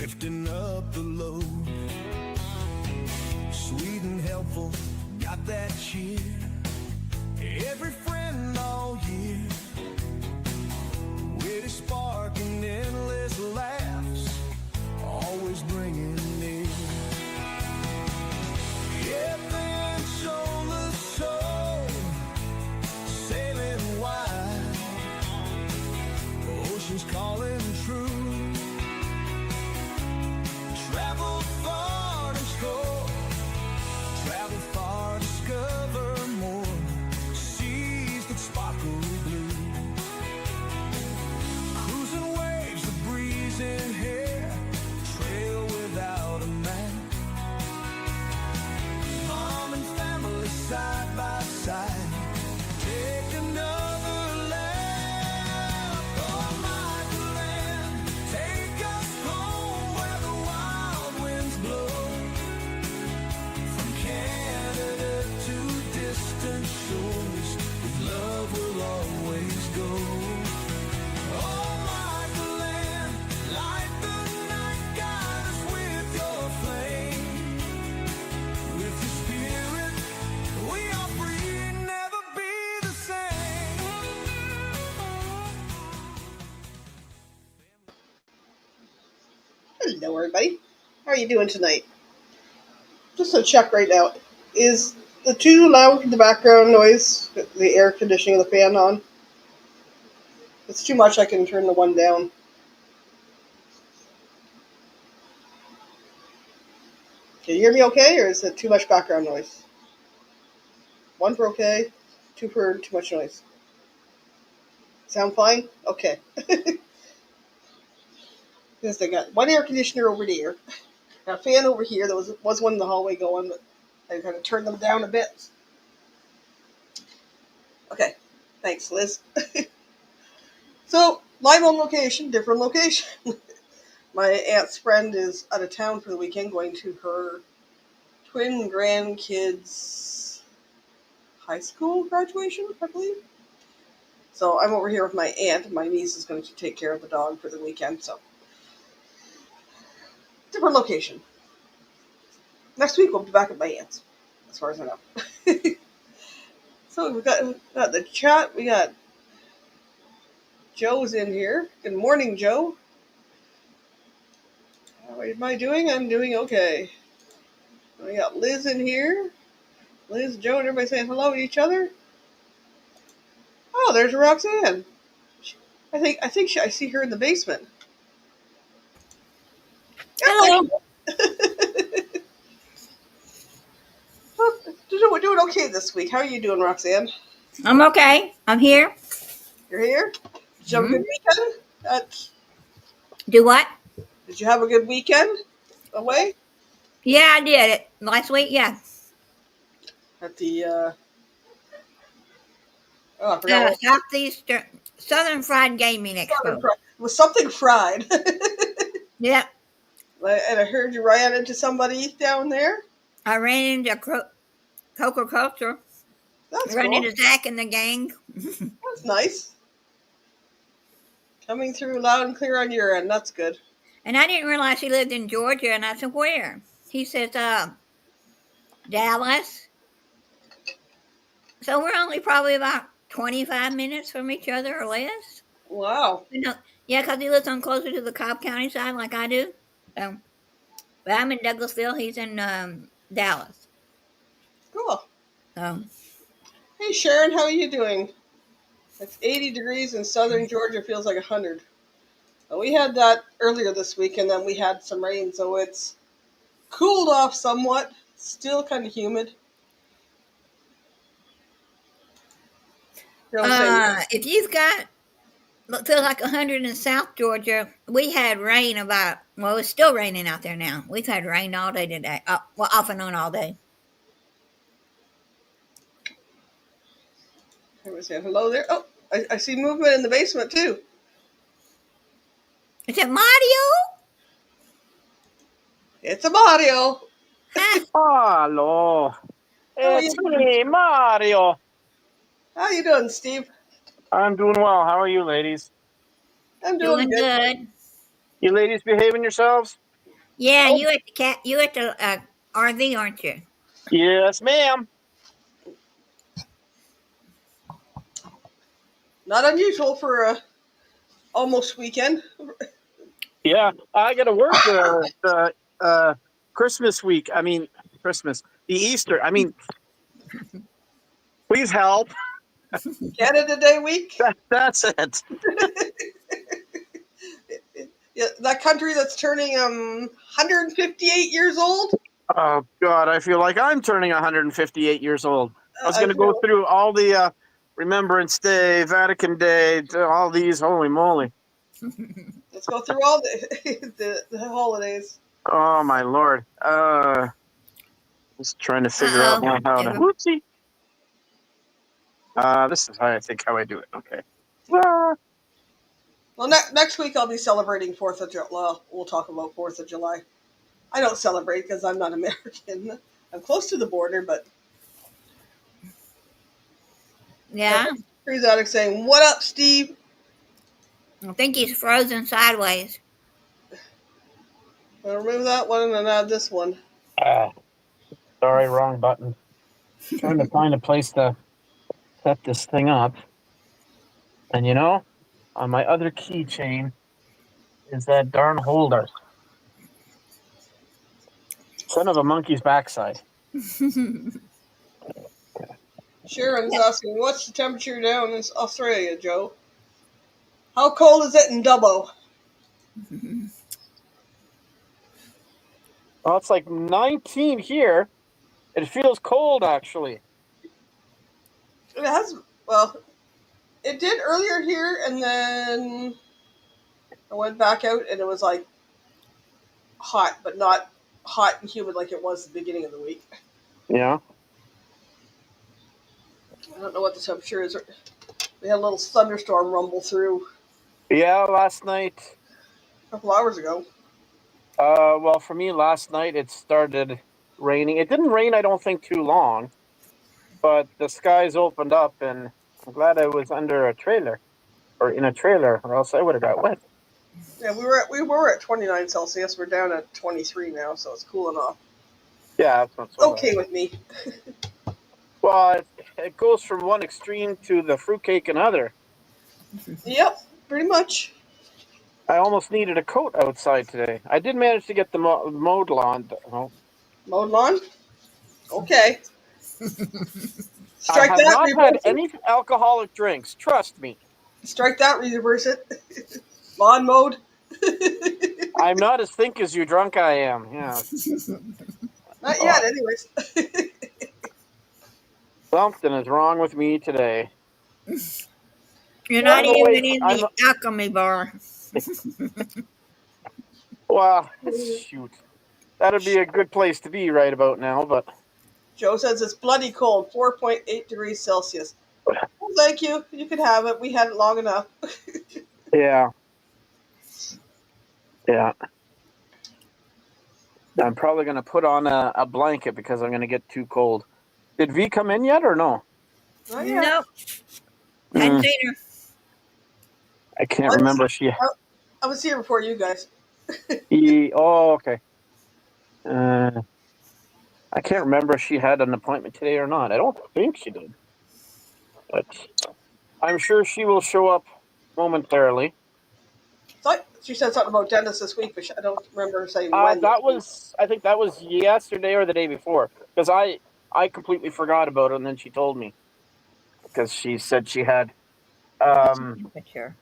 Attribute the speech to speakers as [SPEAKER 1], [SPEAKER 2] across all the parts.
[SPEAKER 1] lifting up the load. Sweet and helpful, got that cheer. Every friend all year, witty spark and endless laughs, always bringing near. Every shoulder soul, sailing wide, oceans calling true. Travel far to score, travel far, discover more, seas that sparkle blue. Cruising waves, the breeze in hair, trail without a map. Mom and family side by side, take another lap. Oh, my land, take us home where the wild winds blow. From Canada to distant shores, with love we'll always go. Oh, my land, light the night, guide us with your flame. With your spirit, we are free, never be the same.
[SPEAKER 2] Hello, everybody. How are you doing tonight? Just to check right now, is the too loud the background noise, the air conditioning of the fan on? If it's too much, I can turn the one down. Can you hear me okay, or is it too much background noise? One for okay, two for too much noise. Sound fine? Okay. Because I got one air conditioner over there, got a fan over here. There was one in the hallway going, but I kind of turned them down a bit. Okay. Thanks, Liz. So, live on location, different location. My aunt's friend is out of town for the weekend, going to her twin grandkids' high school graduation, I believe. So I'm over here with my aunt, and my niece is going to take care of the dog for the weekend. So, different location. Next week we'll be back at my aunt's, as far as I know. So we got the chat. We got Joe's in here. Good morning, Joe. How am I doing? I'm doing okay. We got Liz in here. Liz, Joe, and everybody saying hello to each other. Oh, there's Roxanne. I think I see her in the basement.
[SPEAKER 3] Hello.
[SPEAKER 2] We're doing okay this week. How are you doing, Roxanne?
[SPEAKER 3] I'm okay. I'm here.
[SPEAKER 2] You're here? Did you have a good weekend?
[SPEAKER 3] Do what?
[SPEAKER 2] Did you have a good weekend away?
[SPEAKER 3] Yeah, I did it last week. Yeah.
[SPEAKER 2] At the, I forgot
[SPEAKER 3] Southeastern Southern Fried Gaming Expo.
[SPEAKER 2] Was something fried.
[SPEAKER 3] Yep.
[SPEAKER 2] And I heard you ran into somebody down there.
[SPEAKER 3] I ran into Coca Culture.
[SPEAKER 2] That's
[SPEAKER 3] Ran
[SPEAKER 2] cool.
[SPEAKER 3] into Zach and the gang.
[SPEAKER 2] That's nice. Coming through loud and clear on your end. That's good.
[SPEAKER 3] And I didn't realize he lived in Georgia. And I said, where? He says, Dallas. So we're only probably about 25 minutes from each other or less.
[SPEAKER 2] Wow.
[SPEAKER 3] Yeah, because he lives on closer to the Cobb County side like I do. So, but I'm in Douglasville. He's in Dallas.
[SPEAKER 2] Cool.
[SPEAKER 3] So,
[SPEAKER 2] hey, Sharon, how are you doing? It's 80 degrees in southern Georgia. Feels like 100. We had that earlier this week, and then we had some rain, so it's cooled off somewhat. Still kind of humid.
[SPEAKER 3] If you've got what feels like 100 in South Georgia, we had rain it's still raining out there now. We've had rain all day today. Off and on all day.
[SPEAKER 2] Everybody say hello there. Oh, I see movement in the basement, too.
[SPEAKER 3] Is it Mario?
[SPEAKER 2] It's a Mario.
[SPEAKER 4] Hello. It's me, Mario.
[SPEAKER 2] How you doing, Steve?
[SPEAKER 4] I'm doing well. How are you, ladies?
[SPEAKER 2] I'm doing good.
[SPEAKER 4] You ladies behaving yourselves?
[SPEAKER 3] Yeah, you at the RV, aren't you?
[SPEAKER 4] Yes, ma'am.
[SPEAKER 2] Not unusual for a almost weekend.
[SPEAKER 4] Yeah, I got to work the Christmas week. I mean, Christmas, the Easter. I mean, please help.
[SPEAKER 2] Canada Day week.
[SPEAKER 4] That's it.
[SPEAKER 2] Yeah, that country that's turning 158 years old.
[SPEAKER 4] Oh God, I feel like I'm turning 158 years old. I was
[SPEAKER 2] I
[SPEAKER 4] going to go
[SPEAKER 2] feel
[SPEAKER 4] through all the Remembrance Day, Vatican Day, all these. Holy moly!
[SPEAKER 2] let's go through all the holidays.
[SPEAKER 4] Oh my lord. Just trying to figure out
[SPEAKER 3] Uh
[SPEAKER 4] now how to.
[SPEAKER 3] oh.
[SPEAKER 4] Whoopsie. This is how I think how I do it. Okay. Ah.
[SPEAKER 2] Well, next week I'll be celebrating Fourth of July. Well, we'll talk about Fourth of July. I don't celebrate because I'm not American. I'm close to the border, but
[SPEAKER 3] Yeah.
[SPEAKER 2] Cruise Addict saying, "What up, Steve?"
[SPEAKER 3] I think he's frozen sideways.
[SPEAKER 2] I'll remove that one and add this one.
[SPEAKER 4] Sorry, wrong button. Trying to find a place to set this thing up. And you know, on my other keychain is that darn holder. Son of a monkey's backside.
[SPEAKER 2] Sharon's asking, "What's the temperature down in Australia, Joe? How cold is it in Dubbo?"
[SPEAKER 4] Well, it's like 19 here. It feels cold, actually.
[SPEAKER 2] It has. Well, it did earlier here, and then I went back out, and it was like hot, but not hot and humid like it was the beginning of the week.
[SPEAKER 4] Yeah.
[SPEAKER 2] I don't know what the temperature is. We had a little thunderstorm rumble through
[SPEAKER 4] Yeah, last night.
[SPEAKER 2] a couple hours ago.
[SPEAKER 4] Well, for me, last night it started raining. It didn't rain, I don't think, too long, but the skies opened up, and I'm glad I was under a trailer or in a trailer, or else I would have got wet.
[SPEAKER 2] Yeah, we were at 29 Celsius. We're down at 23 now, so it's cooling off.
[SPEAKER 4] Yeah, that's not so
[SPEAKER 2] Okay
[SPEAKER 4] bad.
[SPEAKER 2] with me.
[SPEAKER 4] Well, it goes from one extreme to the fruitcake another.
[SPEAKER 2] Yep, pretty much.
[SPEAKER 4] I almost needed a coat outside today. I did manage to get the mowed lawn. Oh,
[SPEAKER 2] Mowed lawn. Okay.
[SPEAKER 4] I
[SPEAKER 2] Strike
[SPEAKER 4] have
[SPEAKER 2] that.
[SPEAKER 4] not had
[SPEAKER 2] Reverse it.
[SPEAKER 4] any alcoholic drinks. Trust me.
[SPEAKER 2] Strike that. Reverse it. Lawn mode.
[SPEAKER 4] I'm not as think as you drunk I am. Yeah.
[SPEAKER 2] Not yet, anyways.
[SPEAKER 4] Something is wrong with me today.
[SPEAKER 3] You're not
[SPEAKER 4] I'm
[SPEAKER 3] even
[SPEAKER 4] awake.
[SPEAKER 3] in the alchemy bar.
[SPEAKER 4] Well, shoot. That'd be a good place to be right about now, but
[SPEAKER 2] Joe says it's bloody cold, 4.8 degrees Celsius. Well, thank you. You can have it. We had it long enough.
[SPEAKER 4] yeah. Yeah. I'm probably going to put on a blanket because I'm going to get too cold. Did V come in yet or no?
[SPEAKER 2] Not yet.
[SPEAKER 3] Nope. Hadn't
[SPEAKER 4] Mm,
[SPEAKER 3] seen her.
[SPEAKER 4] I can't remember if she.
[SPEAKER 2] I was here before you guys.
[SPEAKER 4] Oh, okay. I can't remember if she had an appointment today or not. I don't think she did. But I'm sure she will show up momentarily.
[SPEAKER 2] Thought she said something about dentist this week, but I don't remember her saying when.
[SPEAKER 4] I think that was yesterday or the day before. Because I completely forgot about it, and then she told me. Because she said she had
[SPEAKER 3] Sure.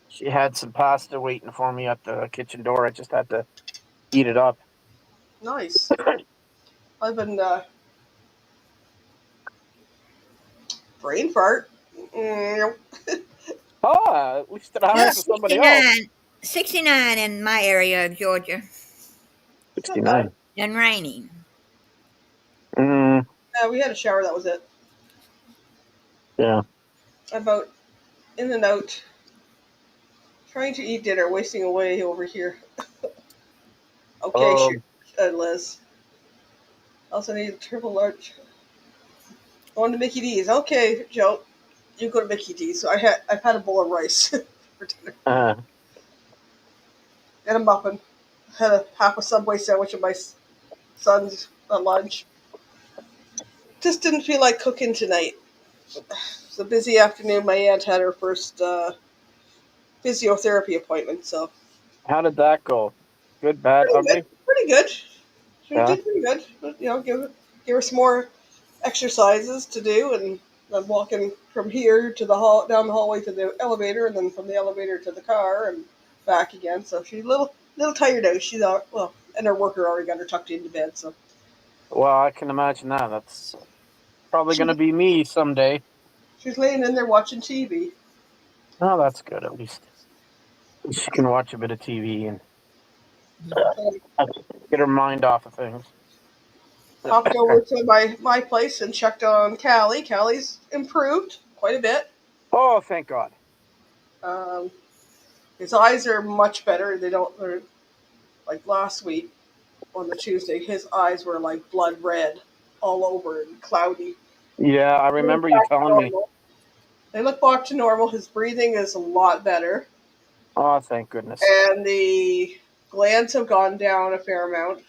[SPEAKER 4] she had some pasta waiting for me at the kitchen door. I just had to eat it up.
[SPEAKER 2] Nice. I've been brain fart.
[SPEAKER 4] At least it happened to somebody else.
[SPEAKER 3] 69 in my area of Georgia.
[SPEAKER 4] 69.
[SPEAKER 3] And raining.
[SPEAKER 2] We had a shower. That was it.
[SPEAKER 4] Yeah.
[SPEAKER 2] About in and out. Trying to eat dinner, wasting away over here. Okay, sure, Liz. Also need a triple large. Going to Mickey D's. Okay, Joe. You go to Mickey D's. So I've had a bowl of rice for dinner.
[SPEAKER 4] Uh,
[SPEAKER 2] And a muffin. Had a half a Subway sandwich with my son's at lunch. Just didn't feel like cooking tonight. It's a busy afternoon. My aunt had her first physiotherapy appointment, so
[SPEAKER 4] How did that go? Good, bad,
[SPEAKER 2] pretty good.
[SPEAKER 4] ugly?
[SPEAKER 2] Pretty good. She
[SPEAKER 4] Yeah.
[SPEAKER 2] did pretty good. But, give her some more exercises to do, and I'm walking from here to the hall, down the hallway to the elevator, and then from the elevator to the car and back again. So she's a little tired out. She's out, well, and her worker already got her tucked into bed. So
[SPEAKER 4] Well, I can imagine that. That's probably
[SPEAKER 2] she,
[SPEAKER 4] going to be me someday.
[SPEAKER 2] she's laying in there watching TV.
[SPEAKER 4] Oh, that's good. At least she can watch a bit of TV and get her mind off of things.
[SPEAKER 2] Popped over to my place and checked on Callie. Callie's improved quite a bit.
[SPEAKER 4] Oh, thank God.
[SPEAKER 2] Um, his eyes are much better. They're like last week on the Tuesday. His eyes were like blood red all over and cloudy.
[SPEAKER 4] Yeah, I
[SPEAKER 2] They look
[SPEAKER 4] remember you
[SPEAKER 2] back to
[SPEAKER 4] telling me.
[SPEAKER 2] normal. They look back to normal. His breathing is a lot better,
[SPEAKER 4] Oh, thank goodness.
[SPEAKER 2] and the glands have gone down a fair amount.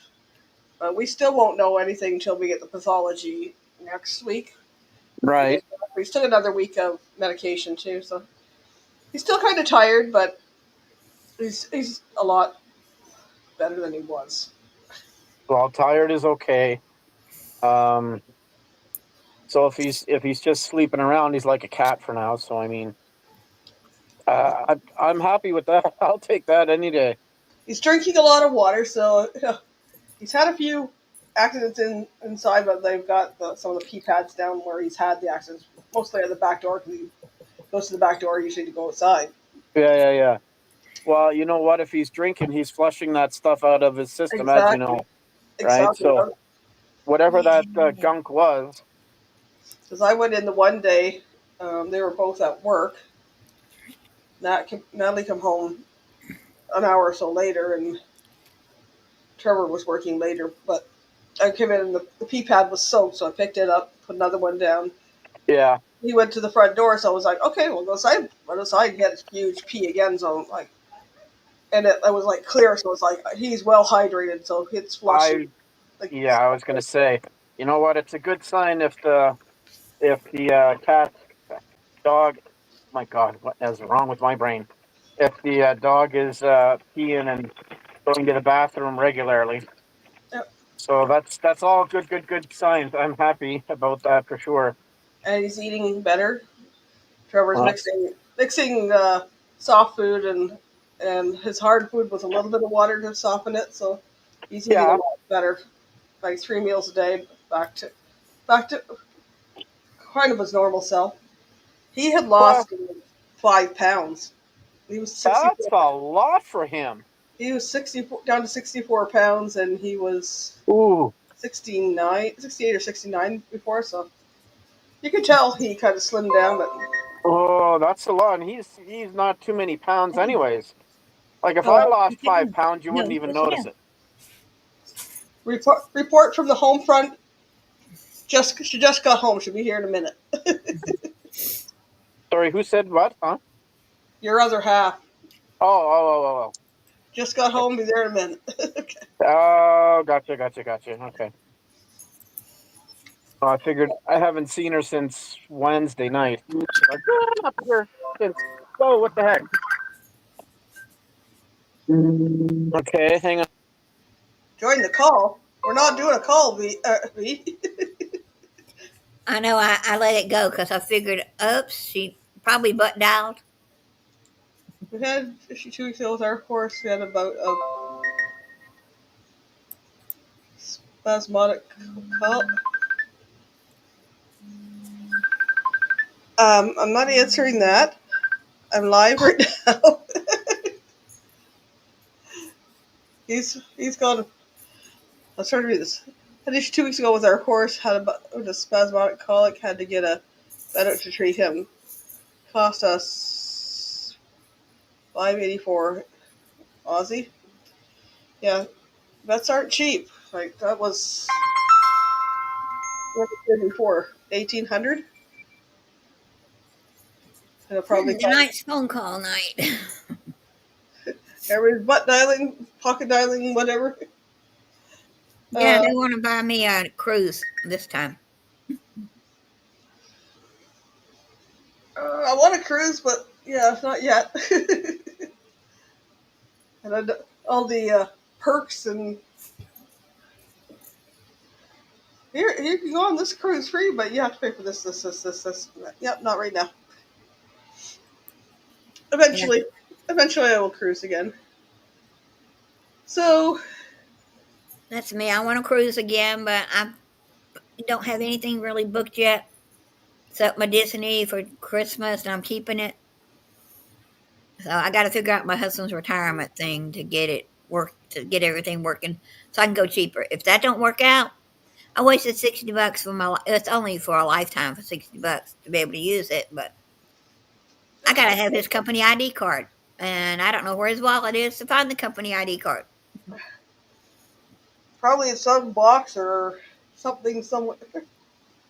[SPEAKER 2] We still won't know anything until we get the pathology next week.
[SPEAKER 4] Right.
[SPEAKER 2] We still got another week of medication too, so he's still kind of tired, but he's a lot better than he was.
[SPEAKER 4] Well, tired is okay. Um, so if he's just sleeping around, he's like a cat for now. So I mean, I'm happy with that. I'll take that any day.
[SPEAKER 2] He's drinking a lot of water, so he's had a few accidents inside, but they've got some of the pee pads down where he's had the accidents, mostly at the back door because he goes to the back door usually to go outside.
[SPEAKER 4] Yeah. Well, you know what? If he's drinking, he's flushing that stuff out of his system, as you know, right?
[SPEAKER 2] Exactly.
[SPEAKER 4] So whatever that gunk was.
[SPEAKER 2] Because I went in the one day, they were both at work. Natalie come home an hour or so later, and Trevor was working later. But I came in and the pee pad was soaked, so I picked it up, put another one down.
[SPEAKER 4] Yeah.
[SPEAKER 2] He went to the front door, so I was like, okay, we'll go outside. Went outside, he had his huge pee again, so I'm like, and it was like clear, so it's like he's well hydrated, so it's flushing.
[SPEAKER 4] I was gonna say, you know what? It's a good sign if the cat dog. My God, what is wrong with my brain? If the dog is peeing and going to the bathroom regularly.
[SPEAKER 2] Yep.
[SPEAKER 4] So that's all good signs. I'm happy about that for sure.
[SPEAKER 2] And he's eating better. Trevor's
[SPEAKER 4] Uh,
[SPEAKER 2] mixing soft food and his hard food with a little bit of water to soften it, so he's eating a
[SPEAKER 4] yeah.
[SPEAKER 2] lot better. Like 3 meals a day, back to kind of his normal self. He had
[SPEAKER 4] Well,
[SPEAKER 2] lost 5 pounds. He was
[SPEAKER 4] that's
[SPEAKER 2] 64.
[SPEAKER 4] a lot for him.
[SPEAKER 2] He was 64 down to 64 pounds, and he was
[SPEAKER 4] Ooh.
[SPEAKER 2] 68 or 69 before. So you could tell he kind of slimmed down, but
[SPEAKER 4] Oh, that's a lot. And he's not too many pounds, anyways. Like if I lost 5 pounds, you wouldn't even notice it.
[SPEAKER 2] report from the home front. She just got home. She'll be here in a minute.
[SPEAKER 4] Sorry, who said what? Huh?
[SPEAKER 2] Your other half
[SPEAKER 4] Oh.
[SPEAKER 2] just got home. Be there in a minute. Okay.
[SPEAKER 4] Oh, gotcha. Okay. Oh, I figured I haven't seen her since Wednesday night. Like, up here since. Oh, what the heck? Okay, hang on.
[SPEAKER 2] Join the call. We're not doing a call, V.
[SPEAKER 3] I know I let it go because I figured, oops, she probably butt dialed.
[SPEAKER 2] We had 52 weeks ago with our horse. We had about a spasmodic call. I'm not answering that. I'm live right now. He's gone. Let's try to read this. Had issue 2 weeks ago with our horse. Had a spasmodic colic. Had to get a vet out to treat him. Cost us $5.84 Aussie. Yeah, vets aren't cheap. Like that was what it did before 1800. It'll probably cost,
[SPEAKER 3] Tonight's phone call night.
[SPEAKER 2] Everybody's butt dialing, pocket dialing, whatever.
[SPEAKER 3] Yeah, they want to buy me a cruise this time.
[SPEAKER 2] I want a cruise, but yeah, not yet. And all the perks and here you can go on this cruise free, but you have to pay for this. Yep, not right now.
[SPEAKER 3] Yeah,
[SPEAKER 2] Eventually, I will cruise again. So
[SPEAKER 3] that's me. I want to cruise again, but I don't have anything really booked yet. Except my Disney for Christmas, and I'm keeping it. So I got to figure out my husband's retirement thing to get everything working, so I can go cheaper. If that don't work out, I wasted $60 for my. It's only for a lifetime for $60 to be able to use it, but I got to have his company ID card, and I don't know where his wallet is to find the company ID card.
[SPEAKER 2] probably in some box or something somewhere.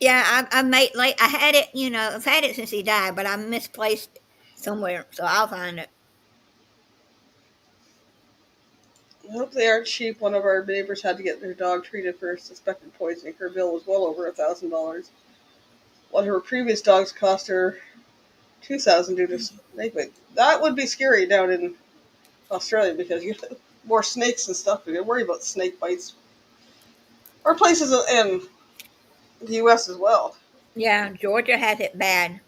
[SPEAKER 3] Yeah, I made like I had it. I've had it since he died, but I misplaced it somewhere, so I'll find it.
[SPEAKER 2] I hope they aren't cheap. One of our neighbors had to get their dog treated for suspected poisoning. Her bill was well over $1,000. What her previous dogs cost her 2,000 due to snake bite. That would be scary down in Australia because you have more snakes and stuff. You worry about snake bites or places in the U.S. as well.
[SPEAKER 3] Yeah, Georgia has it bad.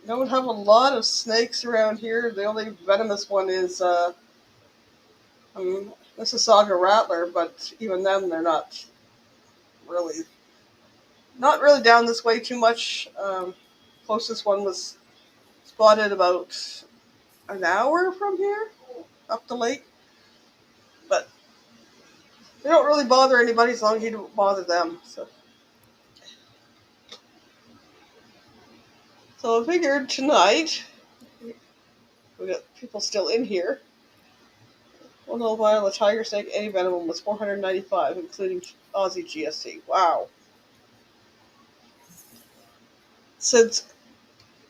[SPEAKER 2] Don't have a lot of snakes around here. The only venomous one is Mississauga rattler, but even then they're really not really down this way too much. Closest one was spotted about an hour from here, up the lake. But they don't really bother anybody as long as you don't bother them. So I figured tonight, we got people still in here. One whole vial of tiger snake antivenom was $495, including Aussie GST. Wow. Since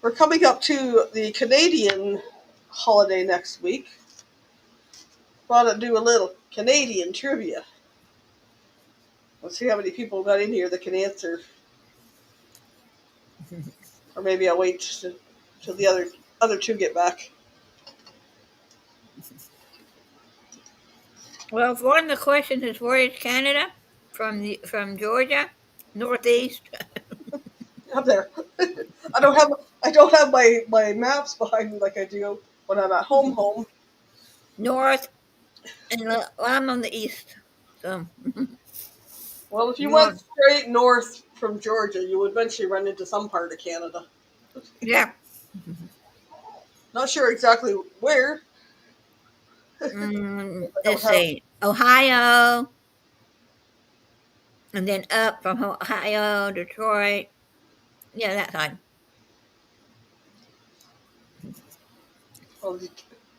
[SPEAKER 2] we're coming up to the Canadian holiday next week, thought I'd do a little Canadian trivia. Let's see how many people got in here that can answer. Or maybe I'll wait till the other two get back.
[SPEAKER 3] Well, if one of the questions is where is Canada from Georgia, northeast.
[SPEAKER 2] Up there. I don't have my maps behind me like I do when I'm at home.
[SPEAKER 3] North, and I'm on the east. So
[SPEAKER 2] Well, if you went
[SPEAKER 3] north.
[SPEAKER 2] straight north from Georgia, you would eventually run into some part of Canada.
[SPEAKER 3] Yeah.
[SPEAKER 2] Not sure exactly where.
[SPEAKER 3] Let's see, Ohio, and then up from Ohio, Detroit. Yeah, that side.
[SPEAKER 2] Well,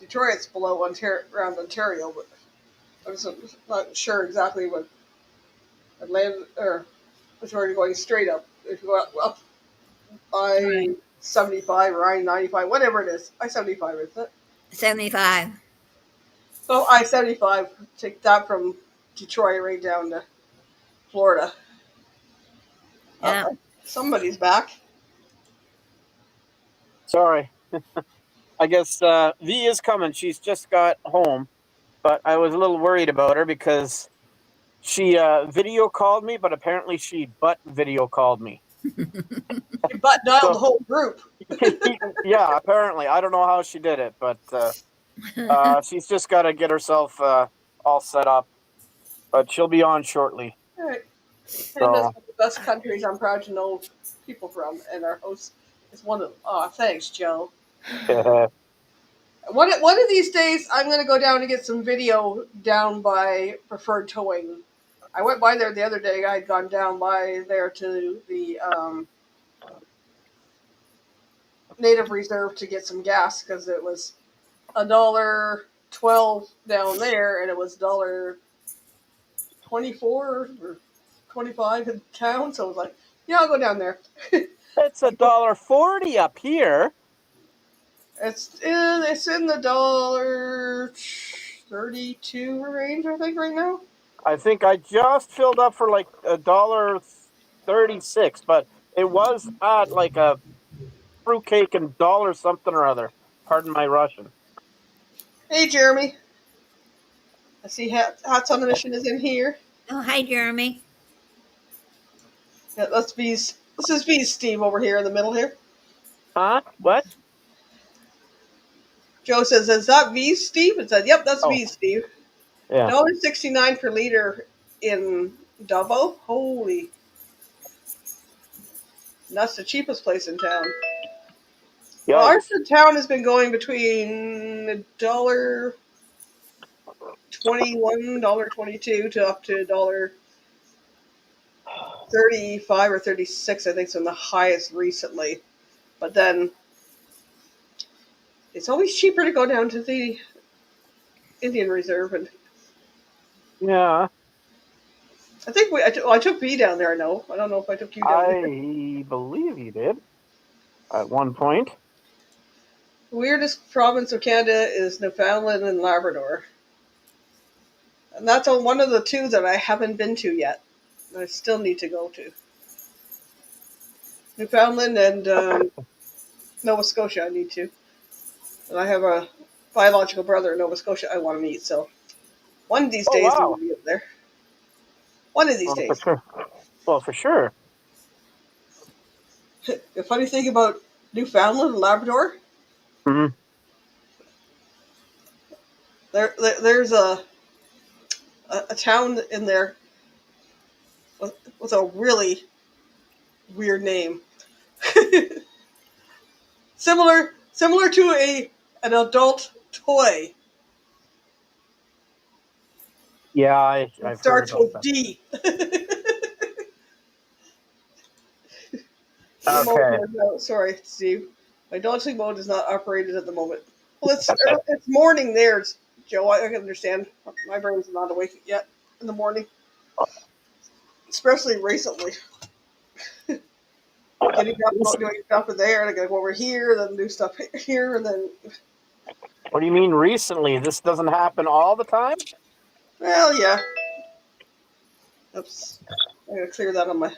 [SPEAKER 2] Detroit's below around Ontario, but I'm just not sure exactly what Atlanta or Detroit going straight up. If you go up
[SPEAKER 3] Right.
[SPEAKER 2] I-75 or I-95, whatever it is, I-75 isn't it?
[SPEAKER 3] 75.
[SPEAKER 2] So I-75, take that from Detroit right down to Florida.
[SPEAKER 3] Yeah.
[SPEAKER 2] Somebody's back.
[SPEAKER 4] Sorry. I guess V is coming. She's just got home, but I was a little worried about her because she video called me, but apparently she butt video called me.
[SPEAKER 2] You butt dialed the whole group.
[SPEAKER 4] Yeah, apparently. I don't know how she did it, but she's just got to get herself all set up. But she'll be on shortly.
[SPEAKER 2] All right. Canada's one of the best countries I'm proud to know people from, and our host is one of them. Oh, thanks, Joe. One of these days, I'm going to go down and get some video down by Preferred Towing. I went by there the other day. I had gone down by there to the Native Reserve to get some gas because it was $1.12 down there, and it was $1.24 or 25 in town. So I was like, yeah, I'll go down there.
[SPEAKER 4] It's $1.40 up here.
[SPEAKER 2] It's in the $1.32 range, I think, right now.
[SPEAKER 4] I think I just filled up for like $1.36, but it was at like a fruitcake and dollar something or other. Pardon my Russian.
[SPEAKER 2] Hey, Jeremy. I see Hats on a Mission is in here.
[SPEAKER 3] Oh, hi, Jeremy.
[SPEAKER 2] Yeah, this is B's Steve over here in the middle here.
[SPEAKER 4] Huh? What?
[SPEAKER 2] Joe says, "Is that V's Steve?" And said, "Yep, that's
[SPEAKER 4] Oh.
[SPEAKER 2] V's Steve."
[SPEAKER 4] Yeah.
[SPEAKER 2] $1.69 per liter in Dubbo. Holy, that's the cheapest place in town. Well,
[SPEAKER 4] Yikes.
[SPEAKER 2] ours in town has been going between $1.21, $1.22 to up to $1.35 or 36. I think is the highest recently. But then it's always cheaper to go down to the Indian Reserve, and
[SPEAKER 4] Yeah.
[SPEAKER 2] I think I took B down there. I don't know if I took you down there.
[SPEAKER 4] I believe you did at one point.
[SPEAKER 2] The weirdest province of Canada is Newfoundland and Labrador. And that's one of the two that I haven't been to yet. I still need to go to. Newfoundland and Nova Scotia I need to. And I have a biological brother in Nova Scotia I want to meet. So one of these days
[SPEAKER 4] wow.
[SPEAKER 2] we'll be up there. One of these
[SPEAKER 4] For
[SPEAKER 2] days.
[SPEAKER 4] sure. Well, for sure.
[SPEAKER 2] The funny thing about Newfoundland and Labrador,
[SPEAKER 4] Hmm.
[SPEAKER 2] there's a town in there with a really weird name. similar to an adult toy.
[SPEAKER 4] Yeah, I've
[SPEAKER 2] It
[SPEAKER 4] heard
[SPEAKER 2] starts
[SPEAKER 4] about
[SPEAKER 2] with
[SPEAKER 4] that.
[SPEAKER 2] D.
[SPEAKER 4] Okay.
[SPEAKER 2] No, sorry, Steve. My dodging mode is not operated at the moment. Well, it's morning there, Joe. I can understand. My brain's not awake yet in the morning, especially recently. Getting up, doing stuff there, and I gotta go over here, then do stuff here, and then.
[SPEAKER 4] What do you mean recently? This doesn't happen all the time?
[SPEAKER 2] Well, yeah. Oops. I gotta clear that on my.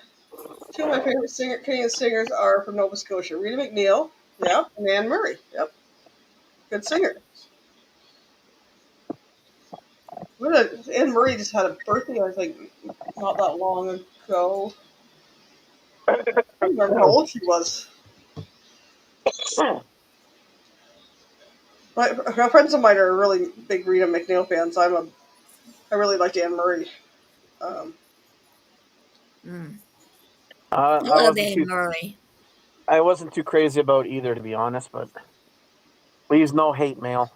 [SPEAKER 2] Two of my favorite Canadian singers are from Nova Scotia: Rita McNeil, yeah, and Anne Murray, yep, good singer. Anne Murray just had a birthday, I think, not that long ago. I don't remember how old she was. My friends of mine are really big Rita McNeil fans. I really liked Anne Murray.
[SPEAKER 3] I love Anne Murray.
[SPEAKER 4] I wasn't too crazy about either, to be honest. But please, no hate mail.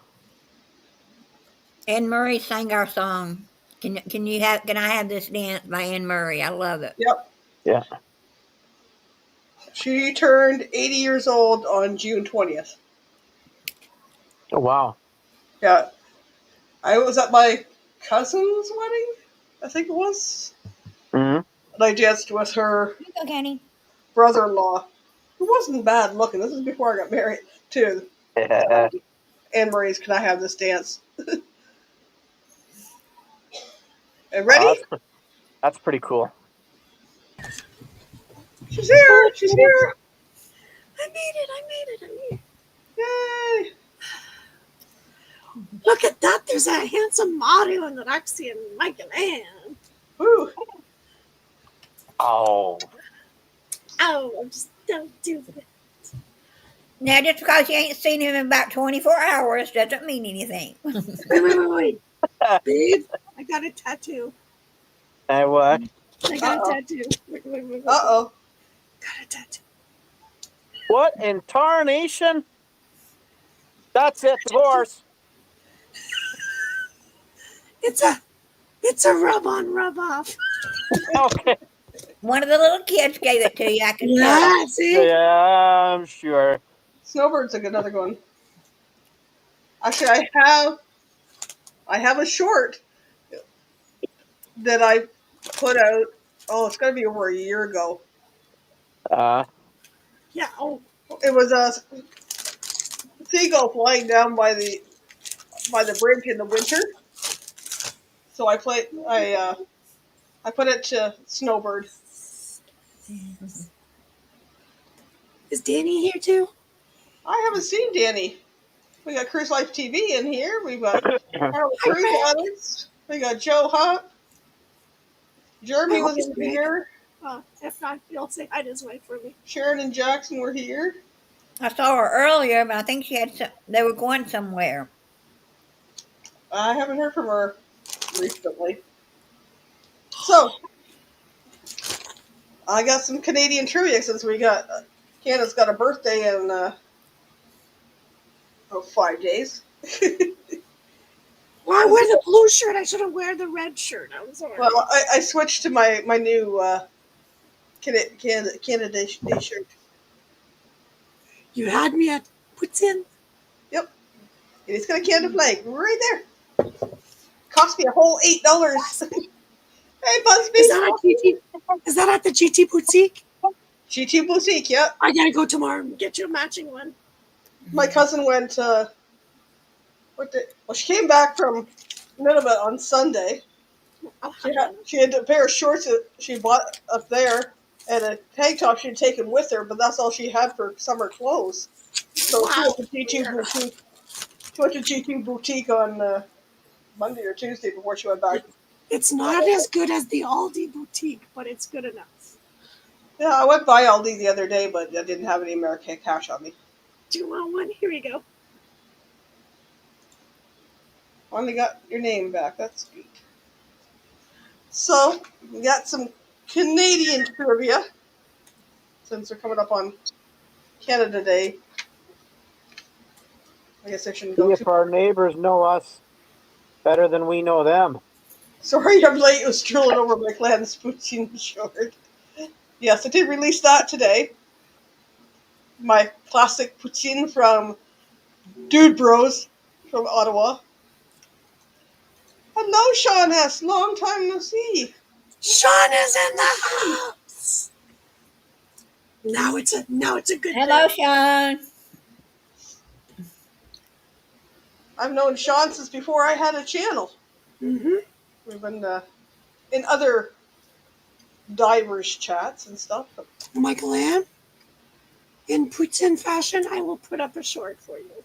[SPEAKER 3] Anne Murray sang our song. Can I have this dance by Anne Murray? I love it.
[SPEAKER 2] Yep.
[SPEAKER 4] Yeah.
[SPEAKER 2] She turned 80 years old on June 20th.
[SPEAKER 4] Oh wow.
[SPEAKER 2] Yeah. I was at my cousin's wedding, I think it was.
[SPEAKER 4] Mm-hmm.
[SPEAKER 2] And I danced with her
[SPEAKER 3] Go, Kenny.
[SPEAKER 2] brother-in-law, who wasn't bad looking. This is before I got married, too. Anne Marie's "Can I Have This Dance?" And ready?
[SPEAKER 4] That's pretty cool.
[SPEAKER 2] She's here! She's here!
[SPEAKER 5] I made it.
[SPEAKER 2] Yay!
[SPEAKER 5] Look at that. There's a handsome Mario and Roxy and Mike and Ann.
[SPEAKER 2] Woo!
[SPEAKER 4] Oh.
[SPEAKER 5] Oh, just don't do that.
[SPEAKER 3] Now, just because you ain't seen him in about 24 hours doesn't mean anything.
[SPEAKER 5] Wait. Babe, I got a tattoo.
[SPEAKER 4] And what?
[SPEAKER 5] I got a tattoo. Wait.
[SPEAKER 2] Uh-oh.
[SPEAKER 5] Got a tattoo.
[SPEAKER 4] What in tarnation? That's it, divorce.
[SPEAKER 5] It's a rub-on, rub-off.
[SPEAKER 4] Okay.
[SPEAKER 3] One of the little kids gave it to you. I can tell.
[SPEAKER 5] Yeah, see?
[SPEAKER 4] Yeah, I'm sure.
[SPEAKER 2] Snowbird's another one. Actually, I have a short that I put out. Oh, it's got to be over a year ago.
[SPEAKER 5] Yeah. Oh,
[SPEAKER 2] It was seagull flying down by the bridge in the winter. So I put it to Snowbird.
[SPEAKER 5] Is Danny here too?
[SPEAKER 2] I haven't seen Danny. We got Cruise Life TV in here. We've got Harold Cruise Addicts. We got Joe Hunt. Jeremy was in here.
[SPEAKER 5] If not, you'll say hi to his wife for me.
[SPEAKER 2] Sharon and Jackson were here.
[SPEAKER 3] I saw her earlier, but I think they were going somewhere.
[SPEAKER 2] I haven't heard from her recently. So, I got some Canadian trivia since we got Canada's got a birthday in 5 days.
[SPEAKER 5] Well, I wear the blue shirt. I should have wear the red shirt. I'm sorry.
[SPEAKER 2] Well, I switched to my new Canada Day shirt.
[SPEAKER 5] You had me at Putin.
[SPEAKER 2] Yep. And it's got a Canada flag right there. Cost me a whole $8. Hey, Busby.
[SPEAKER 5] Is that at the GT Boutique?
[SPEAKER 2] GT Boutique, yep.
[SPEAKER 5] I gotta go tomorrow and get you a matching one.
[SPEAKER 2] My cousin went. She came back from Nineveh on Sunday. She had a pair of shorts that she bought up there and a tank top she'd taken with her, but that's all she had for summer clothes. So she went to G2 Boutique. She went to G2 Boutique on Monday or Tuesday before she went back.
[SPEAKER 5] It's not as good as the Aldi Boutique, but it's good enough.
[SPEAKER 2] Yeah, I went by Aldi the other day, but I didn't have any American cash on me.
[SPEAKER 5] Do you want one? Here we go.
[SPEAKER 2] Finally got your name back. That's good. So, we got some Canadian trivia. Since we're coming up on Canada Day. I guess I shouldn't go
[SPEAKER 4] If our neighbors know us better than we know them.
[SPEAKER 2] Sorry I'm late. I was drilling over my clan's poutine short. Yes, I did release that today. My classic poutine from Dude Bros from Ottawa. Hello, Sean S. Long time no see.
[SPEAKER 5] Sean is in the house. Now it's a good
[SPEAKER 3] Hello,
[SPEAKER 5] day.
[SPEAKER 3] Sean.
[SPEAKER 2] I've known Sean since before I had a channel.
[SPEAKER 5] Mm-hmm.
[SPEAKER 2] We've been in other divers chats and stuff.
[SPEAKER 5] Michael Ann, in Putin fashion, I will put up a short for you.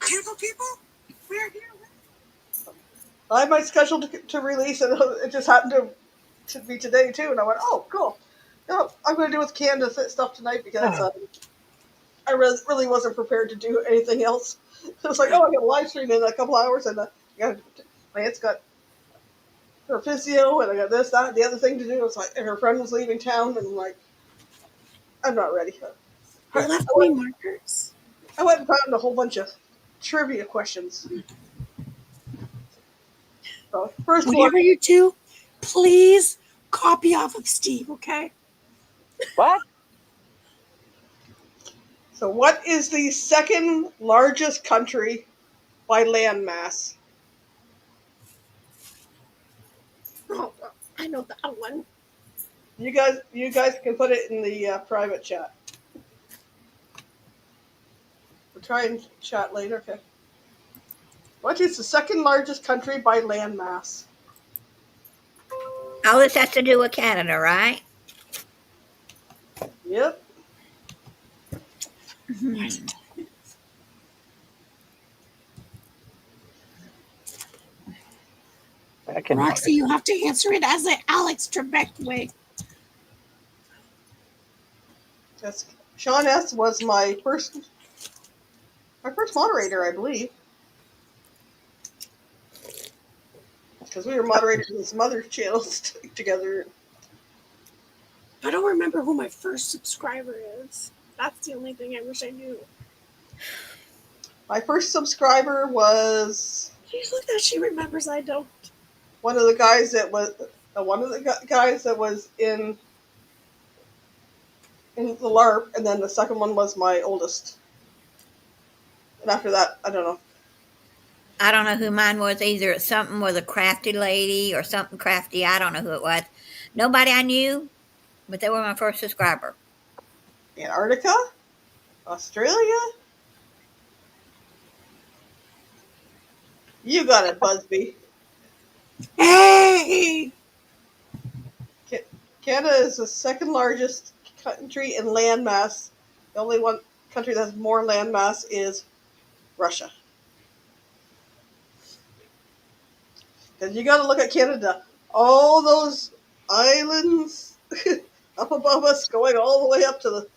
[SPEAKER 5] People, we're here.
[SPEAKER 2] I had my schedule to release, and it just happened to be today too. And I went, "Oh, cool! No, I'm going to do with Canada stuff tonight because I really wasn't prepared to do anything else." So it's like, "Oh, I got a live stream in a couple hours, and my aunt's got her physio, and I got this, that, and the other thing to do." It's like, and her friend was leaving town, and I'm like, I'm not ready.
[SPEAKER 5] I left me markers.
[SPEAKER 2] I went and found a whole bunch of trivia questions. So first one.
[SPEAKER 5] Whatever you do, please copy off of Steve, okay?
[SPEAKER 4] What?
[SPEAKER 2] So, what is the second largest country by land mass?
[SPEAKER 5] Oh, I know that one.
[SPEAKER 2] You guys can put it in the private chat. We'll try and chat later, okay? What is the second largest country by land mass?
[SPEAKER 3] All this has to do with Canada, right?
[SPEAKER 2] Yep.
[SPEAKER 5] Roxy, you have to answer it as an Alex Trebek way.
[SPEAKER 2] That's Sean S. was my first moderator, I believe. Because we were moderators in some other channels together.
[SPEAKER 5] I don't remember who my first subscriber is. That's the only thing I wish I knew.
[SPEAKER 2] My first subscriber was
[SPEAKER 5] Please look that she remembers. I don't.
[SPEAKER 2] one of the guys that was in the LARP, and then the second one was my oldest. And after that, I don't know.
[SPEAKER 3] I don't know who mine was either. Something with a crafty lady or something crafty. I don't know who it was. Nobody I knew, but they were my first subscriber.
[SPEAKER 2] Antarctica? Australia? You got it, Busby.
[SPEAKER 5] Hey!
[SPEAKER 2] Canada is the second largest country in landmass. The only one country that has more landmass is Russia. Because you got to look at Canada. All those islands up above us going all the way up to the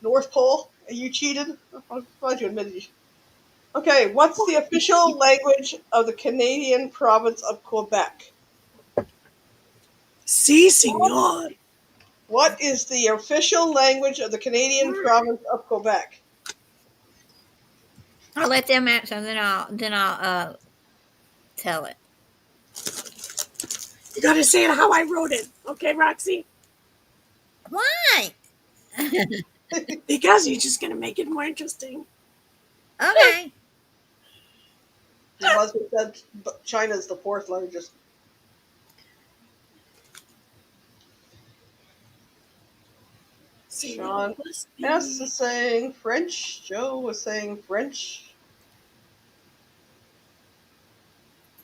[SPEAKER 2] North Pole. And you cheated? I'm glad you admitted you. Okay, what's the official language of the Canadian province of Quebec?
[SPEAKER 5] Si, senor.
[SPEAKER 2] What is the official language of the Canadian province of Quebec?
[SPEAKER 3] I'll let them answer, and then I'll tell it.
[SPEAKER 5] You gotta say it how I wrote it. Okay, Roxy?
[SPEAKER 3] Why?
[SPEAKER 5] Because you're just gonna make it more interesting.
[SPEAKER 3] Okay.
[SPEAKER 2] Your husband said China is the fourth largest. Sean S is saying French. Joe was saying French.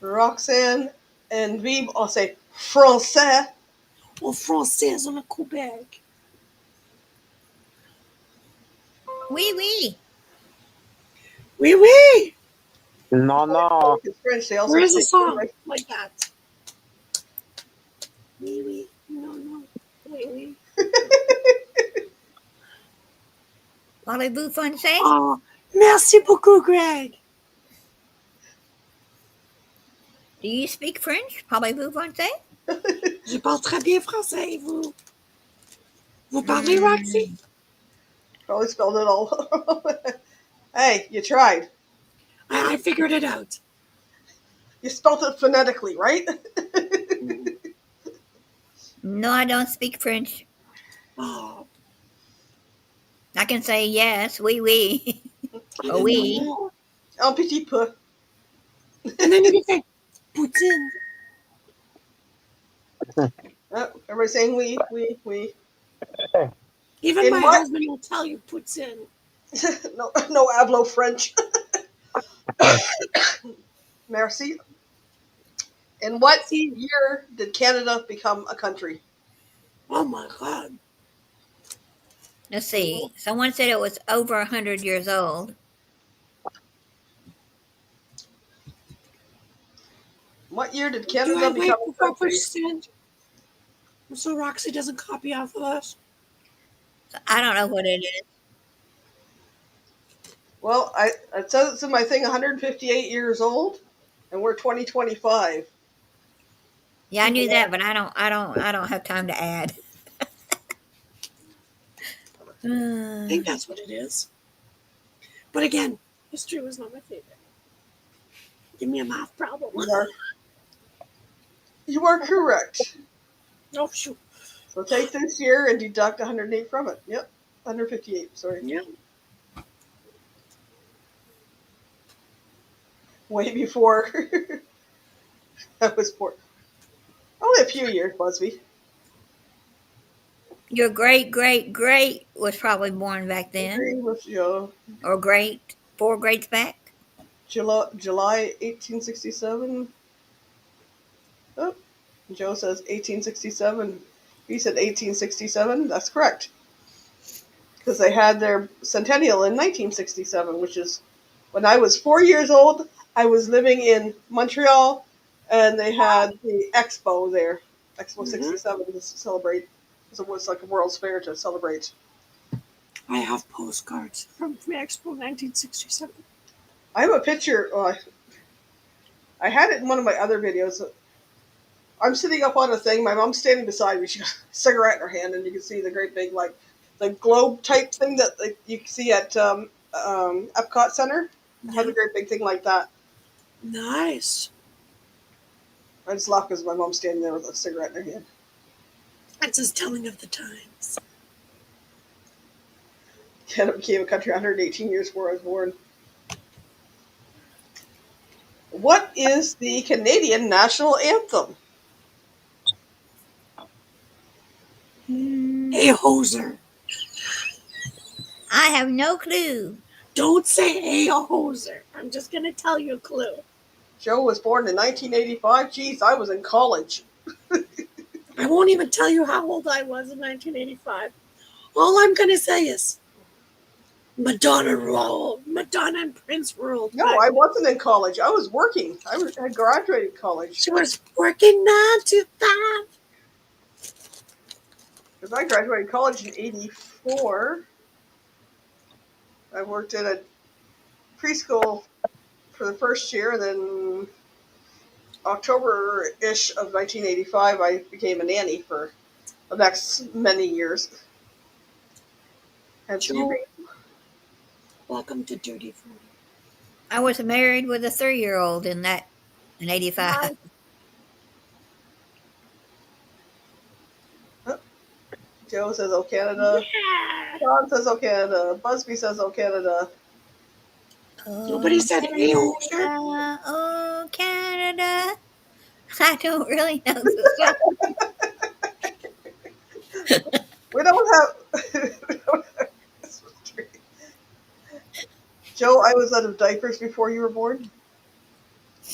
[SPEAKER 2] Roxanne and Vive all say Français.
[SPEAKER 5] Au français on le Québec.
[SPEAKER 3] Oui, oui.
[SPEAKER 5] Oui, oui.
[SPEAKER 4] No, no.
[SPEAKER 2] It's French. They also
[SPEAKER 5] Where is a
[SPEAKER 2] say
[SPEAKER 5] song like that? Oui, oui. No, no. Oui, oui.
[SPEAKER 3] Parlez-vous français?
[SPEAKER 5] Oh, merci beaucoup, Greg.
[SPEAKER 3] Do you speak French? Parlez-vous français?
[SPEAKER 5] Je parle très bien français, et vous? Vous parlez, Roxy?
[SPEAKER 2] Probably spelled it all. Hey, you tried.
[SPEAKER 5] I figured it out.
[SPEAKER 2] You spelled it phonetically, right?
[SPEAKER 3] No, I don't speak French.
[SPEAKER 5] Oh,
[SPEAKER 3] I can say yes, oui, oui. Oh, oui.
[SPEAKER 2] Un petit peu.
[SPEAKER 5] And then you can say, Poutine.
[SPEAKER 2] Everybody's saying we.
[SPEAKER 5] Even
[SPEAKER 2] In
[SPEAKER 5] my
[SPEAKER 2] what?
[SPEAKER 5] husband will tell you Poutine.
[SPEAKER 2] No hablo French. Merci. In what year did Canada become a country?
[SPEAKER 5] Oh my God.
[SPEAKER 3] Let's see. Someone said it was over 100 years old.
[SPEAKER 2] What year did
[SPEAKER 5] Do I
[SPEAKER 2] Canada
[SPEAKER 5] wait
[SPEAKER 2] become a
[SPEAKER 5] before I
[SPEAKER 2] country?
[SPEAKER 5] push send? So Roxy doesn't copy off of us?
[SPEAKER 3] So I don't know what it is.
[SPEAKER 2] Well, it says it's in my thing 158 years old, and we're 2025.
[SPEAKER 3] Yeah, I knew that, but I don't have time to add.
[SPEAKER 5] I think that's what it is. But again, history was not my favorite. Give me a math problem.
[SPEAKER 2] You are correct.
[SPEAKER 5] Oh, shoot.
[SPEAKER 2] So take this year and deduct 108 from it. Yep, 158. Sorry.
[SPEAKER 5] Yeah.
[SPEAKER 2] Way before I was born. Only a few years, Busby.
[SPEAKER 3] Your great was probably born back then,
[SPEAKER 2] Agree with you.
[SPEAKER 3] or great 4 greats back.
[SPEAKER 2] July 1867. Oh, Joe says 1867. He said 1867. That's correct. Because they had their centennial in 1967, which is when I was 4 years old. I was living in Montreal, and they had the expo there, Expo 67, to celebrate. So it was like a World's Fair to celebrate.
[SPEAKER 5] I have postcards from Expo 1967.
[SPEAKER 2] I have a picture. I had it in one of my other videos. I'm sitting up on a thing. My mom's standing beside me. She got a cigarette in her hand, and you can see the great big, like, the globe type thing that you can see at Epcot Center. It has a great big thing like that.
[SPEAKER 5] Nice.
[SPEAKER 2] I just laugh because my mom's standing there with a cigarette in her hand.
[SPEAKER 5] That's his telling of the times.
[SPEAKER 2] Canada became a country 118 years before I was born. What is the Canadian national anthem?
[SPEAKER 5] A hoser.
[SPEAKER 3] I have no clue.
[SPEAKER 5] Don't say a hoser. I'm just going to tell you a clue.
[SPEAKER 2] Joe was born in 1985. Geez, I was in college.
[SPEAKER 5] I won't even tell you how old I was in 1985. All I'm going to say is Madonna ruled. Madonna and Prince ruled.
[SPEAKER 2] No, I wasn't in college. I was working. I graduated college.
[SPEAKER 5] She was working 9 to 5.
[SPEAKER 2] Because I graduated college in 84. I worked at a preschool for the first year, and then October-ish of 1985, I became a nanny for the next many years. And
[SPEAKER 5] Joe, welcome to Dirty 40.
[SPEAKER 3] I was married with a 3-year-old in 85.
[SPEAKER 2] Joe says, "Oh Canada."
[SPEAKER 5] Yeah.
[SPEAKER 2] John says, "Oh Canada." Busby says, "Oh Canada."
[SPEAKER 5] Nobody said hey, Hoosier.
[SPEAKER 3] Canada, oh, Canada. I don't really know the song.
[SPEAKER 2] We don't have. Joe, I was out of diapers before you were born.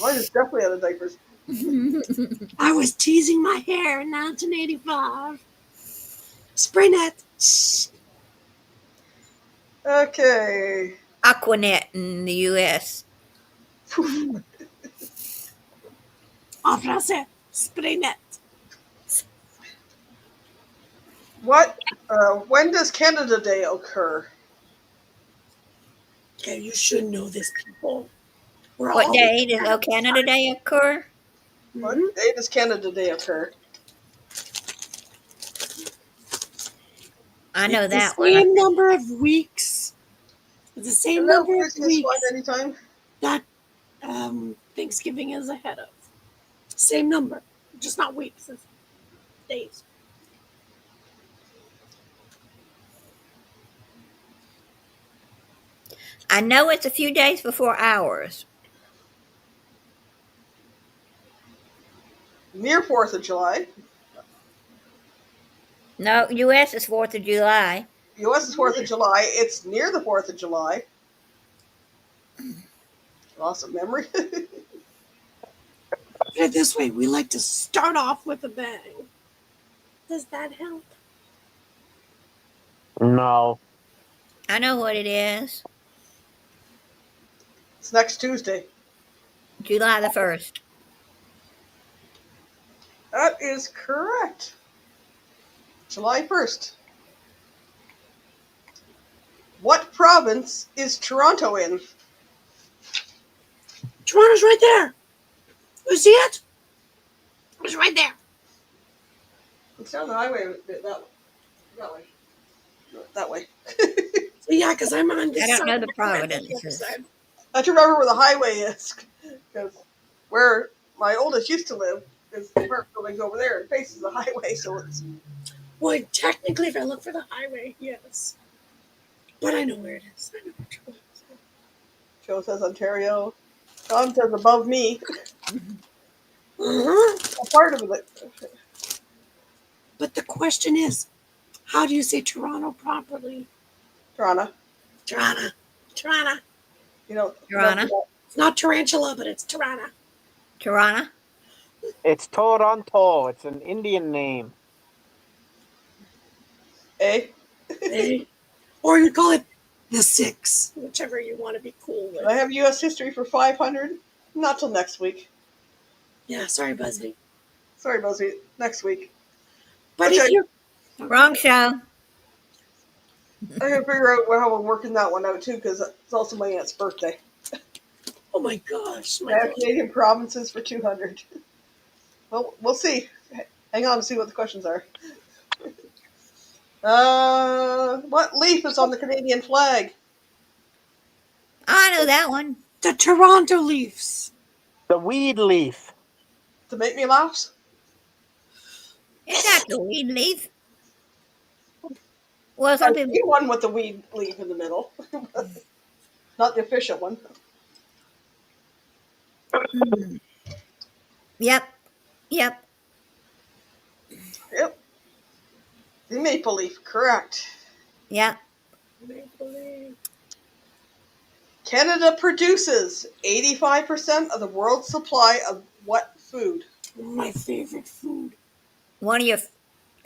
[SPEAKER 2] Mine is definitely out of diapers.
[SPEAKER 5] I was teasing my hair in 1985. Spray net. Shh.
[SPEAKER 2] Okay.
[SPEAKER 3] Aquanet in the U.S.
[SPEAKER 5] En français. Spray net.
[SPEAKER 2] What? When does Canada Day occur?
[SPEAKER 5] Okay, you should know this, people. We're
[SPEAKER 3] What
[SPEAKER 5] all
[SPEAKER 3] day does O Canada Day occur?
[SPEAKER 2] What
[SPEAKER 5] Mhm.
[SPEAKER 2] day does Canada Day occur?
[SPEAKER 3] I know
[SPEAKER 5] It's
[SPEAKER 3] that
[SPEAKER 5] the
[SPEAKER 3] one.
[SPEAKER 5] same number of weeks. It's the same
[SPEAKER 2] And that
[SPEAKER 5] number of
[SPEAKER 2] Christmas
[SPEAKER 5] weeks
[SPEAKER 2] fun anytime?
[SPEAKER 5] that Thanksgiving is ahead of. Same number, just not weeks. It's days.
[SPEAKER 3] I know it's a few days before ours.
[SPEAKER 2] Near 4th of July.
[SPEAKER 3] No, U.S. is 4th of July.
[SPEAKER 2] U.S. is 4th of July. It's near the 4th of July. Loss of memory.
[SPEAKER 5] Put it this way, we like to start off with a bang. Does that help?
[SPEAKER 4] No.
[SPEAKER 3] I know what it is.
[SPEAKER 2] It's next Tuesday.
[SPEAKER 3] July the 1st.
[SPEAKER 2] That is correct. July 1st. What province is Toronto in?
[SPEAKER 5] Toronto's right there. You see it? It's right there.
[SPEAKER 2] It's down the highway a bit that way. That way.
[SPEAKER 5] So yeah, because I'm on this
[SPEAKER 3] I don't
[SPEAKER 5] side.
[SPEAKER 3] know the
[SPEAKER 5] the
[SPEAKER 3] provinces.
[SPEAKER 5] side.
[SPEAKER 2] I have to remember where the highway is. Because where my oldest used to live is the park building's over there. It faces the highway, so it's.
[SPEAKER 5] Well, technically, if I look for the highway, yes. But I know where it is. I know where it is.
[SPEAKER 2] Joe says Ontario. Tom says above me.
[SPEAKER 5] Uh-huh.
[SPEAKER 2] A part of it.
[SPEAKER 5] But the question is, how do you say Toronto properly?
[SPEAKER 2] Toronto.
[SPEAKER 5] Toronto. Toronto.
[SPEAKER 2] You know.
[SPEAKER 3] Toronto.
[SPEAKER 5] It's not tarantula, but it's Toronto.
[SPEAKER 3] Toronto.
[SPEAKER 4] It's Toronto. It's an Indian name.
[SPEAKER 2] Eh?
[SPEAKER 5] Eh? Or you call it the 6, whichever you want to be cool with.
[SPEAKER 2] I have U.S. history for 500. Not till next week.
[SPEAKER 5] Yeah, sorry, Busby.
[SPEAKER 2] Sorry, Mosey. Next week.
[SPEAKER 5] But
[SPEAKER 2] Okay.
[SPEAKER 5] if you're
[SPEAKER 3] Wrong show.
[SPEAKER 2] I gotta figure out how I'm working that one out too, because it's also my aunt's birthday.
[SPEAKER 5] oh my gosh,
[SPEAKER 2] I
[SPEAKER 5] my
[SPEAKER 2] have
[SPEAKER 5] gosh.
[SPEAKER 2] Canadian provinces for 200. Well, we'll see. Hang on to see what the questions are. What leaf is on the Canadian flag?
[SPEAKER 3] I know that one.
[SPEAKER 5] The Toronto Leafs.
[SPEAKER 4] The weed leaf.
[SPEAKER 2] To make me laugh?
[SPEAKER 3] It's not the weed leaf. Well, some
[SPEAKER 2] I
[SPEAKER 3] people.
[SPEAKER 2] see one with the weed leaf in the middle. Not the official one.
[SPEAKER 3] Yep. Yep.
[SPEAKER 2] Yep. The maple leaf, correct.
[SPEAKER 3] Yep.
[SPEAKER 5] Maple Leaf.
[SPEAKER 2] Canada produces 85% of the world's supply of what food?
[SPEAKER 5] My favorite food.
[SPEAKER 3] One of your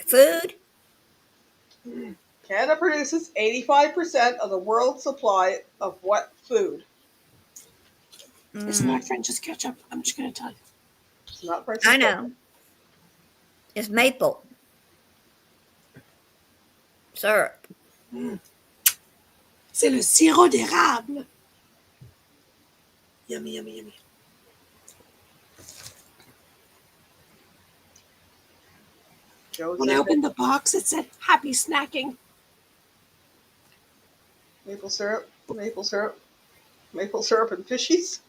[SPEAKER 3] food?
[SPEAKER 2] Canada produces 85% of the world's supply of what food?
[SPEAKER 5] It's not French's ketchup. I'm just going to tell you.
[SPEAKER 2] It's not French.
[SPEAKER 3] I know. It's maple syrup.
[SPEAKER 5] C'est le sirop d'érable. Yummy, yummy, yummy.
[SPEAKER 2] Joe
[SPEAKER 5] When I
[SPEAKER 2] said
[SPEAKER 5] opened the box, it said happy snacking.
[SPEAKER 2] maple syrup, maple syrup, maple syrup, and fishies.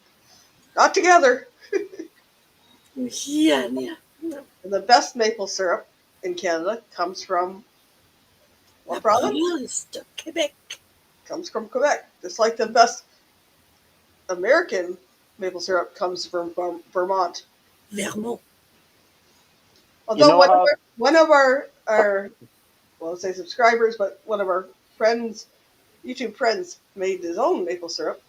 [SPEAKER 2] Not together.
[SPEAKER 5] Yeah, yeah.
[SPEAKER 2] And the best maple syrup in Canada comes from what
[SPEAKER 5] La
[SPEAKER 2] province?
[SPEAKER 5] province de Quebec.
[SPEAKER 2] Comes from Quebec. Just like the best American maple syrup comes from Vermont.
[SPEAKER 5] Vermont.
[SPEAKER 2] Although
[SPEAKER 4] know how-
[SPEAKER 2] one of our well, I'll say subscribers, but one of our friends, YouTube friends, made his own maple syrup.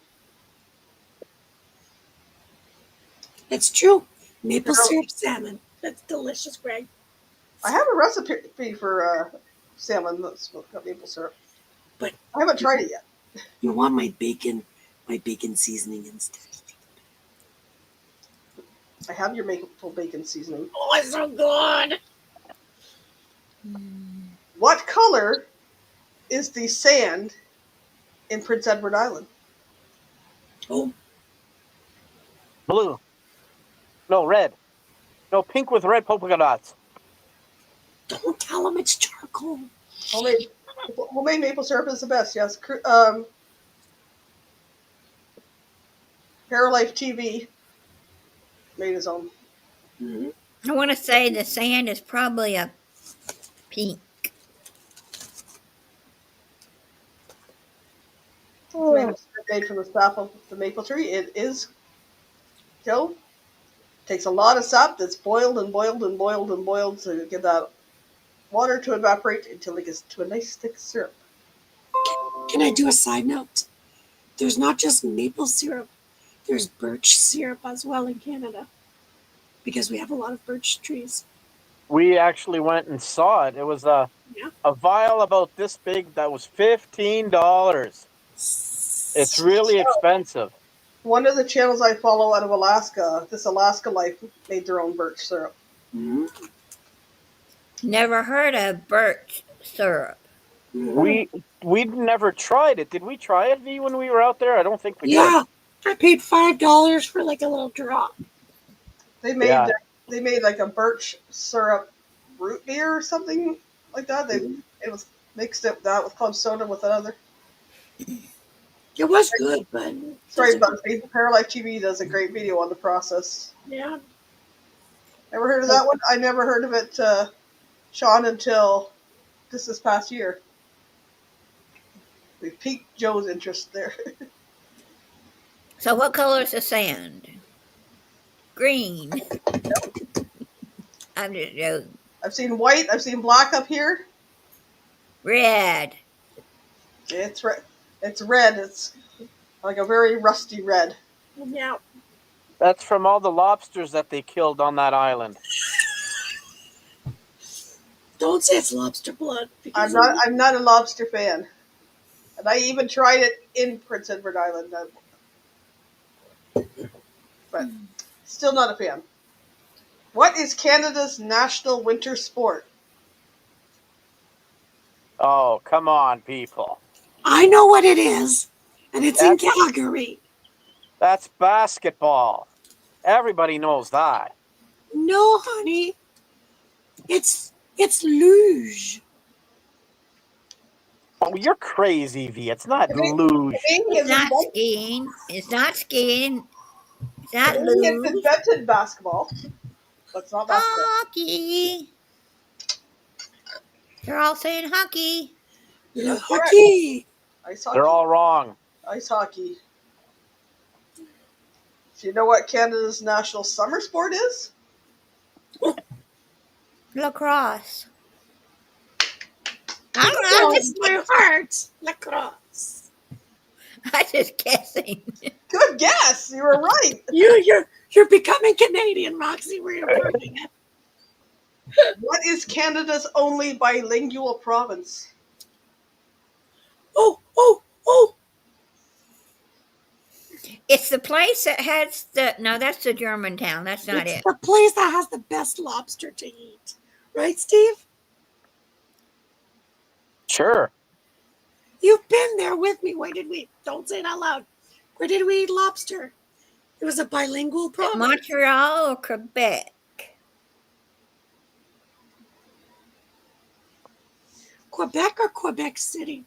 [SPEAKER 5] It's true. Maple
[SPEAKER 2] Girl.
[SPEAKER 5] syrup salmon. That's delicious, Greg.
[SPEAKER 2] I have a recipe for salmon that's got maple syrup,
[SPEAKER 5] But
[SPEAKER 2] I haven't tried it yet.
[SPEAKER 5] you want my bacon seasoning instead.
[SPEAKER 2] I have your maple bacon seasoning.
[SPEAKER 5] Oh, it's so good.
[SPEAKER 2] What color is the sand in Prince Edward Island?
[SPEAKER 5] Oh,
[SPEAKER 4] Blue. No, red. No, pink with red polka dots.
[SPEAKER 5] don't tell them it's charcoal.
[SPEAKER 2] Homemade maple syrup is the best. Yes. Paralife TV made his own.
[SPEAKER 5] Mm-hmm.
[SPEAKER 3] I want to say the sand is probably a pink.
[SPEAKER 2] Maple syrup made from the sap of the maple tree. It is, Joe, takes a lot of sap that's boiled and boiled and boiled and boiled to get that water to evaporate until it gets to a nice thick syrup.
[SPEAKER 5] Can I do a side note? There's not just maple syrup. There's birch syrup as well in Canada because we have a lot of birch trees.
[SPEAKER 4] We actually went and saw it. It was a vial about this big that was $15. It's really expensive.
[SPEAKER 2] One of the channels I follow out of Alaska, This Alaska Life, made their own birch syrup.
[SPEAKER 5] Mm-hmm.
[SPEAKER 3] Never heard of birch syrup.
[SPEAKER 5] Mm-hmm.
[SPEAKER 4] We'd never tried it. Did we try it, V, when we were out there? I don't think we did.
[SPEAKER 5] Yeah, I paid $5 for like a little drop.
[SPEAKER 2] They made like a birch syrup root beer or something like that. It was mixed up that with club soda with another.
[SPEAKER 5] It was good, but
[SPEAKER 2] Sorry, BuzzFeed. Paralife TV does a great video on the process.
[SPEAKER 5] yeah,
[SPEAKER 2] Never heard of that one? I never heard of it, Sean, until this past year. We piqued Joe's interest there.
[SPEAKER 3] So what color is the sand? Green. I'm just joking.
[SPEAKER 2] I've seen white. I've seen black up here.
[SPEAKER 3] Red.
[SPEAKER 2] It's red. It's red. It's like a very rusty red.
[SPEAKER 5] yeah.
[SPEAKER 4] That's from all the lobsters that they killed on that island.
[SPEAKER 5] Don't say it's lobster blood. Because
[SPEAKER 2] I'm not a lobster fan, and I even tried it in Prince Edward Island, but still not a fan. What is Canada's national winter sport?
[SPEAKER 4] Oh, come on, people.
[SPEAKER 5] I know what it is, and it's in Calgary.
[SPEAKER 4] That's basketball. Everybody knows that.
[SPEAKER 5] No, honey, it's luge.
[SPEAKER 4] Oh, you're crazy, V. It's not luge.
[SPEAKER 3] It's not skiing. It's not skiing. It's not
[SPEAKER 2] It's
[SPEAKER 3] luge.
[SPEAKER 2] invented basketball, but it's not basketball.
[SPEAKER 3] Hockey. They're all saying hockey.
[SPEAKER 5] Le hockey.
[SPEAKER 2] Ice hockey.
[SPEAKER 4] They're all wrong.
[SPEAKER 2] Ice hockey. Do you know what Canada's national summer sport is?
[SPEAKER 3] Lacrosse.
[SPEAKER 5] I
[SPEAKER 3] I'm
[SPEAKER 5] it's my heart. Lacrosse.
[SPEAKER 3] I just guessing.
[SPEAKER 2] Good guess. You were right.
[SPEAKER 5] You're becoming Canadian, Roxy. We're improving it.
[SPEAKER 2] What is Canada's only bilingual province?
[SPEAKER 5] Oh!
[SPEAKER 3] It's the place that has the. No, that's the Germantown. That's not
[SPEAKER 5] It's
[SPEAKER 3] it.
[SPEAKER 5] the place that has the best lobster to eat. Right, Steve?
[SPEAKER 4] Sure.
[SPEAKER 5] You've been there with me. Where did we? Don't say it out loud. Where did we eat lobster? It was a bilingual province.
[SPEAKER 3] Montreal or Quebec?
[SPEAKER 5] Quebec or Quebec City?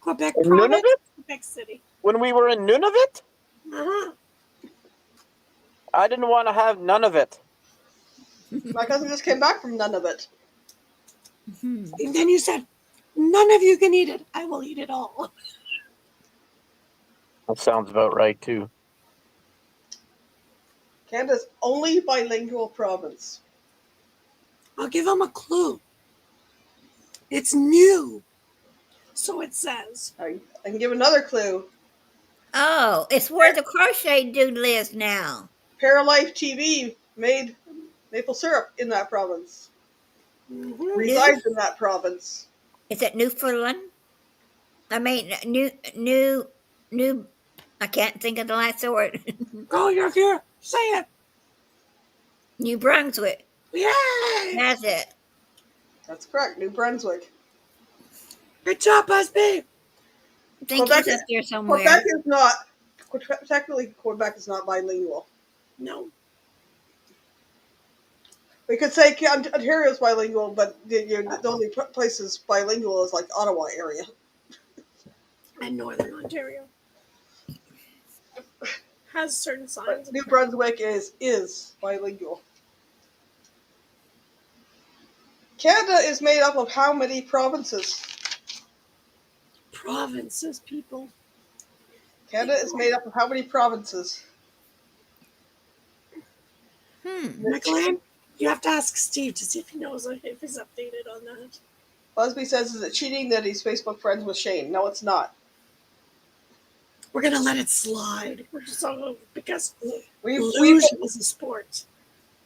[SPEAKER 5] Quebec
[SPEAKER 4] In
[SPEAKER 5] province,
[SPEAKER 4] Nunavut?
[SPEAKER 5] Quebec City.
[SPEAKER 4] When we were in Nunavut,
[SPEAKER 5] Uh-huh.
[SPEAKER 4] I didn't want to have none of it.
[SPEAKER 2] My cousin just came back from none of it.
[SPEAKER 3] Hmm.
[SPEAKER 5] And then you said, none of you can eat it. I will eat it all.
[SPEAKER 4] That sounds about right too.
[SPEAKER 2] Canada's only bilingual province.
[SPEAKER 5] I'll give them a clue. It's new. So it says.
[SPEAKER 2] I can give another clue.
[SPEAKER 3] Oh, it's where the crochet dude lives now.
[SPEAKER 2] Paralife TV made maple syrup in that province.
[SPEAKER 5] Mhm.
[SPEAKER 2] Resides in that province.
[SPEAKER 3] Is it Newfoundland? I mean, new. I can't think of the last word.
[SPEAKER 5] Go, you're here. Say it.
[SPEAKER 3] New Brunswick.
[SPEAKER 5] Yay!
[SPEAKER 3] That's it.
[SPEAKER 2] That's correct. New Brunswick.
[SPEAKER 5] Good job, Busby.
[SPEAKER 3] I think
[SPEAKER 2] Quebec
[SPEAKER 3] he's
[SPEAKER 2] is-
[SPEAKER 3] up there somewhere.
[SPEAKER 2] Quebec is not. Technically, Quebec is not bilingual.
[SPEAKER 5] No.
[SPEAKER 2] We could say Ontario is bilingual, but the only places bilingual is like Ottawa area.
[SPEAKER 5] And Northern Ontario has certain signs.
[SPEAKER 2] But New Brunswick is bilingual. Canada is made up of how many provinces?
[SPEAKER 5] Provinces, people.
[SPEAKER 2] Canada is made up of how many provinces?
[SPEAKER 5] McLean, you have to ask Steve to see if he knows if he's updated on that.
[SPEAKER 2] Busby says, is it cheating that he's Facebook friends with Shane? No, it's not.
[SPEAKER 5] We're gonna let it slide. We're just because
[SPEAKER 2] We've
[SPEAKER 5] illusion is a sport.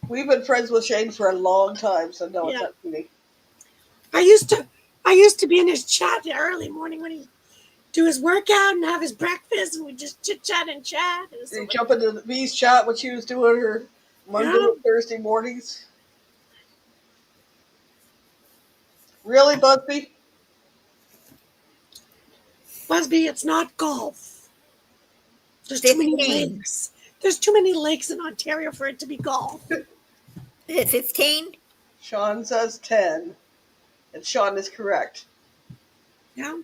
[SPEAKER 2] been friends with Shane for a long time, so no, it's
[SPEAKER 5] Yeah.
[SPEAKER 2] not cheating.
[SPEAKER 5] I used to be in his chat early morning when he do his workout and have his breakfast, and we just chit chat and chat. It was
[SPEAKER 2] Did
[SPEAKER 5] so
[SPEAKER 2] you
[SPEAKER 5] much-
[SPEAKER 2] jump into V's chat when she was doing her Monday
[SPEAKER 5] Yeah.
[SPEAKER 2] and Thursday mornings? Really, Busby?
[SPEAKER 5] Busby, it's not golf. There's too many
[SPEAKER 3] 15.
[SPEAKER 5] lakes. There's too many lakes in Ontario for it to be golf.
[SPEAKER 3] Is it 15?
[SPEAKER 2] Sean says 10. And Sean is correct.
[SPEAKER 5] Yeah,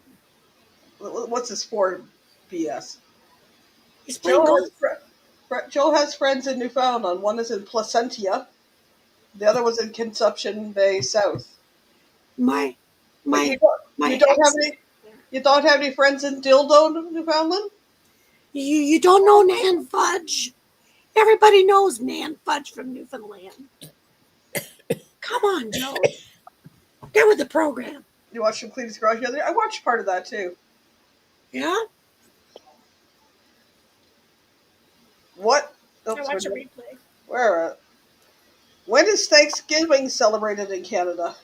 [SPEAKER 2] What's his sport? BS.
[SPEAKER 5] he's playing golf.
[SPEAKER 2] Joe has friends in Newfoundland. One is in Placentia. The other was in Consumption Bay South.
[SPEAKER 5] My
[SPEAKER 2] You
[SPEAKER 5] my
[SPEAKER 2] don't
[SPEAKER 5] ex-
[SPEAKER 2] have any. You don't have any friends in Dildo, Newfoundland?
[SPEAKER 5] you don't know Nan Fudge. Everybody knows Nan Fudge from Newfoundland. Come on, Joe. Get with the program.
[SPEAKER 2] You watched some Cleve's Garage the other day? I watched part of that too.
[SPEAKER 5] Yeah?
[SPEAKER 2] What?
[SPEAKER 5] I
[SPEAKER 2] Oops,
[SPEAKER 5] watch a
[SPEAKER 2] we're-
[SPEAKER 5] replay.
[SPEAKER 2] Where? When is Thanksgiving celebrated in Canada?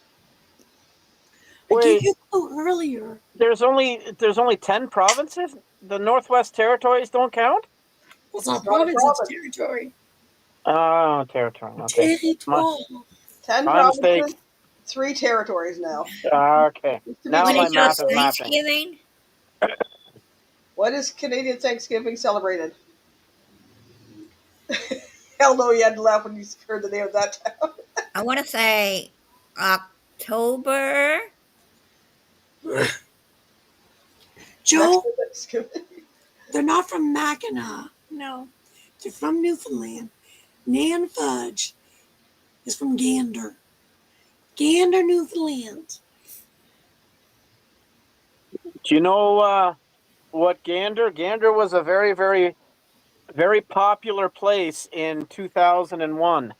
[SPEAKER 5] I
[SPEAKER 4] Wait.
[SPEAKER 5] gave you a clue earlier.
[SPEAKER 4] There's only 10 provinces. The Northwest Territories don't count.
[SPEAKER 5] It's not
[SPEAKER 2] It's not a
[SPEAKER 5] province,
[SPEAKER 2] province.
[SPEAKER 5] it's territory.
[SPEAKER 4] Oh, territory. Okay.
[SPEAKER 5] Territoire.
[SPEAKER 2] 10
[SPEAKER 4] My
[SPEAKER 2] provinces,
[SPEAKER 4] mistake.
[SPEAKER 2] 3 territories now.
[SPEAKER 4] Okay.
[SPEAKER 2] Used to be
[SPEAKER 4] Now
[SPEAKER 3] When
[SPEAKER 4] my
[SPEAKER 3] it's
[SPEAKER 4] math
[SPEAKER 3] your
[SPEAKER 4] is matching.
[SPEAKER 3] Thanksgiving?
[SPEAKER 2] When is Canadian Thanksgiving celebrated? Hell no, you had to laugh when you heard the name of that town.
[SPEAKER 3] I want to say October.
[SPEAKER 5] Joe,
[SPEAKER 2] Next to Thanksgiving.
[SPEAKER 5] they're not from Mackinac. No. They're from Newfoundland. Nan Fudge is from Gander. Gander, Newfoundland.
[SPEAKER 4] Do you know what Gander? Gander was a very, very, very popular place in 2001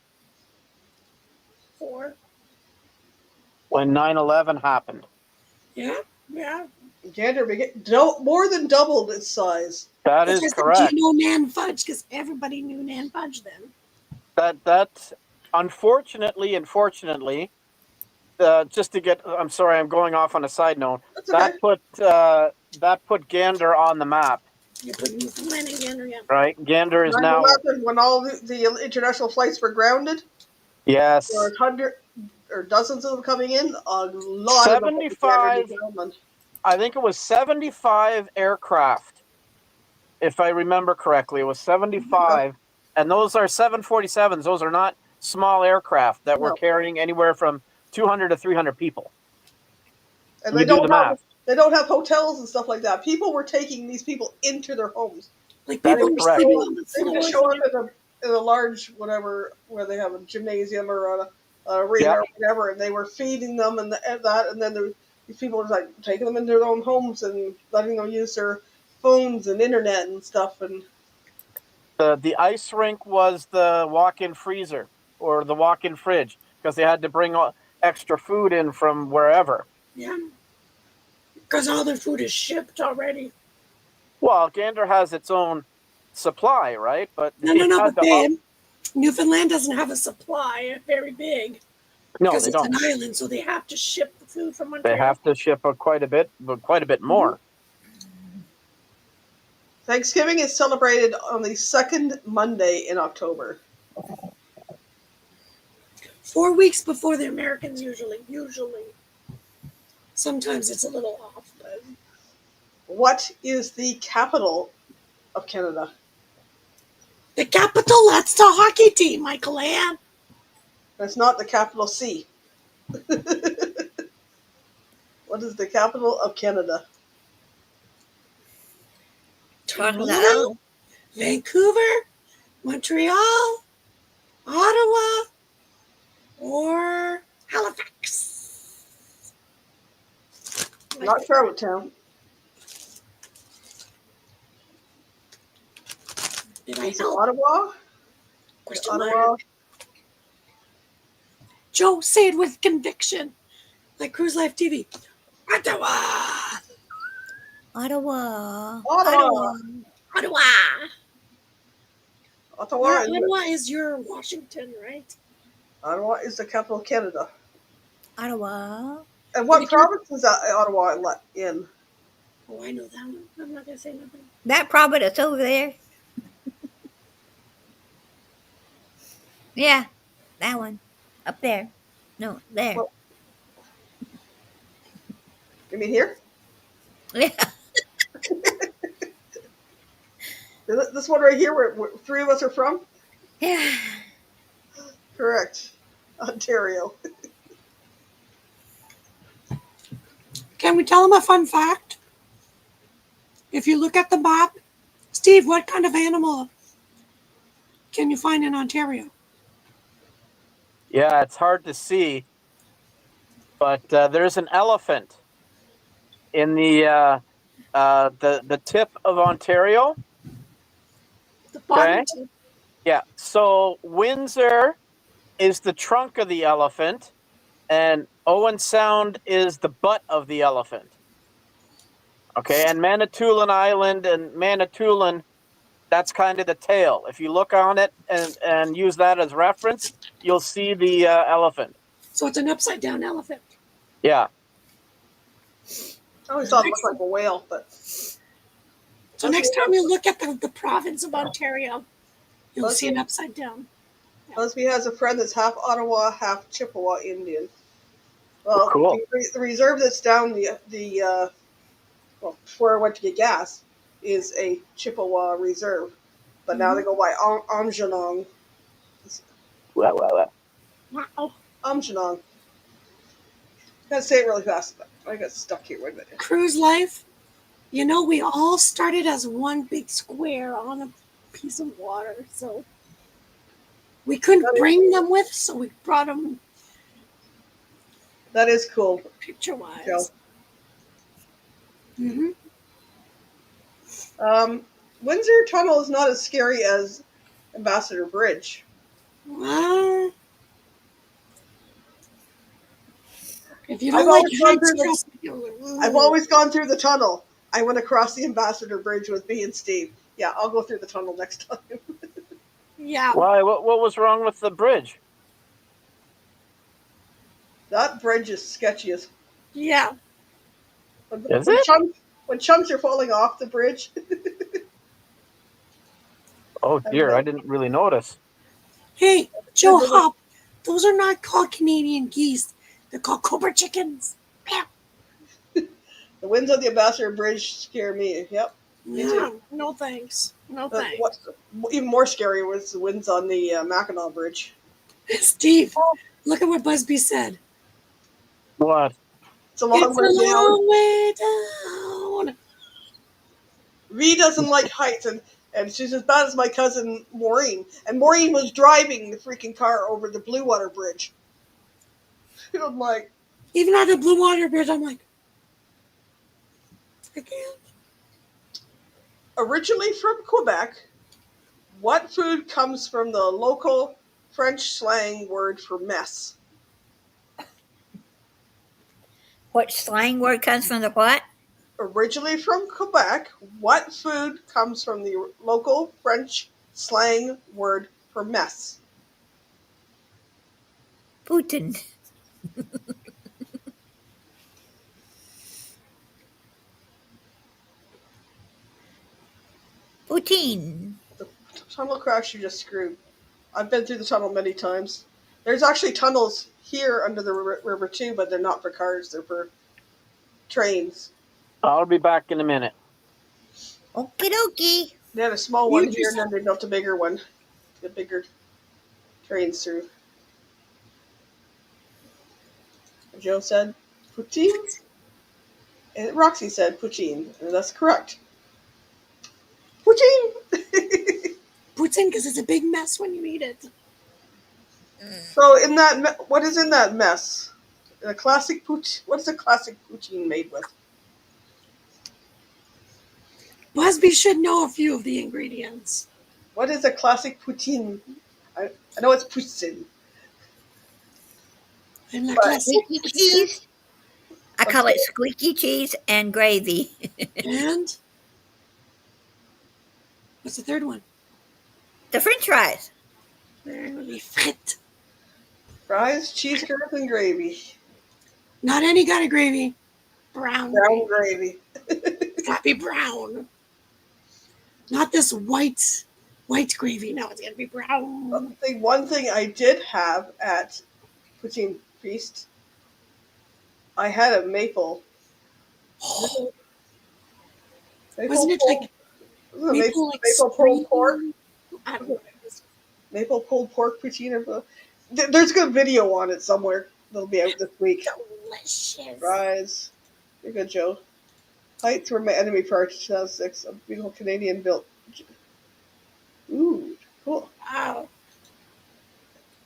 [SPEAKER 5] Four.
[SPEAKER 4] when 9/11 happened.
[SPEAKER 5] Yeah, yeah.
[SPEAKER 2] Gander more than doubled its size.
[SPEAKER 4] That
[SPEAKER 5] That's
[SPEAKER 4] is
[SPEAKER 5] why I said,
[SPEAKER 4] correct.
[SPEAKER 5] do you know Nan Fudge? Because everybody knew Nan Fudge then.
[SPEAKER 4] That unfortunately and fortunately, just to get, I'm sorry, I'm going off on a side note.
[SPEAKER 2] That's okay.
[SPEAKER 4] That put Gander on the map,
[SPEAKER 5] You put Newfoundland and Gander, yeah.
[SPEAKER 4] right? Gander is now,
[SPEAKER 2] When all the international flights were grounded,
[SPEAKER 4] yes,
[SPEAKER 2] there were hundred or dozens of them coming in. A lot of them went to Gander,
[SPEAKER 4] 75.
[SPEAKER 2] Newfoundland.
[SPEAKER 4] I think it was 75 aircraft, if I remember correctly. It was 75, and those are 747s. Those are not small aircraft that were
[SPEAKER 2] No.
[SPEAKER 4] carrying anywhere from 200 to 300 people.
[SPEAKER 2] And
[SPEAKER 4] You
[SPEAKER 2] they
[SPEAKER 4] do
[SPEAKER 2] don't
[SPEAKER 4] the
[SPEAKER 2] have
[SPEAKER 4] math.
[SPEAKER 2] they don't have hotels and stuff like that. People were taking these people into their homes.
[SPEAKER 5] Like
[SPEAKER 4] That
[SPEAKER 5] people
[SPEAKER 4] is
[SPEAKER 5] were
[SPEAKER 4] correct.
[SPEAKER 5] sleeping on the
[SPEAKER 2] They would
[SPEAKER 5] floor.
[SPEAKER 2] just show up in a large whatever where they have a gymnasium or an arena
[SPEAKER 4] Yeah.
[SPEAKER 2] or whatever, and they were feeding them and that, and then these people were like taking them into their own homes and letting them use their phones and internet and stuff. And
[SPEAKER 4] The ice rink was the walk-in freezer or the walk-in fridge because they had to bring extra food in from wherever.
[SPEAKER 5] Yeah. Because all their food is shipped already.
[SPEAKER 4] Well, Gander has its own supply, right? But
[SPEAKER 5] No,
[SPEAKER 4] had
[SPEAKER 5] but
[SPEAKER 4] to-
[SPEAKER 5] babe, Newfoundland doesn't have a supply very big.
[SPEAKER 4] no,
[SPEAKER 5] Because
[SPEAKER 4] they
[SPEAKER 5] it's
[SPEAKER 4] don't.
[SPEAKER 5] an island, so they have to ship the food from Montreal.
[SPEAKER 4] They have to ship quite a bit more.
[SPEAKER 2] Thanksgiving is celebrated on the second Monday in October.
[SPEAKER 5] 4 weeks before the Americans usually. Sometimes it's a little off, but
[SPEAKER 2] What is the capital of Canada?
[SPEAKER 5] the capital, that's the hockey team, Michael Ann.
[SPEAKER 2] That's not the capital C. What is the capital of Canada?
[SPEAKER 5] Toronto, Vancouver, Montreal, Ottawa, or Halifax.
[SPEAKER 2] Not Charlottetown.
[SPEAKER 5] Did I
[SPEAKER 2] Is it
[SPEAKER 5] help?
[SPEAKER 2] Ottawa?
[SPEAKER 5] Question
[SPEAKER 2] Ottawa.
[SPEAKER 5] mark. Joe, say it with conviction, like Cruise Life TV. Ottawa,
[SPEAKER 3] Ottawa.
[SPEAKER 2] Ottawa.
[SPEAKER 5] Ottawa.
[SPEAKER 2] Ottawa.
[SPEAKER 5] Ottawa is your Washington, right?
[SPEAKER 2] Ottawa is the capital of Canada.
[SPEAKER 3] Ottawa.
[SPEAKER 2] And what province is that Ottawa in?
[SPEAKER 5] Oh, I know that one. I'm not gonna say nothing.
[SPEAKER 3] That Providence over there. Yeah, that one. Up there. No, there.
[SPEAKER 2] Well- You mean here?
[SPEAKER 3] Yeah.
[SPEAKER 2] This one right here, where three of us are from?
[SPEAKER 3] Yeah.
[SPEAKER 2] Correct. Ontario.
[SPEAKER 5] Can we tell them a fun fact? If you look at the map, Steve, what kind of animal can you find in Ontario?
[SPEAKER 4] Yeah, it's hard to see, but there's an elephant in the tip of Ontario.
[SPEAKER 5] The bottom
[SPEAKER 4] Okay.
[SPEAKER 5] tip.
[SPEAKER 4] Yeah. So Windsor is the trunk of the elephant, and Owen Sound is the butt of the elephant. Okay, and Manitoulin Island and Manitoulin, that's kind of the tail. If you look on it and use that as reference, you'll see the elephant.
[SPEAKER 5] So it's an upside down elephant.
[SPEAKER 4] Yeah.
[SPEAKER 2] I always thought it looked like a whale, but
[SPEAKER 5] So next time you look at the province of Ontario, you'll see an upside down.
[SPEAKER 2] Busby has a friend that's half Ottawa, half Chippewa Indian. Well,
[SPEAKER 4] Cool.
[SPEAKER 2] the reserve that's down well, before I went to get gas is a Chippewa reserve, but now they go by Amjanong.
[SPEAKER 4] Well.
[SPEAKER 5] Wow.
[SPEAKER 2] Amjanong. Gotta say it really fast. I got stuck here. Wait a minute.
[SPEAKER 5] Cruise Life, you know, we all started as one big square on a piece of water. So we couldn't bring them with, so we brought them
[SPEAKER 2] That is cool.
[SPEAKER 5] picture-wise.
[SPEAKER 2] Joe.
[SPEAKER 5] Mm-hmm.
[SPEAKER 2] Windsor Tunnel is not as scary as Ambassador Bridge.
[SPEAKER 5] Well, if you
[SPEAKER 2] I've
[SPEAKER 5] don't like
[SPEAKER 2] always gone
[SPEAKER 5] heights,
[SPEAKER 2] through the-
[SPEAKER 5] trust me.
[SPEAKER 2] I've always gone through the tunnel. I went across the Ambassador Bridge with me and Steve. Yeah, I'll go through the tunnel next time.
[SPEAKER 5] Yeah.
[SPEAKER 4] Why? What was wrong with the bridge?
[SPEAKER 2] That bridge is sketchy as
[SPEAKER 5] Yeah.
[SPEAKER 4] Is
[SPEAKER 2] when
[SPEAKER 4] it?
[SPEAKER 2] chunks are falling off the bridge.
[SPEAKER 4] Oh
[SPEAKER 2] I don't
[SPEAKER 4] dear, I
[SPEAKER 2] know.
[SPEAKER 4] didn't really notice.
[SPEAKER 5] Hey, Joe
[SPEAKER 2] There's a little-
[SPEAKER 5] Hop, those are not called Canadian geese. They're called cobra chickens.
[SPEAKER 2] The winds on the Ambassador Bridge scare me. Yep. Me too.
[SPEAKER 5] Yeah, no thanks. No
[SPEAKER 2] What,
[SPEAKER 5] thanks.
[SPEAKER 2] even more scary was the winds on the Mackinac Bridge.
[SPEAKER 5] Steve, look at what Busby said.
[SPEAKER 4] What?
[SPEAKER 2] It's a long
[SPEAKER 5] It's a
[SPEAKER 2] way down.
[SPEAKER 5] long way down.
[SPEAKER 2] V doesn't like heights, and she's as bad as my cousin Maureen. And Maureen was driving the freaking car over the Blue Water Bridge. And I'm like,
[SPEAKER 5] Even at the Blue Water Bridge, I'm like, I can't.
[SPEAKER 2] originally from Quebec, what food comes from the local French slang word for mess?
[SPEAKER 3] What slang word comes from the what?
[SPEAKER 2] Originally from Quebec, what food comes from the local French slang word for mess?
[SPEAKER 3] Putin. Poutine.
[SPEAKER 2] The tunnel crash you just screwed. I've been through the tunnel many times. There's actually tunnels here under the river too, but they're not for cars, they're for trains.
[SPEAKER 4] I'll be back in a minute.
[SPEAKER 3] Okie dokie.
[SPEAKER 2] They had a small one here, and then they built a bigger one. The bigger trains through. Joe said poutine, and Roxy said poutine, and that's correct. Poutine.
[SPEAKER 5] Poutine, because it's a big mess when you eat it.
[SPEAKER 2] So in that, what is in that mess? A classic poutine. What is a classic poutine made with?
[SPEAKER 5] Busby should know a few of the ingredients.
[SPEAKER 2] What is a classic poutine? I know it's poutine.
[SPEAKER 5] And the
[SPEAKER 2] But-
[SPEAKER 5] classic
[SPEAKER 3] Squeaky cheese. I call it squeaky cheese and gravy.
[SPEAKER 5] And what's the third one?
[SPEAKER 3] The French fries.
[SPEAKER 5] Les frites.
[SPEAKER 2] Fries, cheese curds, and gravy.
[SPEAKER 5] Not any kind of gravy. Brown.
[SPEAKER 2] Brown gravy.
[SPEAKER 5] It's gotta be brown. Not this white gravy. No, it's gotta be brown.
[SPEAKER 2] The one thing I did have at Poutine Feast, I had a maple.
[SPEAKER 5] Wasn't it like
[SPEAKER 2] maple,
[SPEAKER 5] like
[SPEAKER 2] maple pulled pork?
[SPEAKER 5] spring? I don't know.
[SPEAKER 2] Maple pulled pork poutine. There's a good video on it somewhere. That'll be out this week.
[SPEAKER 5] Delicious.
[SPEAKER 2] Fries. You're good, Joe. Heights were my enemy prior to 2006. A beautiful Canadian built. Ooh, cool.
[SPEAKER 5] Wow.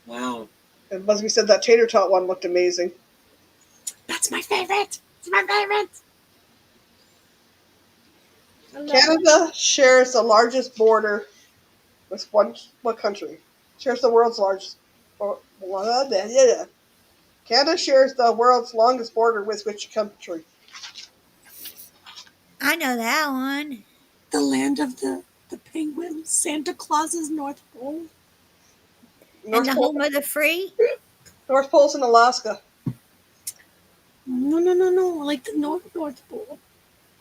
[SPEAKER 5] Wow.
[SPEAKER 2] And Busby said that tater tot one looked amazing.
[SPEAKER 5] That's my favorite. It's my favorite. I love it.
[SPEAKER 2] Canada shares the largest border with what country? Shares the world's largest. Canada shares the world's longest border with which country?
[SPEAKER 3] I know that one.
[SPEAKER 5] The land of the penguins. Santa Claus's North Pole.
[SPEAKER 3] And
[SPEAKER 2] North
[SPEAKER 3] the
[SPEAKER 2] Pole,
[SPEAKER 3] home of the free.
[SPEAKER 2] North Pole's in Alaska.
[SPEAKER 5] No. Like the North Pole.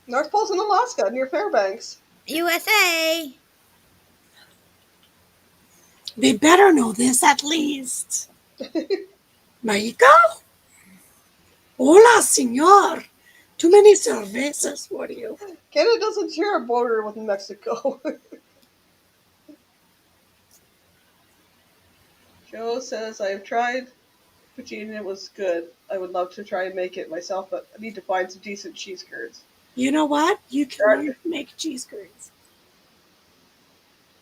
[SPEAKER 2] North Pole's in Alaska near Fairbanks.
[SPEAKER 3] USA.
[SPEAKER 5] They better know this at least. Mexico? Hola, senor. Too many cervezas for you.
[SPEAKER 2] Canada doesn't share a border with Mexico. Joe says, I've tried poutine, it was good. I would love to try and make it myself, but I need to find some decent cheese curds.
[SPEAKER 5] You know what? You can
[SPEAKER 2] Right.
[SPEAKER 5] learn to make cheese curds.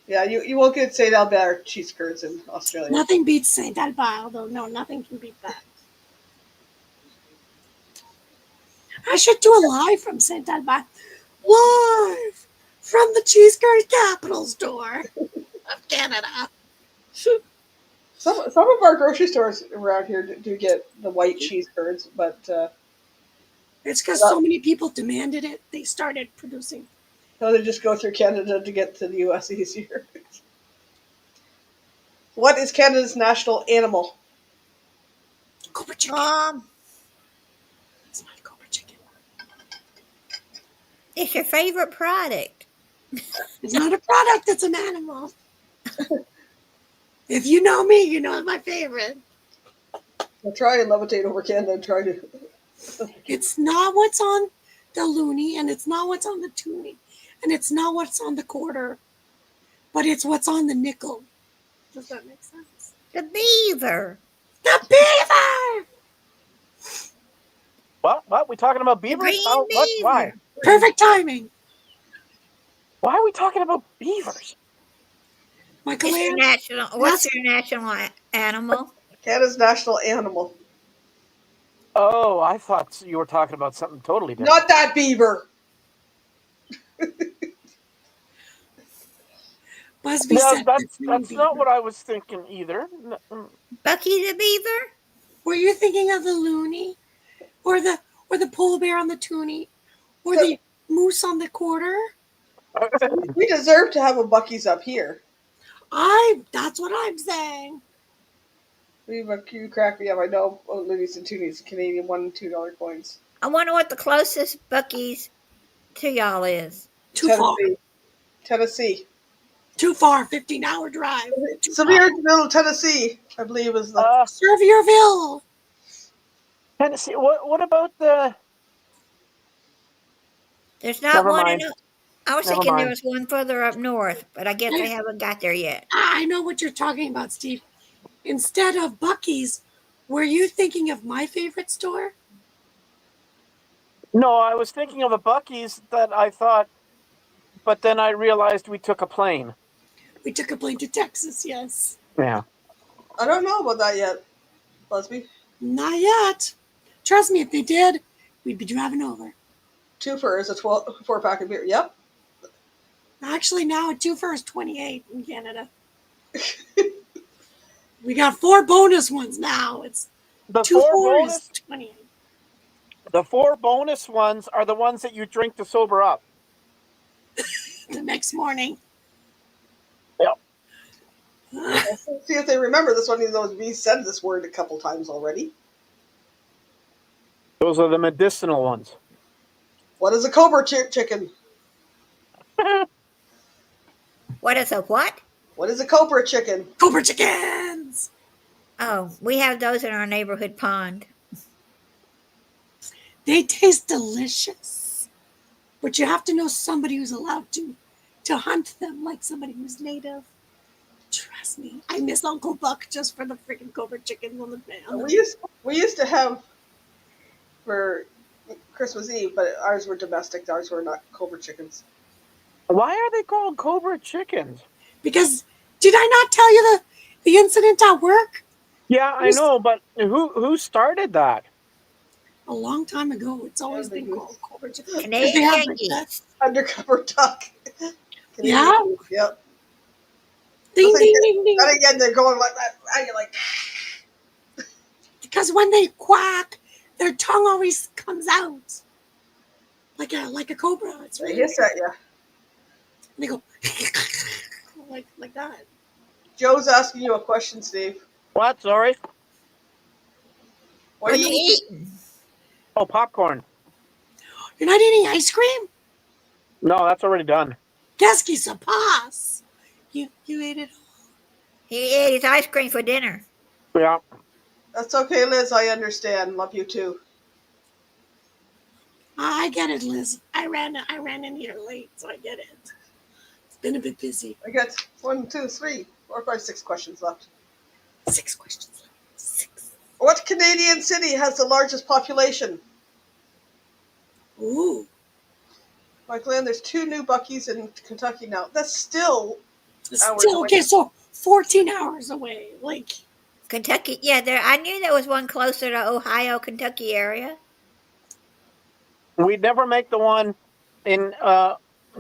[SPEAKER 2] Yeah, you won't get St. Albert cheese curds in Australia.
[SPEAKER 5] Nothing beats Saint Albert, although no, nothing can beat that. I should do a live from Saint Albert. Live from the cheese curd capital store of Canada.
[SPEAKER 2] Some of our grocery stores around here do get the white cheese curds, but
[SPEAKER 5] It's because so many people demanded it. They started producing.
[SPEAKER 2] No, they just go through Canada to get to the U.S. easier. What is Canada's national animal?
[SPEAKER 5] Cobra chicken. It's not cobra chicken.
[SPEAKER 3] It's your favorite product.
[SPEAKER 5] It's not a product. It's an animal. If you know me, you know it's my favorite.
[SPEAKER 2] I'll try and levitate over Canada and try to.
[SPEAKER 5] It's not what's on the loonie, and it's not what's on the toonie, and it's not what's on the quarter, but it's what's on the nickel. Does that make sense?
[SPEAKER 3] The beaver.
[SPEAKER 5] The beaver!
[SPEAKER 4] What? We talking about beavers?
[SPEAKER 3] green
[SPEAKER 4] What? Why?
[SPEAKER 3] beaver.
[SPEAKER 5] Perfect timing.
[SPEAKER 4] Why are we talking about beavers?
[SPEAKER 5] Michael
[SPEAKER 3] It's your
[SPEAKER 5] Ann,
[SPEAKER 3] national. What's your national animal?
[SPEAKER 2] Canada's national animal.
[SPEAKER 4] Oh, I thought you were talking about something totally different.
[SPEAKER 2] Not that beaver.
[SPEAKER 5] Busby
[SPEAKER 4] No,
[SPEAKER 5] said
[SPEAKER 4] that's
[SPEAKER 5] the green
[SPEAKER 4] not
[SPEAKER 5] beaver.
[SPEAKER 4] what I was thinking either.
[SPEAKER 3] Bucky the beaver.
[SPEAKER 5] Were you thinking of the loony, or the polar bear on the toonie, or the moose on the quarter?
[SPEAKER 2] We deserve to have a Bucky's up here.
[SPEAKER 5] That's what I'm saying.
[SPEAKER 2] You crack me up. I know Loonies and Toonies, Canadian $1 and $2 coins.
[SPEAKER 3] I wonder what the closest Bucky's to y'all is.
[SPEAKER 5] Too far.
[SPEAKER 2] Tennessee.
[SPEAKER 5] Too far. 15-hour drive.
[SPEAKER 2] Sevierville, Tennessee, I believe is the.
[SPEAKER 5] Sevierville.
[SPEAKER 4] Tennessee. What about the?
[SPEAKER 3] There's not
[SPEAKER 4] Never
[SPEAKER 3] one.
[SPEAKER 4] mind.
[SPEAKER 3] I was
[SPEAKER 4] Never
[SPEAKER 3] thinking there
[SPEAKER 4] mind.
[SPEAKER 3] was one further up north, but I guess they haven't got there yet.
[SPEAKER 5] I know what you're talking about, Steve. Instead of Bucky's, were you thinking of my favorite store?
[SPEAKER 4] No, I was thinking of a Bucky's that I thought, but then I realized we took a plane.
[SPEAKER 5] We took a plane to Texas, yes.
[SPEAKER 4] Yeah.
[SPEAKER 2] I don't know about that yet, Busby.
[SPEAKER 5] Not yet. Trust me, if they did, we'd be driving over.
[SPEAKER 2] Twofer is a 4-pack of beer. Yep.
[SPEAKER 5] Actually, now a twofer is 28 in Canada. We got 4 bonus ones now. It's
[SPEAKER 4] The
[SPEAKER 5] 2
[SPEAKER 4] four
[SPEAKER 5] 4
[SPEAKER 4] bonus.
[SPEAKER 5] is 28.
[SPEAKER 4] The 4 bonus ones are the ones that you drink to sober up.
[SPEAKER 5] The next morning.
[SPEAKER 4] Yep.
[SPEAKER 2] See if they remember this one, even though we said this word a couple times already.
[SPEAKER 4] Those are the medicinal ones.
[SPEAKER 2] What is a Cobra chicken?
[SPEAKER 3] What is a what?
[SPEAKER 2] What is a Cobra chicken?
[SPEAKER 5] Cobra chickens!
[SPEAKER 3] Oh, we have those in our neighborhood pond.
[SPEAKER 5] They taste delicious. But you have to know somebody who's allowed to hunt them, like somebody who's native. Trust me, I miss Uncle Buck just for the freaking Cobra chickens on the pan.
[SPEAKER 2] We used to have for Christmas Eve, but ours were domestic. Ours were not Cobra chickens.
[SPEAKER 4] Why are they called Cobra chickens?
[SPEAKER 5] Because did I not tell you the incident at work?
[SPEAKER 4] Yeah, I know, but who started that?
[SPEAKER 5] A long time ago, it's always been called Cobra chicken.
[SPEAKER 3] Canadian
[SPEAKER 5] They have like
[SPEAKER 3] geese.
[SPEAKER 5] that.
[SPEAKER 2] Undercover duck.
[SPEAKER 5] Yeah?
[SPEAKER 2] Yep.
[SPEAKER 5] Ding,
[SPEAKER 2] Just like
[SPEAKER 5] ding, ding, ding.
[SPEAKER 2] And again, they're going like that. And you're like,
[SPEAKER 5] Because when they quack, their tongue always comes out like a cobra. It's
[SPEAKER 2] they
[SPEAKER 5] really
[SPEAKER 2] hiss at you.
[SPEAKER 5] They go like that.
[SPEAKER 2] Joe's asking you a question, Steve.
[SPEAKER 4] What? Sorry.
[SPEAKER 2] What
[SPEAKER 3] What
[SPEAKER 2] are
[SPEAKER 3] are you
[SPEAKER 2] you
[SPEAKER 3] eating?
[SPEAKER 4] Oh, popcorn.
[SPEAKER 5] You're not eating ice cream?
[SPEAKER 4] No, that's already done.
[SPEAKER 5] Qu'est-ce qui se passe? You ate it all.
[SPEAKER 3] He ate his ice cream for dinner.
[SPEAKER 4] Yeah.
[SPEAKER 2] That's okay, Liz. I understand. Love you too.
[SPEAKER 5] I get it, Liz. I ran in here late, so I get it. It's been a bit busy.
[SPEAKER 2] I got 1, 2, 3, 4, 5, 6 questions left.
[SPEAKER 5] 6 questions left. 6.
[SPEAKER 2] What Canadian city has the largest population?
[SPEAKER 5] Ooh.
[SPEAKER 2] Michael, there's 2 new Bucky's in Kentucky now. That's still hours
[SPEAKER 5] Still,
[SPEAKER 2] away.
[SPEAKER 5] okay, so 14 hours away. Like,
[SPEAKER 3] Kentucky, yeah, I knew there was one closer to Ohio, Kentucky area.
[SPEAKER 4] We'd never make the one in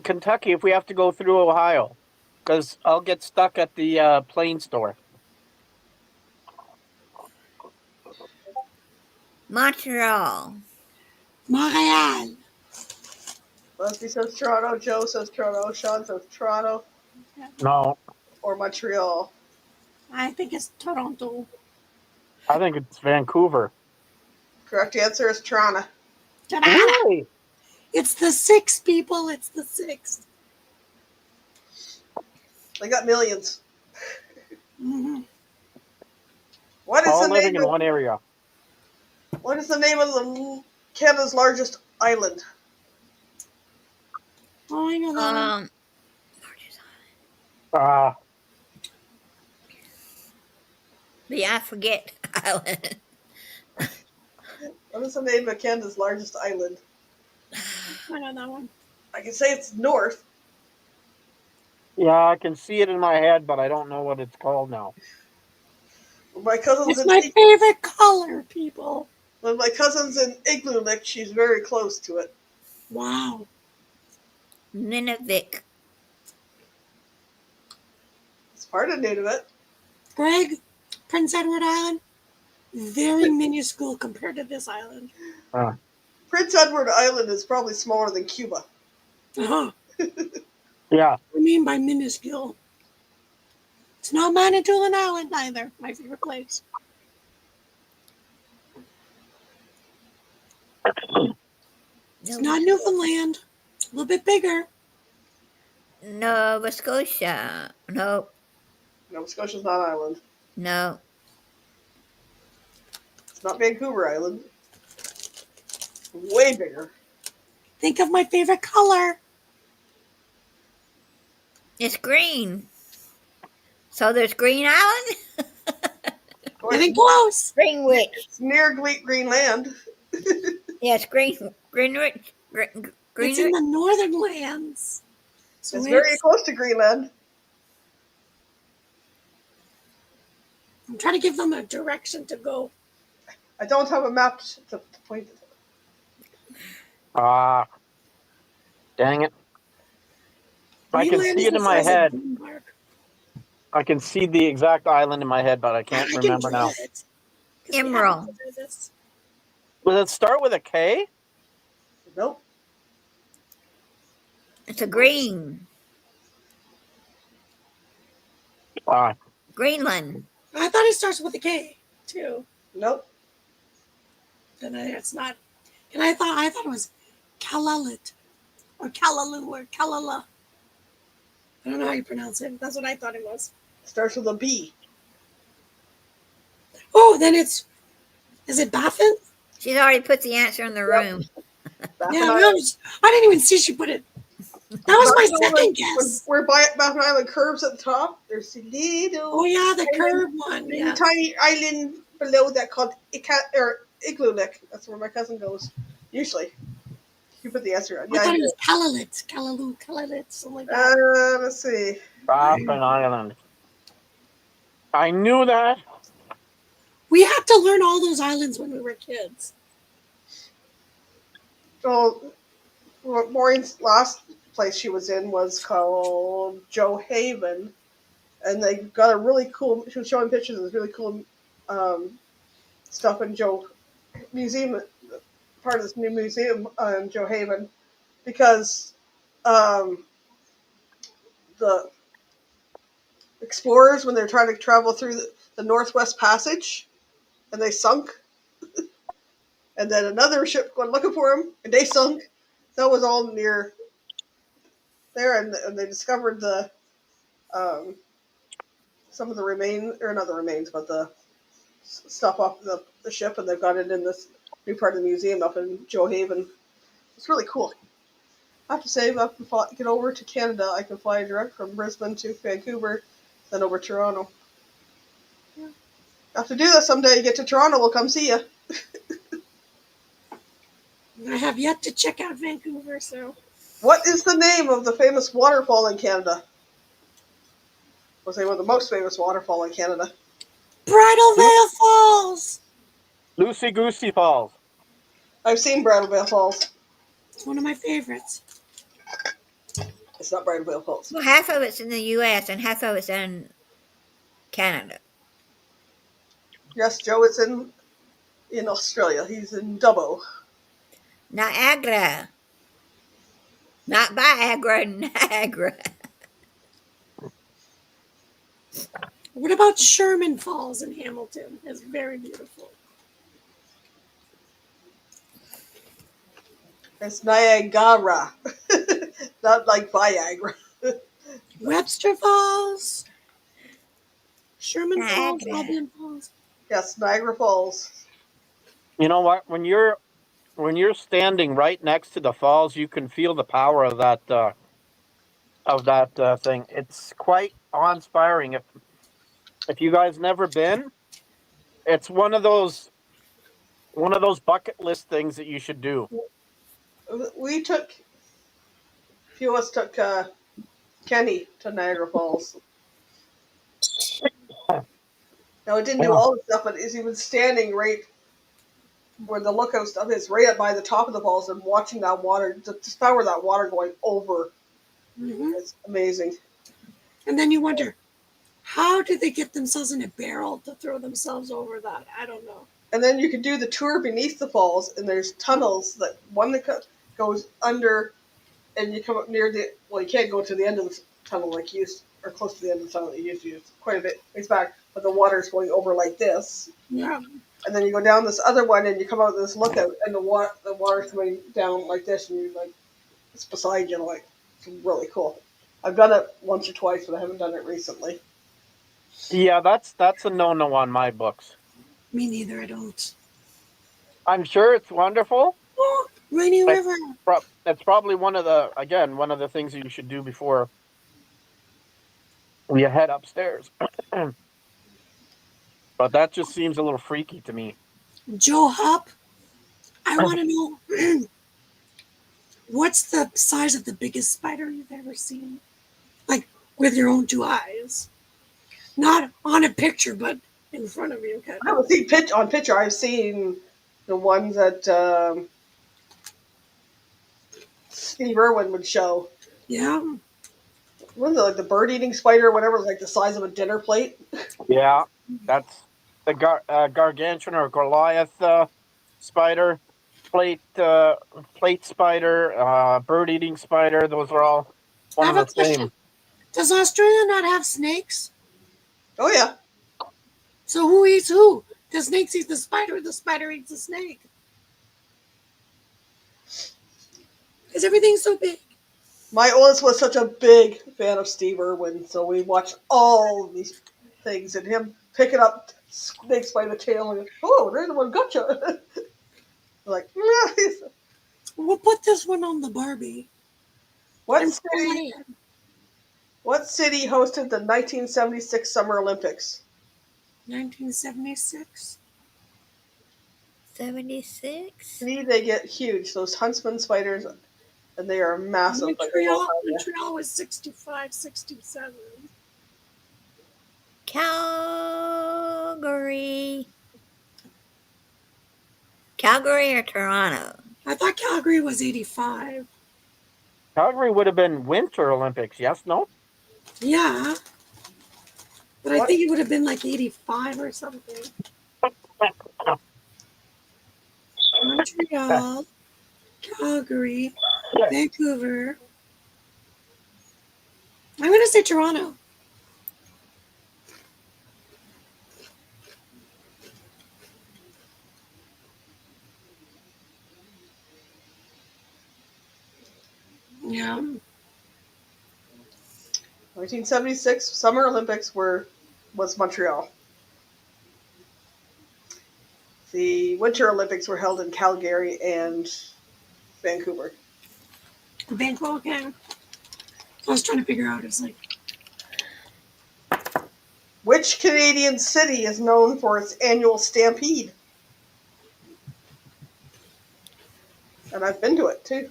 [SPEAKER 4] Kentucky if we have to go through Ohio, because I'll get stuck at the plane store.
[SPEAKER 3] Montreal.
[SPEAKER 5] Montreal.
[SPEAKER 2] Leslie says Toronto. Joe says Toronto. Sean says Toronto
[SPEAKER 4] No,
[SPEAKER 2] or Montreal.
[SPEAKER 5] I think it's Toronto.
[SPEAKER 4] I think it's Vancouver.
[SPEAKER 2] Correct answer is Toronto.
[SPEAKER 5] Ta-da!
[SPEAKER 4] Really?
[SPEAKER 5] It's the 6 people. It's the 6.
[SPEAKER 2] They got millions.
[SPEAKER 5] Mm-hmm.
[SPEAKER 2] What is
[SPEAKER 4] All
[SPEAKER 2] the
[SPEAKER 4] living
[SPEAKER 2] name
[SPEAKER 4] in
[SPEAKER 2] of
[SPEAKER 4] one area.
[SPEAKER 2] Canada's largest island?
[SPEAKER 5] Oh, I know that one.
[SPEAKER 4] Uh,
[SPEAKER 3] Yeah, I forget island.
[SPEAKER 2] What is the name of Canada's largest island?
[SPEAKER 5] I know that one.
[SPEAKER 2] I can say it's north.
[SPEAKER 4] yeah, I can see it in my head, but I don't know what it's called now.
[SPEAKER 2] My cousin's
[SPEAKER 5] It's my favorite color, people.
[SPEAKER 2] when my cousin's in Igloolik, she's very close to it.
[SPEAKER 5] Wow.
[SPEAKER 3] Nunavik.
[SPEAKER 2] It's part of Nunavut.
[SPEAKER 5] Greg, Prince Edward Island, very minuscule compared to this island.
[SPEAKER 2] Prince Edward Island is probably smaller than Cuba.
[SPEAKER 5] Uh-huh.
[SPEAKER 4] Yeah.
[SPEAKER 5] What do you mean by minuscule? It's not Manitoulin Island either, my favorite place. It's not Newfoundland. A little bit bigger.
[SPEAKER 3] Nova Scotia. No,
[SPEAKER 2] Nova Scotia's not an island.
[SPEAKER 3] no.
[SPEAKER 2] It's not Vancouver Island. Way bigger.
[SPEAKER 5] Think of my favorite color.
[SPEAKER 3] It's green. So there's Green Island?
[SPEAKER 5] Getting close.
[SPEAKER 3] Greenwich.
[SPEAKER 2] It's near Greenland.
[SPEAKER 3] Yes, Greenwich.
[SPEAKER 5] It's in
[SPEAKER 3] Greenwich.
[SPEAKER 5] the northern lands. So
[SPEAKER 2] It's very close to Greenland.
[SPEAKER 5] I'm trying to give them a direction to go.
[SPEAKER 2] I don't have a map to point it.
[SPEAKER 4] Dang it. I can
[SPEAKER 5] Greenland
[SPEAKER 4] see
[SPEAKER 5] is
[SPEAKER 4] it
[SPEAKER 5] the
[SPEAKER 4] in my
[SPEAKER 5] size of
[SPEAKER 4] head.
[SPEAKER 5] Denmark.
[SPEAKER 4] I can see the exact island in my head, but I can't
[SPEAKER 5] I can
[SPEAKER 4] remember
[SPEAKER 5] draw
[SPEAKER 4] now.
[SPEAKER 5] it, 'cause we have
[SPEAKER 3] Emerald.
[SPEAKER 5] to do this.
[SPEAKER 4] Does it start with a K?
[SPEAKER 2] Nope.
[SPEAKER 3] It's a green. Greenland.
[SPEAKER 5] I thought it starts with a K too.
[SPEAKER 2] Nope.
[SPEAKER 5] And it's not. And I thought it was Kalalit or Kalalu or Kalala. I don't know how you pronounce it. That's what I thought it was.
[SPEAKER 2] Starts with a B.
[SPEAKER 5] Oh, then is it Baffin?
[SPEAKER 3] She's already put the answer in the room.
[SPEAKER 2] Baffin
[SPEAKER 5] Yeah,
[SPEAKER 2] Island.
[SPEAKER 5] I didn't even see she put it. That was my
[SPEAKER 2] Baffin
[SPEAKER 5] second
[SPEAKER 2] Island,
[SPEAKER 5] guess.
[SPEAKER 2] Where Baffin Island curves at the top, there's a little
[SPEAKER 5] Oh yeah, the curve one. Yeah.
[SPEAKER 2] tiny island below that called Igloolik. That's where my cousin goes. Usually. You put the answer on.
[SPEAKER 5] I
[SPEAKER 2] Yeah,
[SPEAKER 5] thought
[SPEAKER 2] I
[SPEAKER 5] it was
[SPEAKER 2] did.
[SPEAKER 5] Kalalit, Kalalu, Kalalit, something like that.
[SPEAKER 2] Let's see.
[SPEAKER 4] Baffin Island. I knew that.
[SPEAKER 5] We had to learn all those islands when we were kids.
[SPEAKER 2] So, Maureen's last place she was in was called Joe Haven, and they got a really cool. She was showing pictures of this really cool stuff in Joe Museum, part of this new museum in Joe Haven, because the explorers, when they're trying to travel through the Northwest Passage, and they sunk. And then another ship went looking for them, and they sunk. That was all near there, and they discovered the some of the remains, or not the remains, but the stuff off the ship, and they've got it in this new part of the museum up in Joe Haven. It's really cool. I have to say, if I can get over to Canada, I can fly direct from Brisbane to Vancouver, then over to Toronto. Yeah. Have to do that someday. You get to Toronto, we'll come see you.
[SPEAKER 5] I have yet to check out Vancouver, so.
[SPEAKER 2] What is the name of the famous waterfall in Canada? Was they one of the most famous waterfall in Canada?
[SPEAKER 5] Bridal Veil Falls!
[SPEAKER 4] Lucy Goosey Falls.
[SPEAKER 2] I've seen Bridal Veil Falls.
[SPEAKER 5] It's one of my favorites.
[SPEAKER 2] It's not Bridal Veil Falls.
[SPEAKER 3] Well, half of it's in the U.S. and half of it's in Canada.
[SPEAKER 2] Yes, Joe is in Australia. He's in Dubbo.
[SPEAKER 3] Niagara. Not Viagra, Niagara.
[SPEAKER 5] What about Sherman Falls in Hamilton? It's very beautiful.
[SPEAKER 2] It's Niagara, not like Viagra.
[SPEAKER 5] Webster Falls, Sherman Falls,
[SPEAKER 3] Niagara.
[SPEAKER 5] Albion Falls.
[SPEAKER 2] Yes, Niagara Falls.
[SPEAKER 4] You know what? When you're standing right next to the falls, you can feel the power of that thing. It's quite awe-inspiring. If you guys never been, it's one of those bucket list things that you should do.
[SPEAKER 2] We took, a few of us took Kenny to Niagara Falls. Now, it didn't do
[SPEAKER 4] Yeah.
[SPEAKER 2] all the stuff, but he was standing right where the lookout stuff is, right up by the top of the falls, and watching that water, just power that water going over.
[SPEAKER 5] Hmm.
[SPEAKER 2] It's amazing.
[SPEAKER 5] And then you wonder, how did they get themselves in a barrel to throw themselves over that? I don't know.
[SPEAKER 2] And then you can do the tour beneath the falls, and there's tunnels that one that goes under, and you come up near the. Well, you can't go to the end of the tunnel like you used, or close to the end of the tunnel that you used to use. Quite a bit ways back, but the water's going over like this.
[SPEAKER 5] Yeah.
[SPEAKER 2] And then you go down this other one, and you come out this lookout, and the water's coming down like this, and you like it's beside you, like it's really cool. I've done it once or twice, but I haven't done it recently.
[SPEAKER 4] Yeah, that's a no-no on my books.
[SPEAKER 5] Me neither, I don't.
[SPEAKER 4] I'm sure it's wonderful.
[SPEAKER 5] Oh, Rainy
[SPEAKER 4] But
[SPEAKER 5] River.
[SPEAKER 4] That's probably one of the things that you should do before you head upstairs. But that just seems a little freaky to me.
[SPEAKER 5] Joe Hupp, I want to know what's the size of the biggest spider you've ever seen? Like with your own two eyes. Not on a picture, but in front of you. Kind
[SPEAKER 2] I
[SPEAKER 5] of.
[SPEAKER 2] haven't seen on picture. I've seen the ones that Steve Irwin would show.
[SPEAKER 5] Yeah.
[SPEAKER 2] Was it like the bird-eating spider, or whatever, was like the size of a dinner plate?
[SPEAKER 4] Yeah, that's the gargantuan or Goliath spider, plate spider, bird-eating spider. Those are all
[SPEAKER 5] I
[SPEAKER 4] one
[SPEAKER 5] have
[SPEAKER 4] of
[SPEAKER 5] a
[SPEAKER 4] the same.
[SPEAKER 5] question. Does Australia not have snakes?
[SPEAKER 2] Oh yeah,
[SPEAKER 5] So who eats who? The snakes eat the spider, the spider eats the snake. Because everything's so big.
[SPEAKER 2] my oldest was such a big fan of Steve Irwin, so we watched all these things, and him picking up snakes by the tail, and oh, there's the one gotcha. Like,
[SPEAKER 5] We'll put this one on the Barbie.
[SPEAKER 2] what
[SPEAKER 5] And
[SPEAKER 2] city? What city hosted the 1976 Summer Olympics?
[SPEAKER 5] 1976.
[SPEAKER 3] 76?
[SPEAKER 2] See, they get huge. Those huntsman spiders, and they are massive. But they
[SPEAKER 5] Montreal,
[SPEAKER 2] won't harm you.
[SPEAKER 5] Montreal was 65, 67.
[SPEAKER 3] Calgary. Calgary or Toronto?
[SPEAKER 5] I thought Calgary was 85.
[SPEAKER 4] Calgary would have been Winter Olympics. Yes, no.
[SPEAKER 5] Yeah. But I
[SPEAKER 2] What?
[SPEAKER 5] think it would have been like 85 or something. Montreal, Calgary, Vancouver. I'm going to say Toronto. Yeah.
[SPEAKER 2] 1976 Summer Olympics was Montreal. The Winter Olympics were held in Calgary and Vancouver.
[SPEAKER 5] Vancouver, okay. I was trying to figure out. It's like,
[SPEAKER 2] Which Canadian city is known for its annual stampede? And I've been to it too.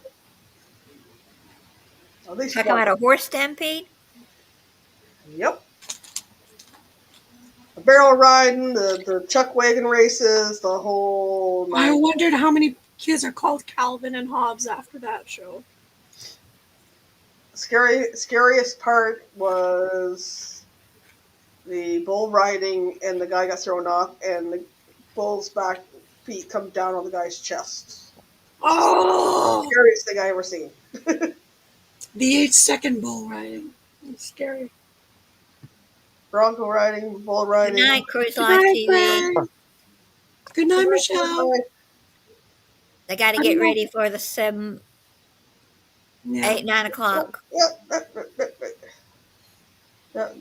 [SPEAKER 2] At least
[SPEAKER 3] Talking
[SPEAKER 2] once.
[SPEAKER 3] about a horse stampede?
[SPEAKER 2] Yep. The barrel riding, the chuck wagon races, the whole
[SPEAKER 5] I
[SPEAKER 2] nine.
[SPEAKER 5] wondered how many kids are called Calvin and Hobbes after that show.
[SPEAKER 2] Scariest part was the bull riding, and the guy got thrown off, and the bull's back feet come down on the guy's chest.
[SPEAKER 5] Oh,
[SPEAKER 2] Scariest thing I ever seen.
[SPEAKER 5] the 8-second bull riding. It's scary.
[SPEAKER 2] Bronco riding, bull
[SPEAKER 3] Good
[SPEAKER 2] riding.
[SPEAKER 3] night, Cruise
[SPEAKER 5] Good
[SPEAKER 3] Life
[SPEAKER 5] night,
[SPEAKER 3] TV.
[SPEAKER 5] Frank. Good night, Michelle.
[SPEAKER 3] They got to get ready for the 7,
[SPEAKER 5] Yeah.
[SPEAKER 3] 8, 9 o'clock.
[SPEAKER 2] Yep.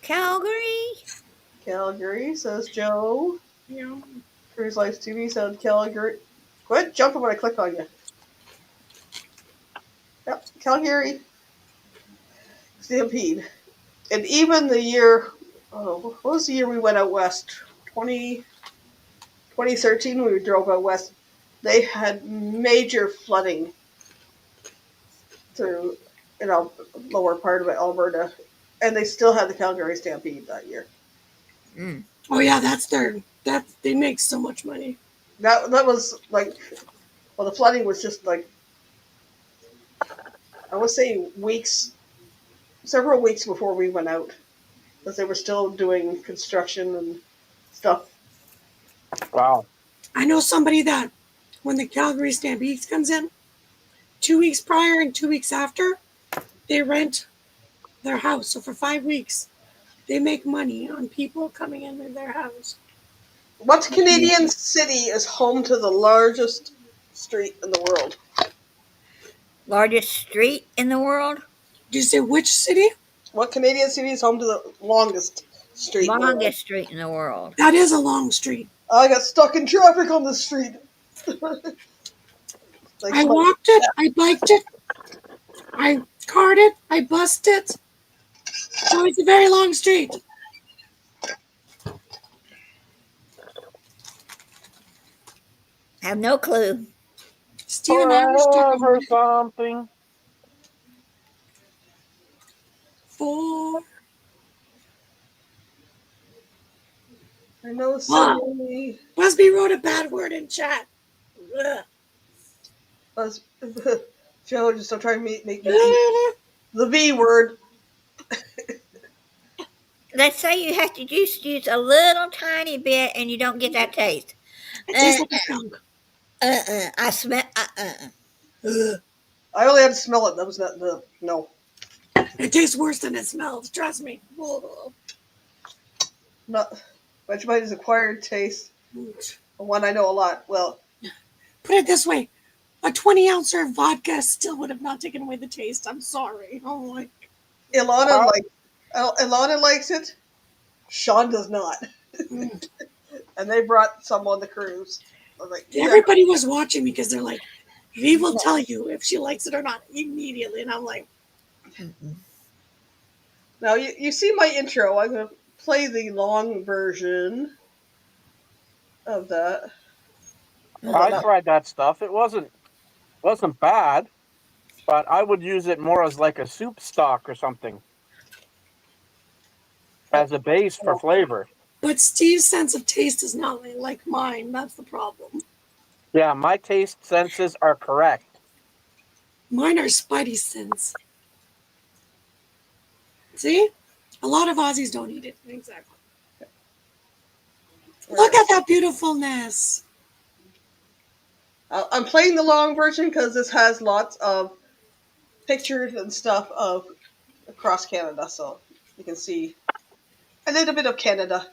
[SPEAKER 3] Calgary.
[SPEAKER 2] Calgary, says Joe.
[SPEAKER 5] Yeah.
[SPEAKER 2] Cruise Life TV said Calgary. Quit jumping when I click on you. Yep, Calgary Stampede. And even the year, what was the year we went out west? 2013, we drove out west. They had major flooding through, lower part of it, Alberta. And they still had the Calgary Stampede that year.
[SPEAKER 3] Mm.
[SPEAKER 5] Oh yeah, they make so much money.
[SPEAKER 2] That was like, well, the flooding was just like, I would say several weeks before we went out, because they were still doing construction and stuff.
[SPEAKER 4] Wow.
[SPEAKER 5] I know somebody that when the Calgary Stampede comes in, 2 weeks prior and 2 weeks after, they rent their house. So for 5 weeks, they make money on people coming into their house.
[SPEAKER 2] What Canadian city is home to the largest street in the world?
[SPEAKER 3] Largest street in the world?
[SPEAKER 5] Did you say which city?
[SPEAKER 2] What Canadian city is home to the longest street in the world?
[SPEAKER 3] Longest street in the world.
[SPEAKER 5] That is a long street.
[SPEAKER 2] I got stuck in traffic on the street.
[SPEAKER 5] I walked it, I biked it, I carted it, I bussed it. So it's a very long street.
[SPEAKER 3] Have no clue.
[SPEAKER 5] Stephen Irish took
[SPEAKER 4] Forever something.
[SPEAKER 5] 4.
[SPEAKER 2] I know so
[SPEAKER 5] Wow.
[SPEAKER 2] many.
[SPEAKER 5] Busby wrote a bad word in chat. Ugh.
[SPEAKER 2] Joe, just don't try to make the V word.
[SPEAKER 3] They say you have to just use a little tiny bit and you don't get that taste.
[SPEAKER 5] It tastes like a skunk.
[SPEAKER 3] I smell.
[SPEAKER 5] Ugh.
[SPEAKER 2] I only had to smell it. That was not the no.
[SPEAKER 5] It tastes worse than it smells. Trust me. Ugh.
[SPEAKER 2] Not Vegemite's acquired taste. One I know a lot. Well,
[SPEAKER 5] Put it this way. A 20-ounce of vodka still would have not taken away the taste. I'm sorry. Oh my.
[SPEAKER 2] Ilana likes it. Sean does not.
[SPEAKER 5] Mm.
[SPEAKER 2] And they brought some on the cruise. I was like,
[SPEAKER 5] Everybody was watching because they're like, we will tell you if she likes it or not immediately. And I'm like,
[SPEAKER 2] Now you see my intro. I'm going to play the long version of that.
[SPEAKER 4] I tried that stuff. It wasn't bad, but I would use it more as like a soup stock or something, as a base for flavor.
[SPEAKER 5] but Steve's sense of taste is not like mine. That's the problem.
[SPEAKER 4] Yeah, my taste senses are correct.
[SPEAKER 5] Mine are Spidey sense. See? A lot of Aussies don't eat it. Exactly. Look at that beautifulness.
[SPEAKER 2] I'm playing the long version because this has lots of pictures and stuff of across Canada, so you can see a little bit of Canada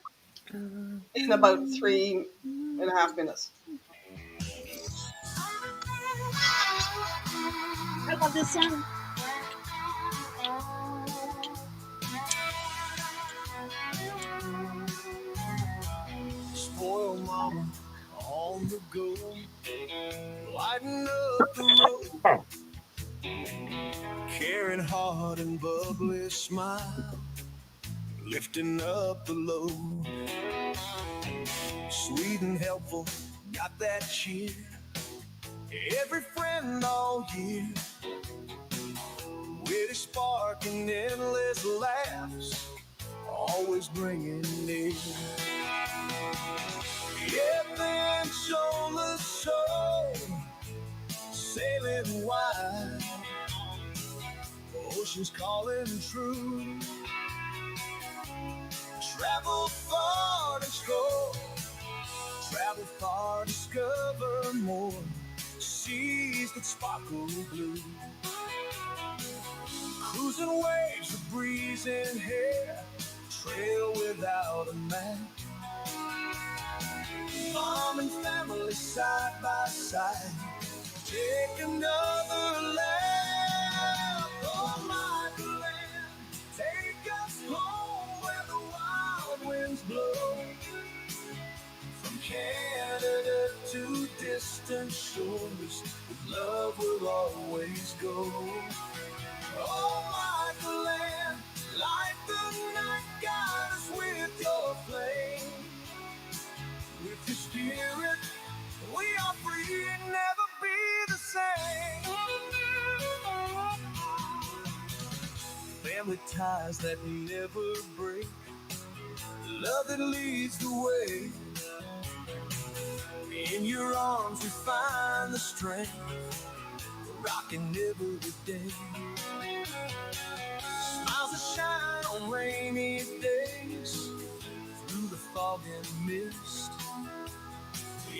[SPEAKER 2] in about 3.5 minutes.
[SPEAKER 5] I love this song.
[SPEAKER 1] Spoil mama on the go, lighting up the road, caring heart and bubbly smile, lifting up the load. Sweet and helpful, got that cheer. Every friend all year, witty spark and endless laughs, always bringing near. Heaven shoulder show, sailing wide, oceans calling true. Travel far to explore, travel far, discover more. seas that sparkle blue. Cruising waves, a breeze in hair, trail without a map. Mom and family side by side, take another lap. Oh, my land, take us home where the wild winds blow. From Canada to distant shores, with love will always go. Oh, my land, light the night, guide us with your flame. With your spirit, we are free, never be the same. Family ties that never break, love that leads the way. In your arms we find the strength, rocking every day. Smiles that shine on rainy days, through the fog and mist.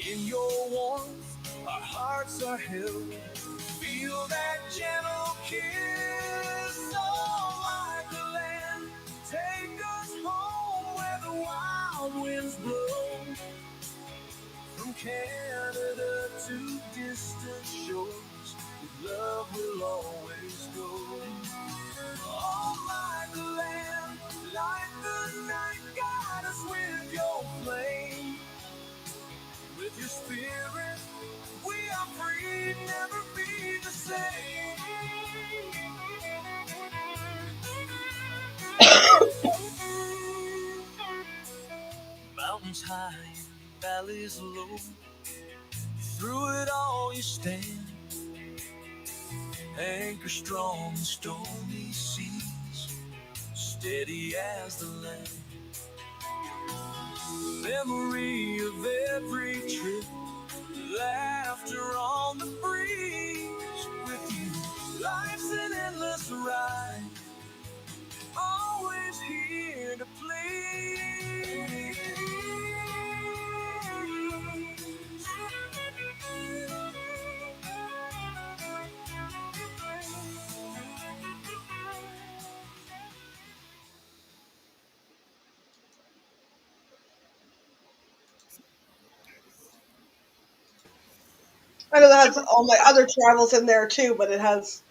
[SPEAKER 1] In your warmth, our hearts are held. Feel that gentle kiss. Oh, like the land, take us home where the wild winds blow. From Canada to distant shores, with love will always go. Oh, like the land, light the night, guide us with your flame. With your spirit, we are free, never be the same. Mountains high, valleys low, through it all you stand. Anchor strong in stormy seas, steady as the land. Memory of every trip, laughter on the breeze. With you, life's an endless ride, always here to please.
[SPEAKER 2] I know that has all my other travels in there too, but it has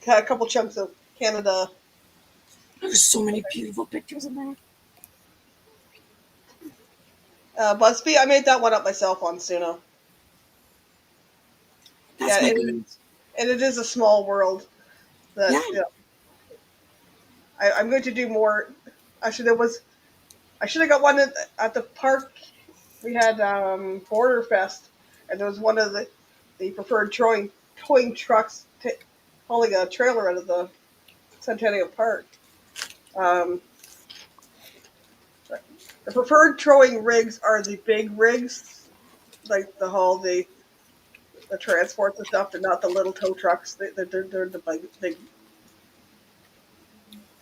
[SPEAKER 2] a couple chunks of Canada.
[SPEAKER 5] There's so many beautiful pictures in there.
[SPEAKER 2] Busby, I made that one up myself on Suno.
[SPEAKER 5] That's
[SPEAKER 2] Yeah,
[SPEAKER 5] my
[SPEAKER 2] and,
[SPEAKER 5] goodness.
[SPEAKER 2] and it is a small world. That
[SPEAKER 5] Yeah.
[SPEAKER 2] I'm going to do more. Actually, I should have got one at the park. We had Border Fest, and there was one of the preferred towing trucks hauling a trailer out of the Centennial Park. Um, the preferred towing rigs are the big rigs, like the haul the transports and stuff. They're not the little tow trucks. They're the big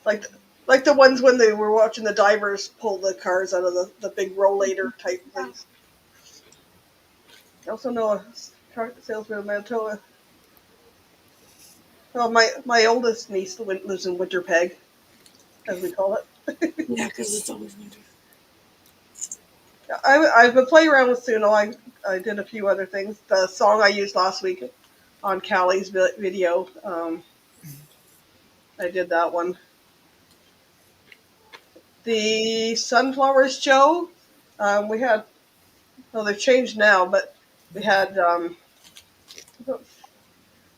[SPEAKER 2] like like the ones when they were watching the divers pull the cars out of the big rollator type things. I also know a truck salesman in Manitoba. Well, my oldest niece lives in Winterpeg, as we call it.
[SPEAKER 5] Yeah, because it's always winter.
[SPEAKER 2] I've been playing around with Suno. I did a few other things. The song I used last week on Callie's video, I did that one. The Sunflowers show, we had, well, they've changed now, but we had,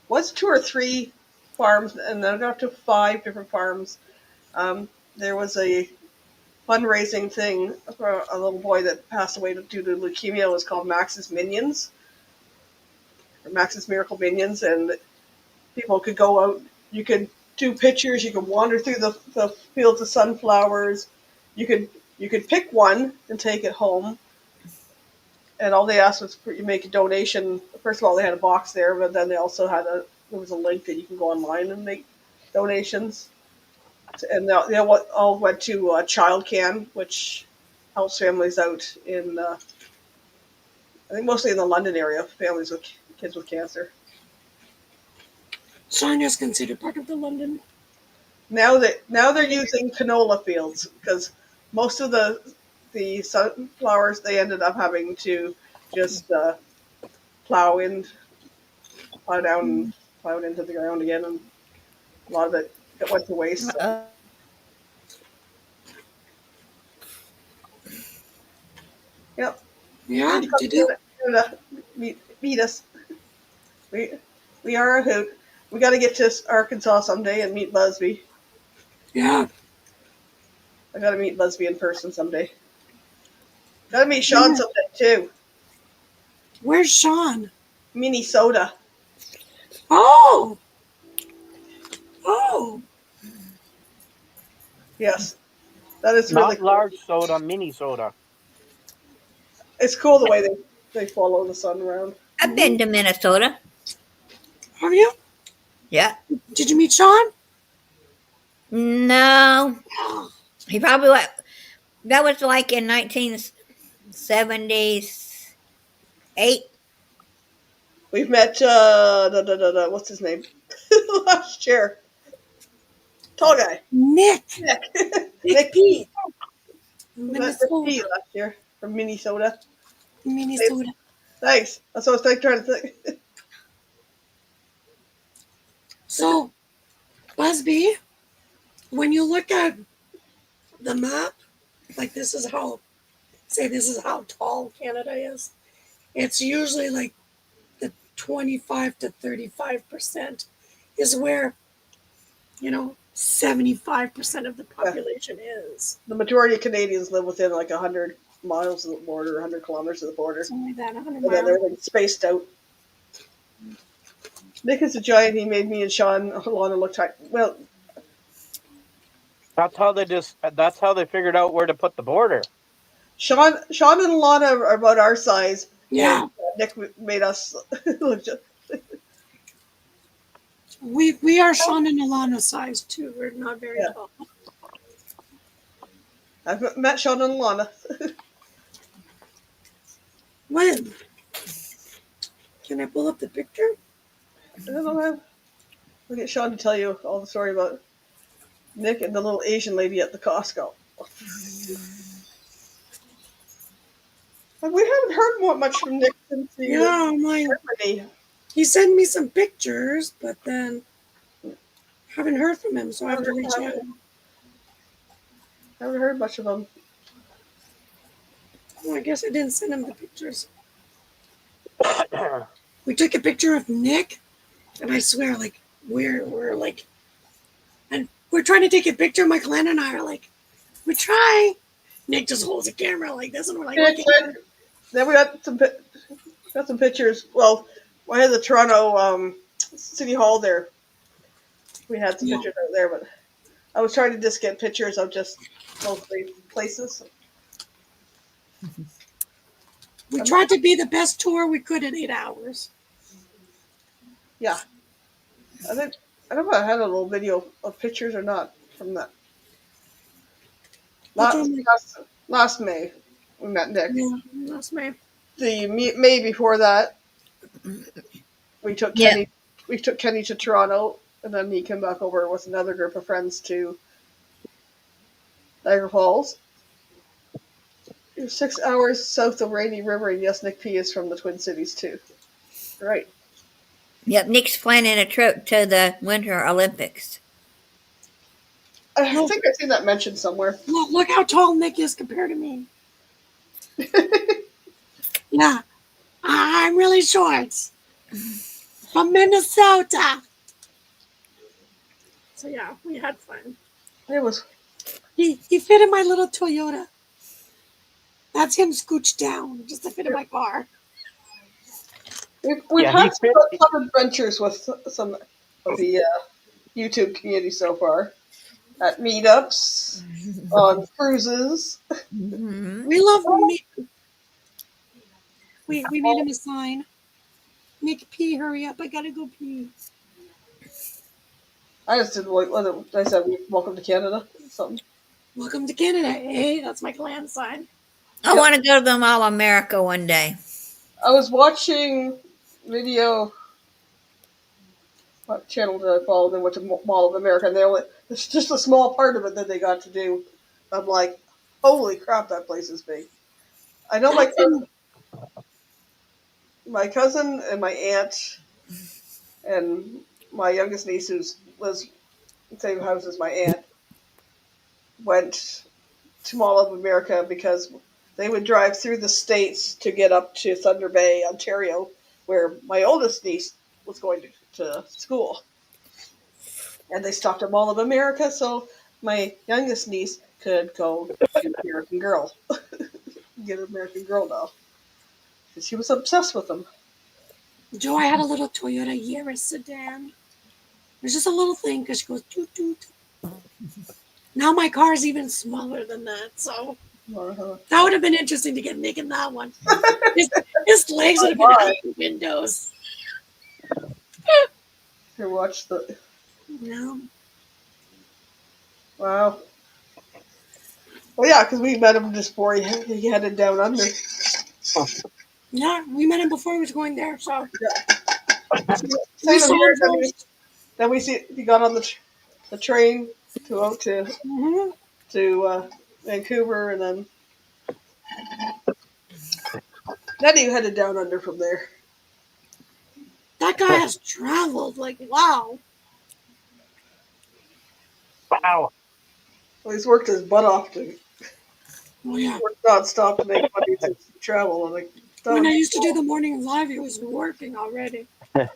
[SPEAKER 2] was 2 or 3 farms, and then I got up to 5 different farms. There was a fundraising thing for a little boy that passed away due to leukemia. It was called Max's Minions, or Max's Miracle Minions, and people could go out. You could do pictures. You could wander through the fields of sunflowers. You could pick one and take it home. And all they asked was for you make a donation. First of all, they had a box there, but then they also had there was a link that you can go online and make donations. And they all went to Child Can, which helps families out in I think mostly in the London area, families with kids with cancer.
[SPEAKER 5] Sonia's considered part of the London.
[SPEAKER 2] Now they're using canola fields because most of the sunflowers they ended up having to just plow in, plow down, and plow it into the ground again, and a lot of it went to waste. So. Yep.
[SPEAKER 5] Yeah, they do.
[SPEAKER 2] Meet us. We are a hoot. We got to get to Arkansas someday and meet Busby.
[SPEAKER 5] Yeah.
[SPEAKER 2] I got to meet Busby in person someday. Got to meet Sean someday too.
[SPEAKER 5] Where's Sean?
[SPEAKER 2] Minnesota.
[SPEAKER 5] Oh. Oh.
[SPEAKER 2] Yes, that is really
[SPEAKER 4] Not
[SPEAKER 2] cool.
[SPEAKER 4] large soda, mini soda.
[SPEAKER 2] It's cool the way they follow the sun around.
[SPEAKER 3] I've been to Minnesota.
[SPEAKER 5] Have you?
[SPEAKER 3] Yeah.
[SPEAKER 5] Did you meet Sean?
[SPEAKER 3] No.
[SPEAKER 5] Oh.
[SPEAKER 3] He probably went. That was like in 1978.
[SPEAKER 2] We've met what's his name? Last year. Tall guy.
[SPEAKER 5] Nick.
[SPEAKER 2] Nick
[SPEAKER 5] P.
[SPEAKER 2] We met Nick P last year from Minnesota.
[SPEAKER 5] Minnesota.
[SPEAKER 2] Thanks. That's what I was trying to think.
[SPEAKER 5] So, Busby, when you look at the map, like this is how tall Canada is. It's usually like the 25 to 35% is where, 75% of the population is.
[SPEAKER 2] The majority of Canadians live within like 100 miles of the border, 100 kilometers of the border.
[SPEAKER 5] Something like that, 100
[SPEAKER 2] And then
[SPEAKER 5] miles.
[SPEAKER 2] everything's spaced out. Nick is a giant. He made me and Sean Alana look tight. Well,
[SPEAKER 4] That's how they figured out where to put the border.
[SPEAKER 2] Sean and Alana are about our size.
[SPEAKER 5] Yeah.
[SPEAKER 2] And, Nick made us look just.
[SPEAKER 5] We are Sean and Alana size too. We're not very tall.
[SPEAKER 2] I've met Sean and Alana.
[SPEAKER 5] When? Can I pull up the picture?
[SPEAKER 2] I don't know. We'll get Sean to tell you all the story about Nick and the little Asian lady at the Costco. We haven't heard much from Nick since he was
[SPEAKER 5] I'm like,
[SPEAKER 2] Germany.
[SPEAKER 5] he sent me some pictures, but then haven't heard from him, so I have to reach out.
[SPEAKER 2] Haven't heard much of him.
[SPEAKER 5] Oh, I guess I didn't send him the pictures. We took a picture of Nick, and I swear, like, we're like, and we're trying to take a picture. Michael Ann and I are like, we try. Nick just holds a camera like this, and we're like, okay.
[SPEAKER 2] Then we got some pictures. Well, I had the Toronto City Hall there. We had some pictures out there, but I was trying to just get pictures of just mostly places.
[SPEAKER 5] We tried to be the best tour we could in 8 hours.
[SPEAKER 2] Yeah, I don't know if I had a little video of pictures or not from that. Last May, we met Nick.
[SPEAKER 5] Yeah, that's me.
[SPEAKER 2] The May before that, we took Kenny. We took Kenny to Toronto, and then he came back over with another group of friends to Niagara Falls. It was 6 hours south of Rainy River, and yes, Nick P is from the Twin Cities too. Right.
[SPEAKER 3] Yep, Nick's planning a trip to the Winter Olympics.
[SPEAKER 2] I think I've seen that mentioned somewhere.
[SPEAKER 5] Look how tall Nick is compared to me. Yeah, I'm really short. From Minnesota. So yeah, we had fun.
[SPEAKER 2] It was.
[SPEAKER 5] He fit in my little Toyota. That's him scooched down just to fit in my car.
[SPEAKER 2] We've
[SPEAKER 4] Yeah,
[SPEAKER 2] had
[SPEAKER 4] he
[SPEAKER 2] some adventures with some of the YouTube community so far. At meetups, on cruises.
[SPEAKER 3] Mhm.
[SPEAKER 5] We love Nick. We made him a sign. Nick P, hurry up! I gotta go pee.
[SPEAKER 2] I just did I said welcome to Canada or something.
[SPEAKER 5] Welcome to Canada. Hey, that's my clan sign.
[SPEAKER 3] I want to go to the Mall of America one day.
[SPEAKER 2] I was watching video. What channel did I follow? Then went to Mall of America, and it's just a small part of it that they got to do. I'm like, holy crap, that place is big. I know
[SPEAKER 5] That's in,
[SPEAKER 2] my cousin and my aunt and my youngest niece, who lives in the same house as my aunt, went to Mall of America because they would drive through the states to get up to Thunder Bay, Ontario, where my oldest niece was going to school. And they stopped at Mall of America, so my youngest niece could go to American Girl, get an American Girl doll. And she was obsessed with them.
[SPEAKER 5] Joy had a little Toyota Yaris sedan. There's just a little thing because she goes toot toot. Now my car's even smaller than that, so that would have been interesting to get Nick in that one. His legs would have been out the windows.
[SPEAKER 2] Here, watch the.
[SPEAKER 5] No.
[SPEAKER 2] Wow. Well, yeah, because we met him just before he headed down under.
[SPEAKER 5] Yeah, we met him before he was going there, so.
[SPEAKER 2] Same America. Then we see he got on the train to go to Vancouver, and then he headed down under from there.
[SPEAKER 5] That guy has traveled, like, wow.
[SPEAKER 4] Wow.
[SPEAKER 2] Well, he's worked his butt off to work nonstop to make money to travel. And like,
[SPEAKER 5] when I used to do the morning live, he was working already.
[SPEAKER 2] Yeah.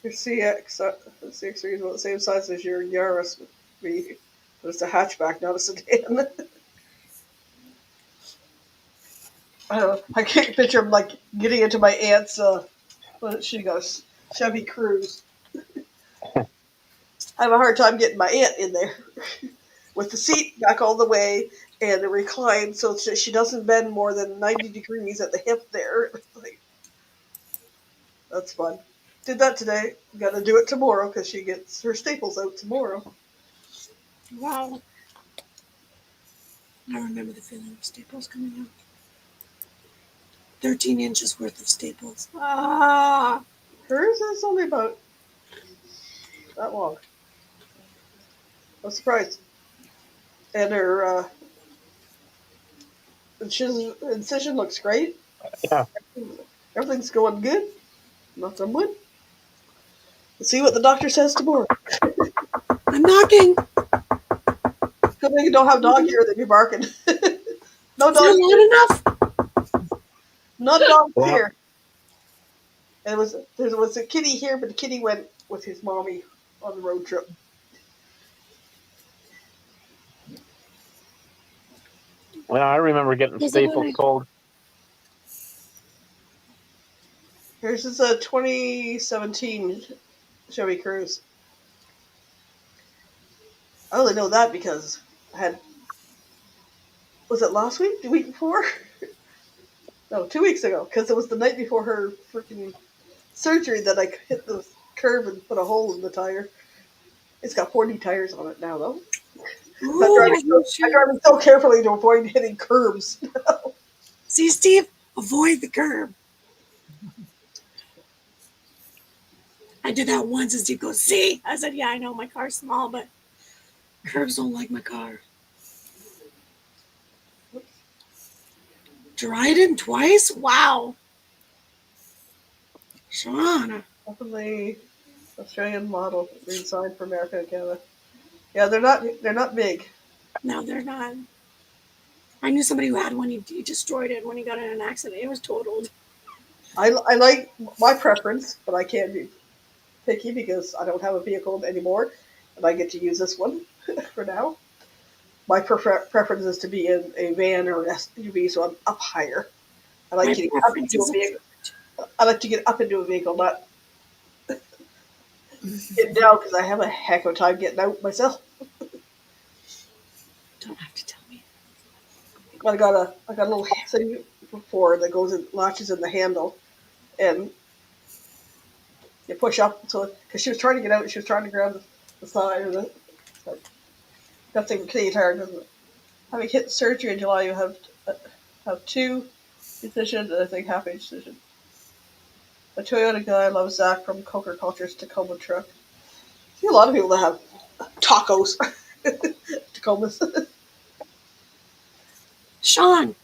[SPEAKER 2] Your CX is about the same size as your Yaris, but it's a hatchback, not a sedan. I don't know. I can't picture him like getting into my aunt's. She goes Chevy Cruze. I have a hard time getting my aunt in there with the seat back all the way and the recline, so she doesn't bend more than 90 degrees at the hip there. Like, that's fun. Did that today. Got to do it tomorrow because she gets her staples out tomorrow.
[SPEAKER 5] Wow. I remember the feeling of staples coming out. 13 inches worth of staples. Ah.
[SPEAKER 2] Hers is only about that long. I'm surprised. And her incision looks great.
[SPEAKER 4] Yeah.
[SPEAKER 2] Everything's going good. Knock on wood. Let's see what the doctor says tomorrow.
[SPEAKER 5] I'm knocking.
[SPEAKER 2] Good thing you don't have dog ear that you're barking. No
[SPEAKER 5] Is
[SPEAKER 2] dog
[SPEAKER 5] that
[SPEAKER 2] ear.
[SPEAKER 5] loud enough?
[SPEAKER 2] Not a dog
[SPEAKER 4] Well-
[SPEAKER 2] here. And there was a kitty here, but the kitty went with his mommy on the road trip.
[SPEAKER 4] Well, I remember getting
[SPEAKER 5] Yes,
[SPEAKER 4] staples
[SPEAKER 5] I-
[SPEAKER 4] pulled.
[SPEAKER 2] Here's is a 2017 Chevy Cruze. I only know that because I had. Was it last week? The week before? No, 2 weeks ago. Because it was the night before her freaking surgery that I hit the curb and put a hole in the tire. It's got 40 tires on it now, though.
[SPEAKER 5] Ooh,
[SPEAKER 2] I'm driving so carefully to avoid hitting curbs.
[SPEAKER 5] See, Steve, avoid the curb. I did that once and Steve goes, see? I said, yeah, I know my car's small, but curbs don't like my car. Dryden twice? Wow. Shauna.
[SPEAKER 2] Definitely Australian model designed for America and Canada. Yeah, they're not big.
[SPEAKER 5] No, they're not. I knew somebody who had one. He destroyed it when he got in an accident. It was totaled.
[SPEAKER 2] I like my preference, but I can't be picky because I don't have a vehicle anymore, and I get to use this one for now. My preference is to be in a van or an SUV, so I'm up higher. I like
[SPEAKER 5] My
[SPEAKER 2] to get up
[SPEAKER 5] preference
[SPEAKER 2] into a
[SPEAKER 5] is a
[SPEAKER 2] vehicle. I like to get up into a vehicle, not get down, because I have a heck of a time getting out myself.
[SPEAKER 5] Don't have to tell me.
[SPEAKER 2] I got a little thing before that goes in, latches in the handle, and you push up. So because she was trying to get out, she was trying to grab the side of it. But that thing Canadian Tire doesn't. Having hit surgery in July, you have two decision, and I think happy decision. A Toyota guy loves Zach from Coker Culture's Tacoma truck. I see a lot of people that have tacos. Tacomas.
[SPEAKER 5] Sean,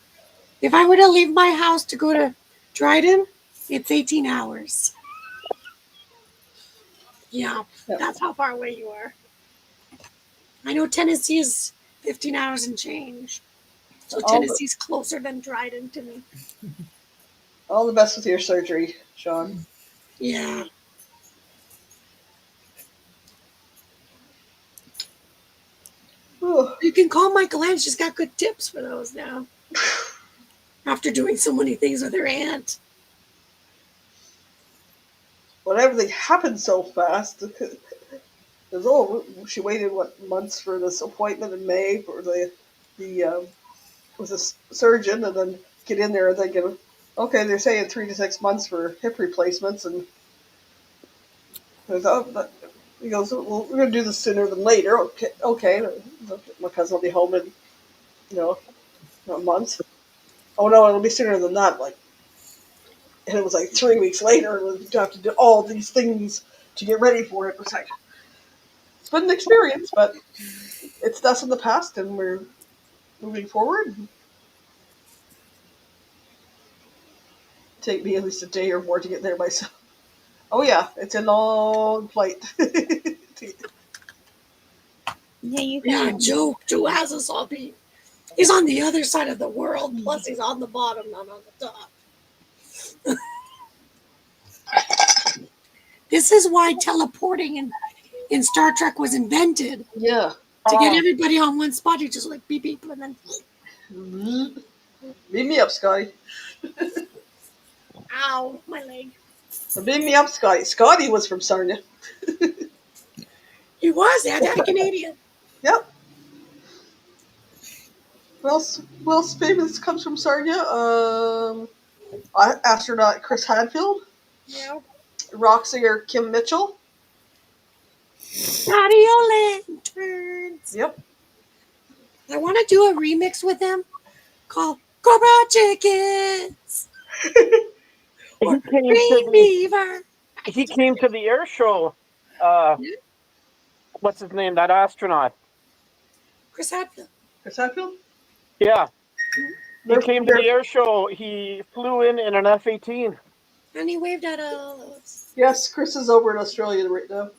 [SPEAKER 5] if I were to leave my house to go to Dryden, it's 18 hours. Yeah,
[SPEAKER 2] Yeah.
[SPEAKER 5] that's how far away you are. I know Tennessee is 15 hours and change. So
[SPEAKER 2] All the-
[SPEAKER 5] Tennessee's closer than Dryden to me.
[SPEAKER 2] All the best with your surgery, Sean.
[SPEAKER 5] Yeah.
[SPEAKER 2] Whew.
[SPEAKER 5] You can call Michael Ann. She's got good tips for those now. After doing so many things with her aunt.
[SPEAKER 2] When everything happened so fast, because she waited months for this appointment in May for the with a surgeon, and then get in there and thinking, okay, they're saying 3 to 6 months for hip replacements, and I thought, but he goes, well, we're going to do this sooner than later. Okay. My cousin will be home in a month. Oh no, it'll be sooner than that. And it was like 3 weeks later, and we have to do all these things to get ready for it. It was like, it's been an experience, but it's us in the past, and we're moving forward. Take me at least a day or more to get there myself. Oh yeah, it's a long flight.
[SPEAKER 3] Yeah, you
[SPEAKER 5] Yeah,
[SPEAKER 3] can.
[SPEAKER 5] Joe has us all beat. He's on the other side of the world, plus he's on the bottom, not on the top. This is why teleporting in Star Trek was invented.
[SPEAKER 2] Yeah.
[SPEAKER 5] To get everybody on one spot, you just like beep beep and then
[SPEAKER 2] Beam me up, Scotty.
[SPEAKER 5] ow, my leg.
[SPEAKER 2] Beam me up, Scotty. Scotty was from Sarnia.
[SPEAKER 5] He was, yeah, a Canadian.
[SPEAKER 2] Yep. Who else famous comes from Sarnia? Astronaut Chris Hadfield.
[SPEAKER 5] Yeah.
[SPEAKER 2] Rock singer Kim Mitchell.
[SPEAKER 5] Radio Lanterns.
[SPEAKER 2] Yep.
[SPEAKER 5] I want to do a remix with him called Cobra Chickens or Green Beaver.
[SPEAKER 4] He came to the air show. What's his name? That astronaut.
[SPEAKER 5] Chris Hadfield.
[SPEAKER 2] Chris Hadfield?
[SPEAKER 4] Yeah. He came to the air show. He flew in an F-18.
[SPEAKER 5] And he waved at us.
[SPEAKER 2] Yes, Chris is over in Australia right now.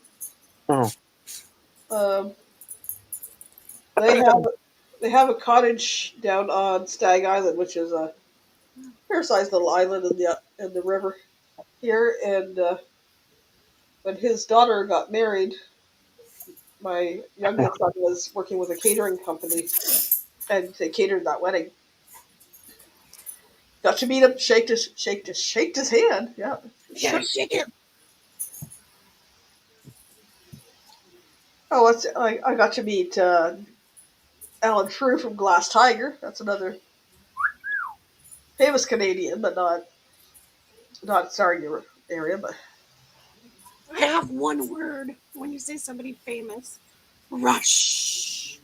[SPEAKER 4] Oh.
[SPEAKER 2] They have a cottage down on Stag Island, which is a fair-sized little island in the river here. And when his daughter got married, my youngest son was working with a catering company, and they catered that wedding. Got to meet him, shaked his hand. Yeah.
[SPEAKER 5] Yeah, shake it.
[SPEAKER 2] Oh, I got to meet Alan Frew from Glass Tiger. That's another famous Canadian, but not Sarnia area. But
[SPEAKER 5] I have one word when you say somebody famous. Rush.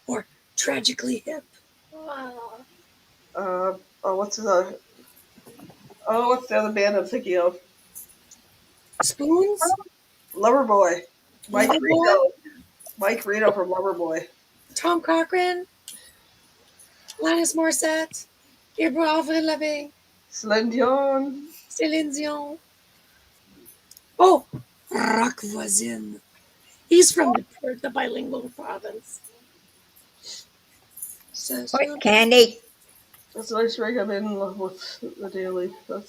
[SPEAKER 5] Or tragically hip.
[SPEAKER 2] what's the other band I'm thinking of?
[SPEAKER 5] Spoons?
[SPEAKER 2] Loverboy. Mike
[SPEAKER 5] Loverboy?
[SPEAKER 2] Reno. Mike Reno from Loverboy.
[SPEAKER 5] Tom Cochran? Alanis Morissette? Gabriel Avril Lavigne?
[SPEAKER 2] Celine Dion.
[SPEAKER 5] Céline Dion? Oh, Rock Voisin. He's from the bilingual province. So,
[SPEAKER 3] What candy?
[SPEAKER 2] That's a nice rig. I'm in love with the Daily. That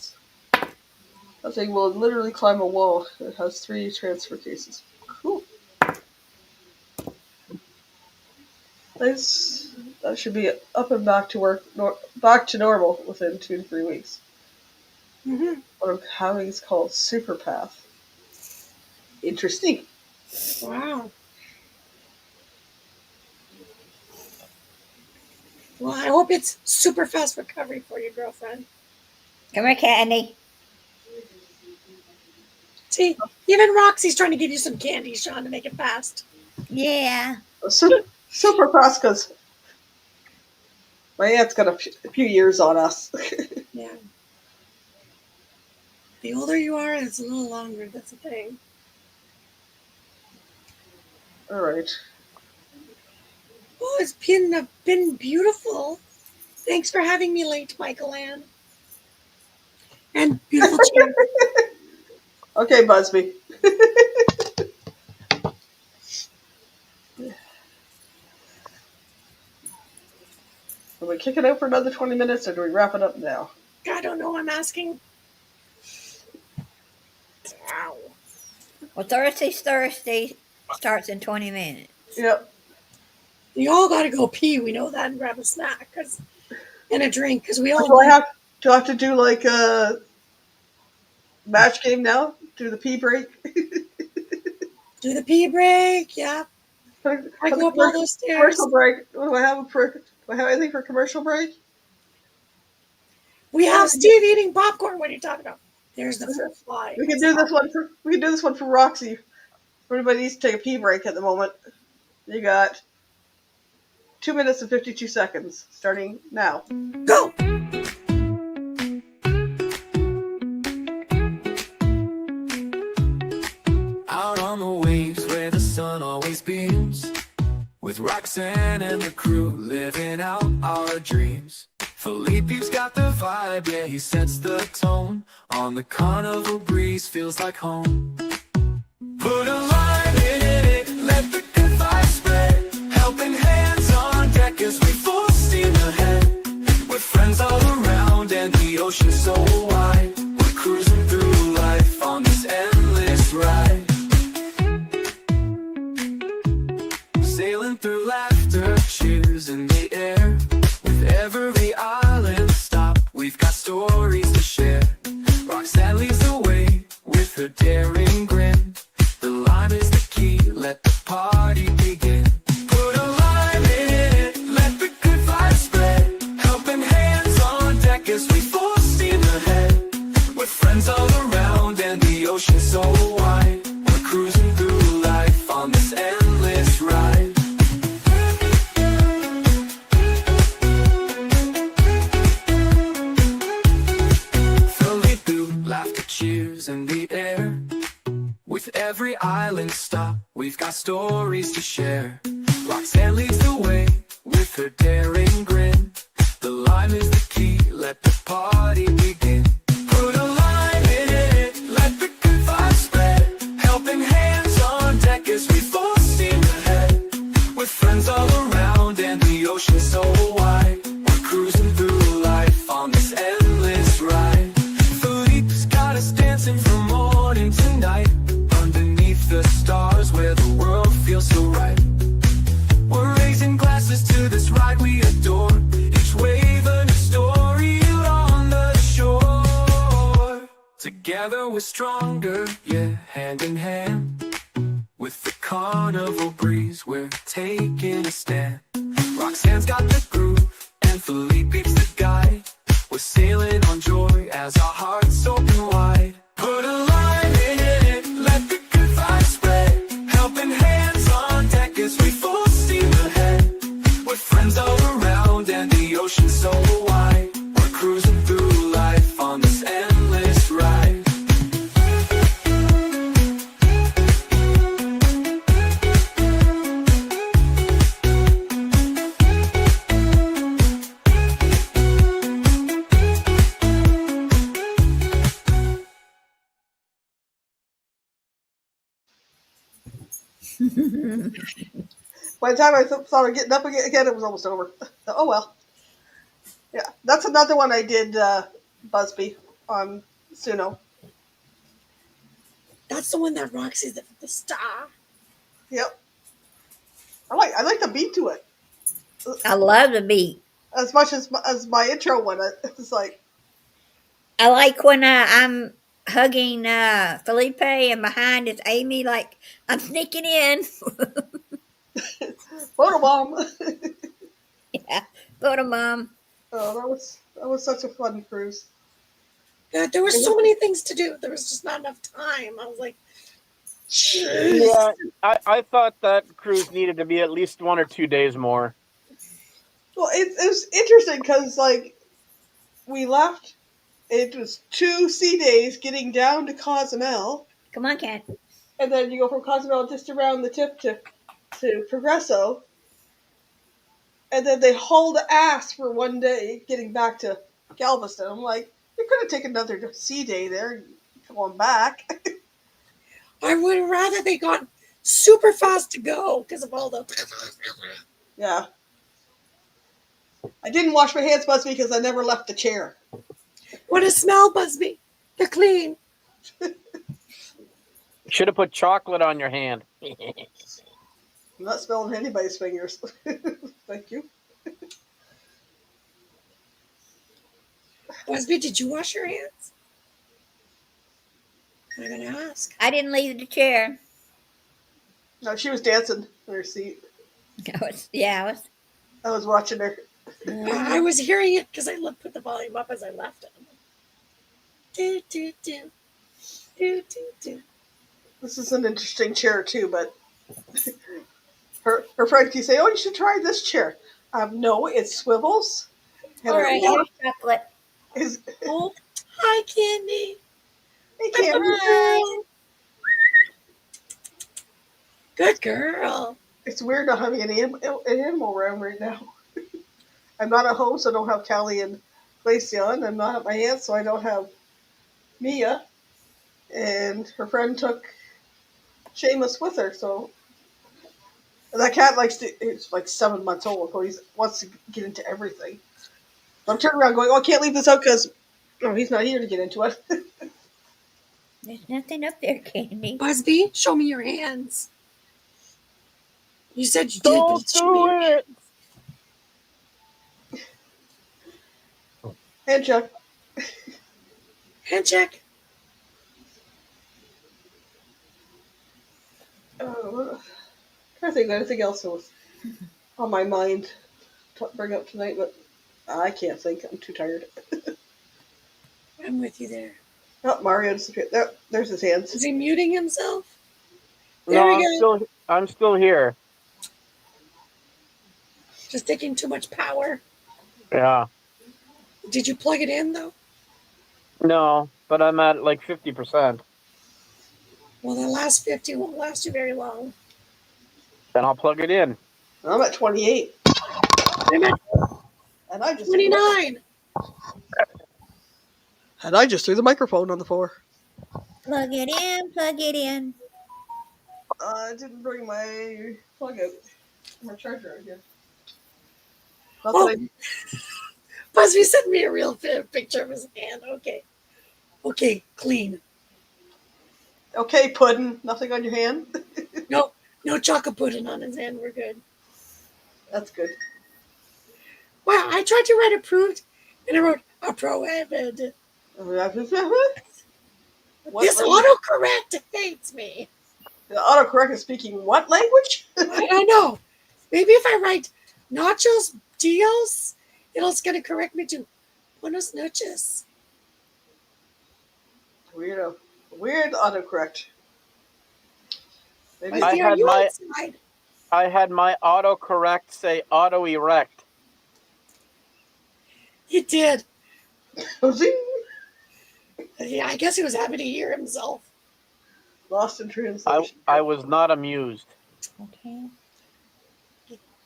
[SPEAKER 2] thing will literally climb a wall. It has 3 transfer cases. Cool. Nice. That should be up and back to work, back to normal within 2 to 3 weeks.
[SPEAKER 5] mm-hmm.
[SPEAKER 2] What I'm having is called Superpath. Interesting.
[SPEAKER 5] Wow. Well, I hope it's super fast recovery for your girlfriend.
[SPEAKER 3] Come here, candy.
[SPEAKER 5] See, even Roxy's trying to give you some candy, Sean, to make it fast.
[SPEAKER 3] Yeah.
[SPEAKER 2] Superpath, because my aunt's got a few years on us.
[SPEAKER 5] Yeah. The older you are, it's a little longer. That's the thing.
[SPEAKER 2] All right.
[SPEAKER 5] Oh, it's been beautiful. Thanks for having me late, Michael Ann. And beautiful chair.
[SPEAKER 2] Okay, Busby. Are we kick it out for another 20 minutes or do we wrap it up now?
[SPEAKER 5] I don't know. I'm asking. Ow.
[SPEAKER 3] Well, Thursday starts in 20 minutes.
[SPEAKER 2] Yep.
[SPEAKER 5] You all got to go pee. We know that, and grab a snack and a drink because we all.
[SPEAKER 2] Do I have to do like a match game now? Do the pee break?
[SPEAKER 5] Do the pee break. Yeah. I go up all those stairs.
[SPEAKER 2] Commercial break. Do I have anything for commercial break?
[SPEAKER 5] We have Steve eating popcorn. What are you talking about? There's the first fly.
[SPEAKER 2] We can do this one for Roxy. Everybody needs to take a pee break at the moment. You got 2 minutes and 52 seconds, starting now.
[SPEAKER 5] Go.
[SPEAKER 1] Out on the waves where the sun always beams, with Roxanne and the crew living out our dreams. Felipe's got the vibe, yeah, he sets the tone. On the carnival breeze, feels like home. Put a line in it, let the good vibes spread. Helping hands on deck as we full steam ahead. With friends all around and the ocean so wide. We're cruising through life on this endless ride. Sailing through laughter, cheers in the air. With every island stop, we've got stories to share. Roxanne leads the way with her daring grin. The lime is the key, let the party begin. Put a lime in it, let the good vibes spread. Helping hands on deck as we full steam ahead. With friends all around and the ocean so wide. We're cruising through life on this endless ride. Laughter, cheers in the air. With every island stop, we've got stories to share. Roxanne leads the way with her daring grin. The lime is the key, let the party begin. Put a lime in it, let the good vibes spread. Helping hands on deck as we full steam ahead. With friends all around and the ocean so wide. We're cruising through life on this endless ride. Felipe's got us dancing from morning to night. Underneath the stars where the world feels so right. We're raising glasses to this ride we adore. Each wave a new story out on the shore. Together we're stronger, yeah, hand in hand. With the carnival breeze, we're taking a stand. Roxanne's got the groove, and Felipe's the guide. We're sailing on joy as our hearts open wide. Put a line in it, let the good vibes spread. Helping hands on deck as we full steam ahead. With friends all around and the ocean so wide. We're cruising through life on this endless ride.
[SPEAKER 2] By the time I thought of getting up again, it was almost over. Oh well. Yeah, that's another one I did, Busby, on Suno.
[SPEAKER 5] That's the one that Roxy's the star.
[SPEAKER 2] Yep. I like the beat to it
[SPEAKER 3] I love the beat.
[SPEAKER 2] as much as my intro one. It's like,
[SPEAKER 3] I like when I'm hugging Felipe and behind is Amy, like I'm sneaking in.
[SPEAKER 2] photobomb.
[SPEAKER 3] Yeah, photo mom.
[SPEAKER 2] Oh, that was such a fun cruise.
[SPEAKER 5] Yeah, there were so many things to do. There was just not enough time. I was like, jeez.
[SPEAKER 4] Yeah, I thought that cruise needed to be at least 1 or 2 days more.
[SPEAKER 2] Well, it was interesting because like we left It was 2 sea days getting down to Cozumel,
[SPEAKER 3] Come on, Cat.
[SPEAKER 2] and then you go from Cozumel just around the tip to Progresso, and then they hauled ass for 1 day getting back to Galveston. I'm like, you could have taken another sea day there and going back.
[SPEAKER 5] I would rather they got super fast to go because of all the.
[SPEAKER 2] Yeah. I didn't wash my hands, Busby, because I never left the chair.
[SPEAKER 5] What a smell, Busby. They're clean.
[SPEAKER 4] Should have put chocolate on your hand.
[SPEAKER 2] I'm not smelling anybody's fingers. Thank you.
[SPEAKER 5] Busby, did you wash your hands? I'm gonna ask.
[SPEAKER 3] I didn't leave the chair.
[SPEAKER 2] No, she was dancing in her seat.
[SPEAKER 3] I
[SPEAKER 2] I was watching her.
[SPEAKER 5] I was hearing it because I put the volume up as I left it. Do, do, do. Do, do, do.
[SPEAKER 2] This is an interesting chair too, but her friend keeps saying, "Oh, you should try this chair." No, it swivels. And
[SPEAKER 3] All right, here's chocolate.
[SPEAKER 2] Is,
[SPEAKER 5] Oh, hi, Candy.
[SPEAKER 2] hey, Cameron.
[SPEAKER 3] Hi.
[SPEAKER 5] Good girl.
[SPEAKER 2] It's weird not having an animal around right now. I'm not at home, so I don't have Callie and Glaceon. I'm not at my aunt, so I don't have Mia. And her friend took Seamus with her, so that cat it's like 7 months old, so he wants to get into everything. I'm turning around going, oh, I can't leave this out because he's not here to get into it.
[SPEAKER 3] There's nothing up there, Candy.
[SPEAKER 5] Busby, show me your hands. You said you did, but
[SPEAKER 4] Don't
[SPEAKER 5] show me
[SPEAKER 4] do
[SPEAKER 5] your
[SPEAKER 4] it.
[SPEAKER 2] Hand check.
[SPEAKER 5] hand check.
[SPEAKER 2] I think anything else was on my mind to bring up tonight, but I can't think. I'm too tired.
[SPEAKER 5] I'm with you there.
[SPEAKER 2] Oh, Mario disappeared. There's his hands.
[SPEAKER 5] Is he muting himself? There
[SPEAKER 4] No,
[SPEAKER 5] we go.
[SPEAKER 4] I'm still here.
[SPEAKER 5] Just taking too much power.
[SPEAKER 4] Yeah.
[SPEAKER 5] Did you plug it in, though?
[SPEAKER 4] No, but I'm at like 50%.
[SPEAKER 5] Well, the last 50 won't last you very long.
[SPEAKER 4] Then I'll plug it in.
[SPEAKER 2] I'm at 28.
[SPEAKER 5] I'm at
[SPEAKER 2] And I just
[SPEAKER 5] 29.
[SPEAKER 2] threw the microphone on the floor.
[SPEAKER 3] Plug it in, plug it in.
[SPEAKER 2] I didn't bring my plug out. My charger out here. Not
[SPEAKER 5] Oh.
[SPEAKER 2] that I-
[SPEAKER 5] Busby sent me a real picture of his hand. Okay. Okay, clean.
[SPEAKER 2] Okay, Puddin'. Nothing on your hand?
[SPEAKER 5] No chocolate pudding on his hand. We're good.
[SPEAKER 2] That's good.
[SPEAKER 5] Wow, I tried to write approved, and I wrote prohibited.
[SPEAKER 2] What
[SPEAKER 5] This
[SPEAKER 2] language?
[SPEAKER 5] autocorrect hates me.
[SPEAKER 2] The autocorrect is speaking what language?
[SPEAKER 5] I don't know. Maybe if I write nachos dios, it's going to correct me to buenos noches.
[SPEAKER 2] Weirdo. Weird autocorrect. Maybe
[SPEAKER 5] Busby,
[SPEAKER 4] I
[SPEAKER 5] are
[SPEAKER 4] had
[SPEAKER 5] you
[SPEAKER 4] my-
[SPEAKER 5] outside?
[SPEAKER 4] I had my autocorrect say auto erect.
[SPEAKER 5] He did.
[SPEAKER 2] Zing!
[SPEAKER 5] Yeah, I guess he was happy to hear himself.
[SPEAKER 2] Lost in translation.
[SPEAKER 4] I was not amused.
[SPEAKER 3] Okay.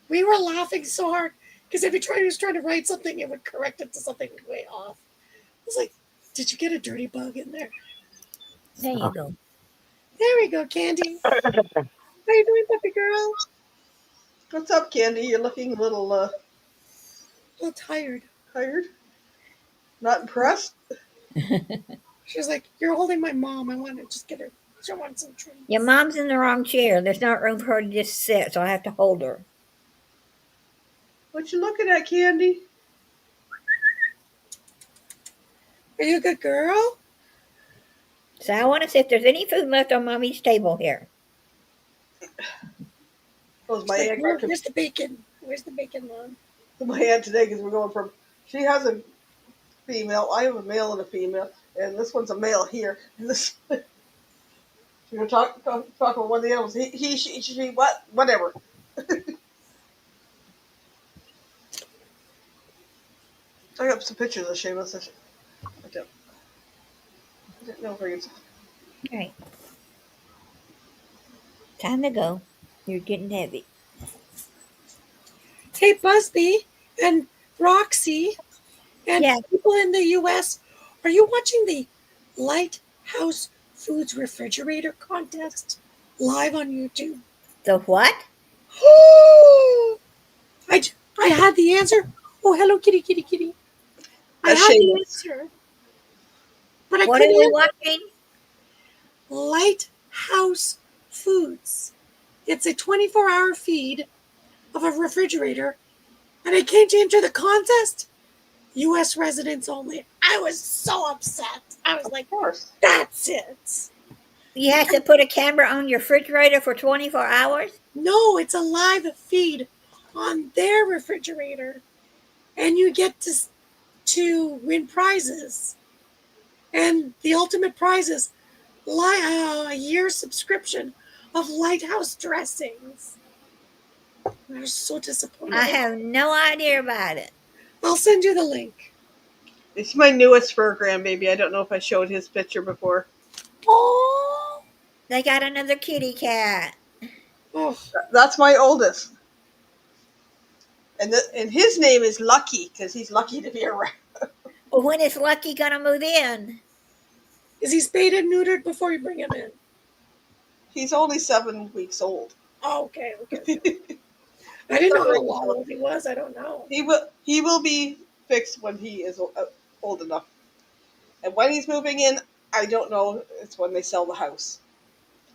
[SPEAKER 5] We were laughing so hard because every time he was trying to write something, it would correct it to something way off. I was like, did you get a dirty bug in there?
[SPEAKER 3] There you go.
[SPEAKER 5] There we go, Candy. How you doing, puppy girl?
[SPEAKER 2] What's up, Candy? You're looking a little
[SPEAKER 5] A little tired.
[SPEAKER 2] tired. Not impressed?
[SPEAKER 5] She was like, you're holding my mom. I want to just get her. She wants some treats.
[SPEAKER 3] Your mom's in the wrong chair. There's not room for her to just sit, so I have to hold her.
[SPEAKER 2] What you looking at, Candy?
[SPEAKER 5] Are you a good girl?
[SPEAKER 3] So I want to see if there's any food left on Mommy's table here.
[SPEAKER 2] Oh,
[SPEAKER 5] She's
[SPEAKER 2] my
[SPEAKER 5] like,
[SPEAKER 2] aunt got to
[SPEAKER 5] where's the bacon? Where's the bacon, Mom?
[SPEAKER 2] my aunt today because we're going from. She has a female. I have a male and a female, and this one's a male here. And this. We're gonna talk about one of the animals. He, she, what, whatever. I got some pictures of Seamus. I don't. didn't know if we could.
[SPEAKER 3] All right. Time to go. You're getting heavy.
[SPEAKER 5] Hey, Busby and Roxy and
[SPEAKER 3] Yeah.
[SPEAKER 5] people in the U.S., are you watching the Lighthouse Foods Refrigerator Contest live on YouTube?
[SPEAKER 3] The what?
[SPEAKER 5] I, I had the answer. Oh, hello, kitty, kitty, kitty. I
[SPEAKER 2] That's
[SPEAKER 5] had the
[SPEAKER 2] shameless.
[SPEAKER 5] answer, but I
[SPEAKER 3] What are
[SPEAKER 5] couldn't
[SPEAKER 3] we
[SPEAKER 5] answer.
[SPEAKER 3] watching?
[SPEAKER 5] Lighthouse Foods. It's a 24-hour feed of a refrigerator, and I came to enter the contest. U.S. residents only. I was so upset. I was like,
[SPEAKER 2] Of course.
[SPEAKER 5] that's it.
[SPEAKER 3] You have to put a camera on your refrigerator for 24 hours?
[SPEAKER 5] No, it's a live feed on their refrigerator, and you get to win prizes. And the ultimate prize is a year subscription of Lighthouse dressings. I was so disappointed.
[SPEAKER 3] I have no idea about it.
[SPEAKER 5] I'll send you the link.
[SPEAKER 2] It's my newest fur grandbaby. I don't know if I showed his picture before.
[SPEAKER 5] Oh,
[SPEAKER 3] They got another kitty cat.
[SPEAKER 5] oh,
[SPEAKER 2] That's my oldest. And his name is Lucky because he's lucky to be around.
[SPEAKER 3] Well, when is Lucky gonna move in?
[SPEAKER 5] is he spayed and neutered before you bring him in?
[SPEAKER 2] He's only 7 weeks old.
[SPEAKER 5] Oh, okay. I didn't know how old he was. I don't know.
[SPEAKER 2] He will be fixed when he is old enough. And when he's moving in, I don't know. It's when they sell the house.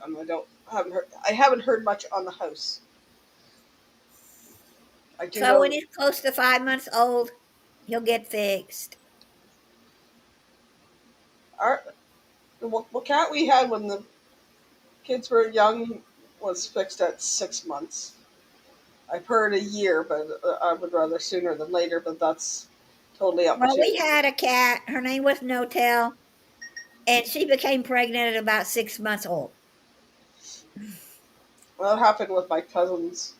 [SPEAKER 2] I haven't heard much on the house. I do
[SPEAKER 3] So
[SPEAKER 2] know.
[SPEAKER 3] when he's close to 5 months old, he'll get fixed.
[SPEAKER 2] The cat we had when the kids were young was fixed at 6 months. I've heard a year, but I would rather sooner than later. But that's totally up
[SPEAKER 3] Well,
[SPEAKER 2] to
[SPEAKER 3] we
[SPEAKER 2] you.
[SPEAKER 3] had a cat. Her name was No-Tail, and she became pregnant at about 6 months old.
[SPEAKER 2] Well, that happened with my cousin's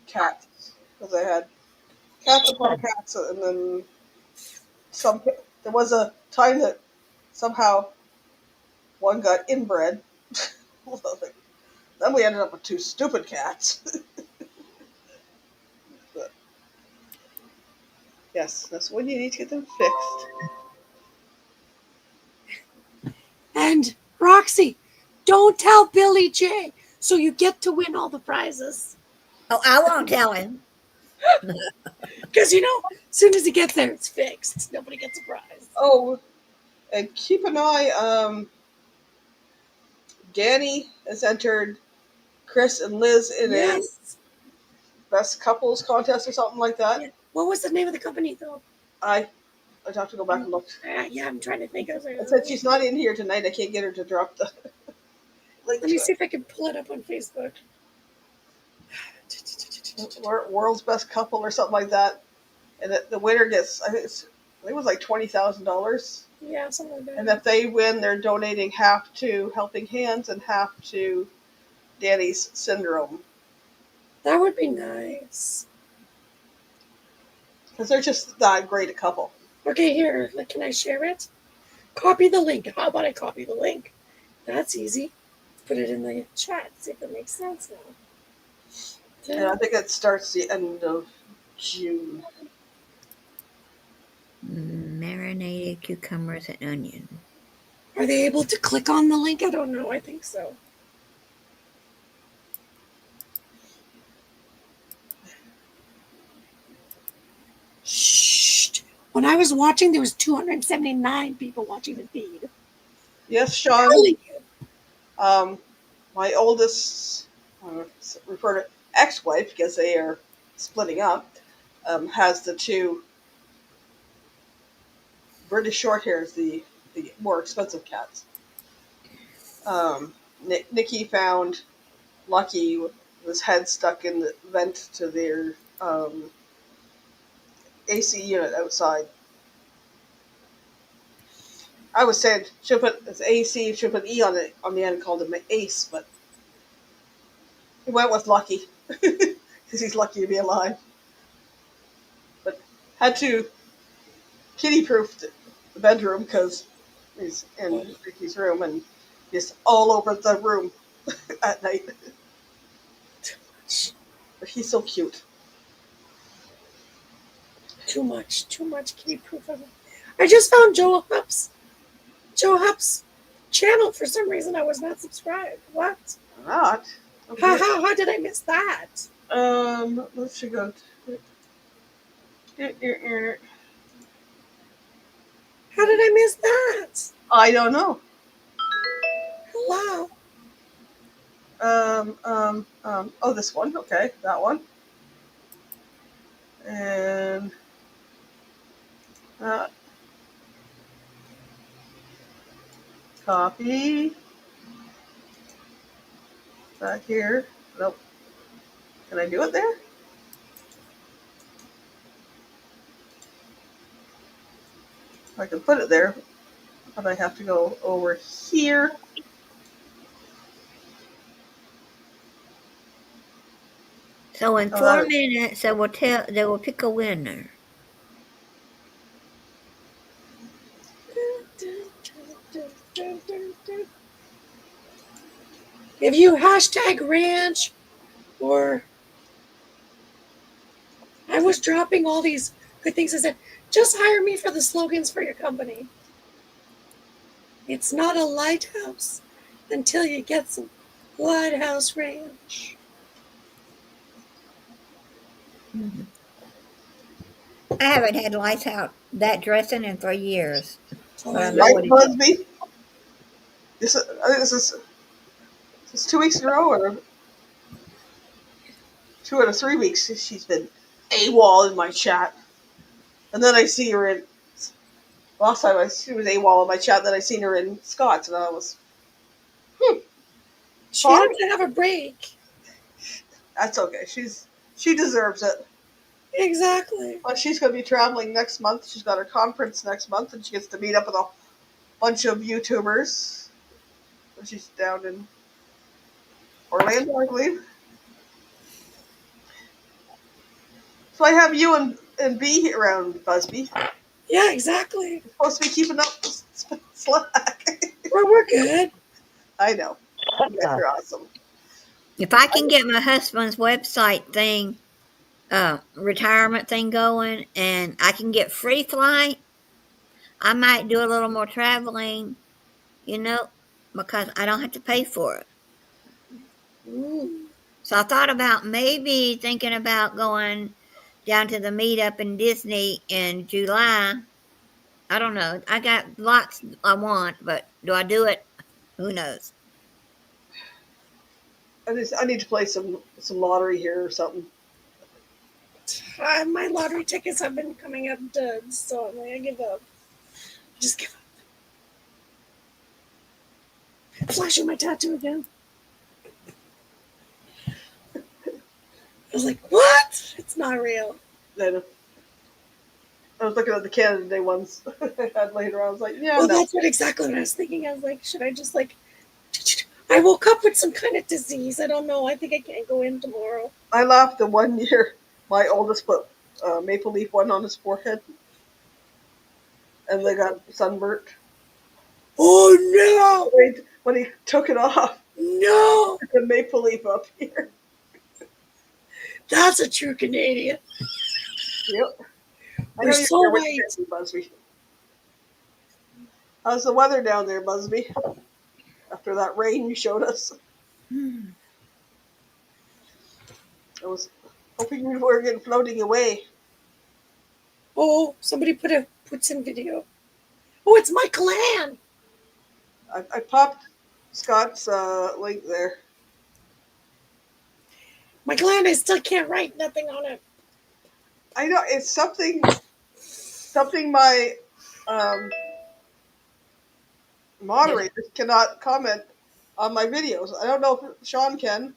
[SPEAKER 2] cat because I had cats upon cats, and then there was a time that somehow one got inbred. Then we ended up with 2 stupid cats. But, yes, that's when you need to get them fixed.
[SPEAKER 5] And Roxy, don't tell Billy J. So you get to win all the prizes.
[SPEAKER 3] Oh, I won't tell him.
[SPEAKER 5] Because as soon as he gets there, it's fixed. Nobody gets a prize.
[SPEAKER 2] Oh, and keep an eye. Danny has entered Chris and Liz in a best couples contest or something like that.
[SPEAKER 5] Yeah. What was the name of the company, though?
[SPEAKER 2] I'd have to go back and look.
[SPEAKER 5] Yeah, I'm trying to think.
[SPEAKER 2] And since she's not in here tonight, I can't get her to drop the link.
[SPEAKER 5] Let me see if I can pull it up on Facebook.
[SPEAKER 2] World's best couple or something like that, and the winner gets I think it was like $20,000.
[SPEAKER 5] Yeah, something like that.
[SPEAKER 2] And if they win, they're donating half to Helping Hands and half to Danny's syndrome.
[SPEAKER 5] That would be nice.
[SPEAKER 2] Because they're just that great a couple.
[SPEAKER 5] Okay, here. Can I share it? Copy the link. How about I copy the link? That's easy. Put it in the chat. See if it makes sense now.
[SPEAKER 2] And I think it starts the end of June.
[SPEAKER 3] Marinated cucumbers and onion.
[SPEAKER 5] Are they able to click on the link? I don't know. I think so. Shh. When I was watching, there was 279 people watching the feed.
[SPEAKER 2] Yes, Sean.
[SPEAKER 5] Really?
[SPEAKER 2] My oldest, refer to ex-wife because they are splitting up, has the 2 British Shorthairs, the more expensive cats. Nikki found Lucky with his head stuck in the vent to their AC unit outside. I was saying should put it's AC, should put E on it on the end and called him Ace, but he went with Lucky because he's lucky to be alive. But had to kitty-proof the bedroom because He's in Ricky's room and he's all over the room at night. But he's so cute.
[SPEAKER 5] Too much. Give me proof of it. I just found Joe Hupp's channel. For some reason, I was not subscribed. What?
[SPEAKER 2] Not.
[SPEAKER 5] How did I miss that?
[SPEAKER 2] Let's see. Go.
[SPEAKER 5] How did I miss that?
[SPEAKER 2] I don't know.
[SPEAKER 5] Hello.
[SPEAKER 2] Oh, this one. Okay, that one. And copy. Back here. Nope. Can I do it there? I can put it there, but I have to go over here.
[SPEAKER 3] So in 4 minutes, they will pick a winner.
[SPEAKER 5] If you hashtag ranch, or I was dropping all these good things. I said, just hire me for the slogans for your company. It's not a lighthouse until you get some Lighthouse Ranch.
[SPEAKER 3] Mm-hmm. I haven't had lights out that dressing in 3 years.
[SPEAKER 5] Oh,
[SPEAKER 3] But I
[SPEAKER 5] I
[SPEAKER 3] know
[SPEAKER 2] Right,
[SPEAKER 3] what it is.
[SPEAKER 2] Busby? This is 2 weeks in a row, or 2 out of 3 weeks. She's been AWOL in my chat, and then I see her in. Last time she was AWOL in my chat, then I seen her in Scott's, and I was.
[SPEAKER 5] She had to have a break.
[SPEAKER 2] That's okay. She deserves it.
[SPEAKER 5] Exactly.
[SPEAKER 2] Well, she's going to be traveling next month. She's got her conference next month, and she gets to meet up with a bunch of YouTubers. She's down in Orlando, I believe. So I have you and B around, Busby.
[SPEAKER 5] Yeah, exactly.
[SPEAKER 2] You're supposed to be keeping up with Slack.
[SPEAKER 5] We're good.
[SPEAKER 2] I know. You guys are awesome.
[SPEAKER 3] If I can get my husband's website thing, retirement thing going, and I can get free flight, I might do a little more traveling, because I don't have to pay for it.
[SPEAKER 5] Ooh.
[SPEAKER 3] So I thought about maybe thinking about going down to the meetup in Disney in July. I don't know. I got lots I want, but do I do it? Who knows?
[SPEAKER 2] I need to play some lottery here or something.
[SPEAKER 5] My lottery tickets have been coming up duds, so I'm like, I give up. Just give up. Flashing my tattoo again. I was like, what? It's not real.
[SPEAKER 2] Then I was looking at the Canada Day ones I had later. I was like, yeah,
[SPEAKER 5] Well,
[SPEAKER 2] no.
[SPEAKER 5] that's exactly what I was thinking. I was like, should I just I woke up with some kind of disease. I don't know. I think I can't go in tomorrow.
[SPEAKER 2] I laughed the 1 year my oldest put maple leaf one on his forehead, and they got sunburnt.
[SPEAKER 5] Oh no!
[SPEAKER 2] When he took it off,
[SPEAKER 5] No!
[SPEAKER 2] the maple leaf up here.
[SPEAKER 5] That's a true Canadian.
[SPEAKER 2] Yep.
[SPEAKER 5] We're so white.
[SPEAKER 2] Busby. How's the weather down there, Busby? After that rain you showed us, I was hoping we were getting floating away.
[SPEAKER 5] Oh, somebody put some video. Oh, it's my clan.
[SPEAKER 2] I popped Scott's link there.
[SPEAKER 5] My clan, I still can't write nothing on it.
[SPEAKER 2] I know it's something my moderators cannot comment on my videos. I don't know if Sean can.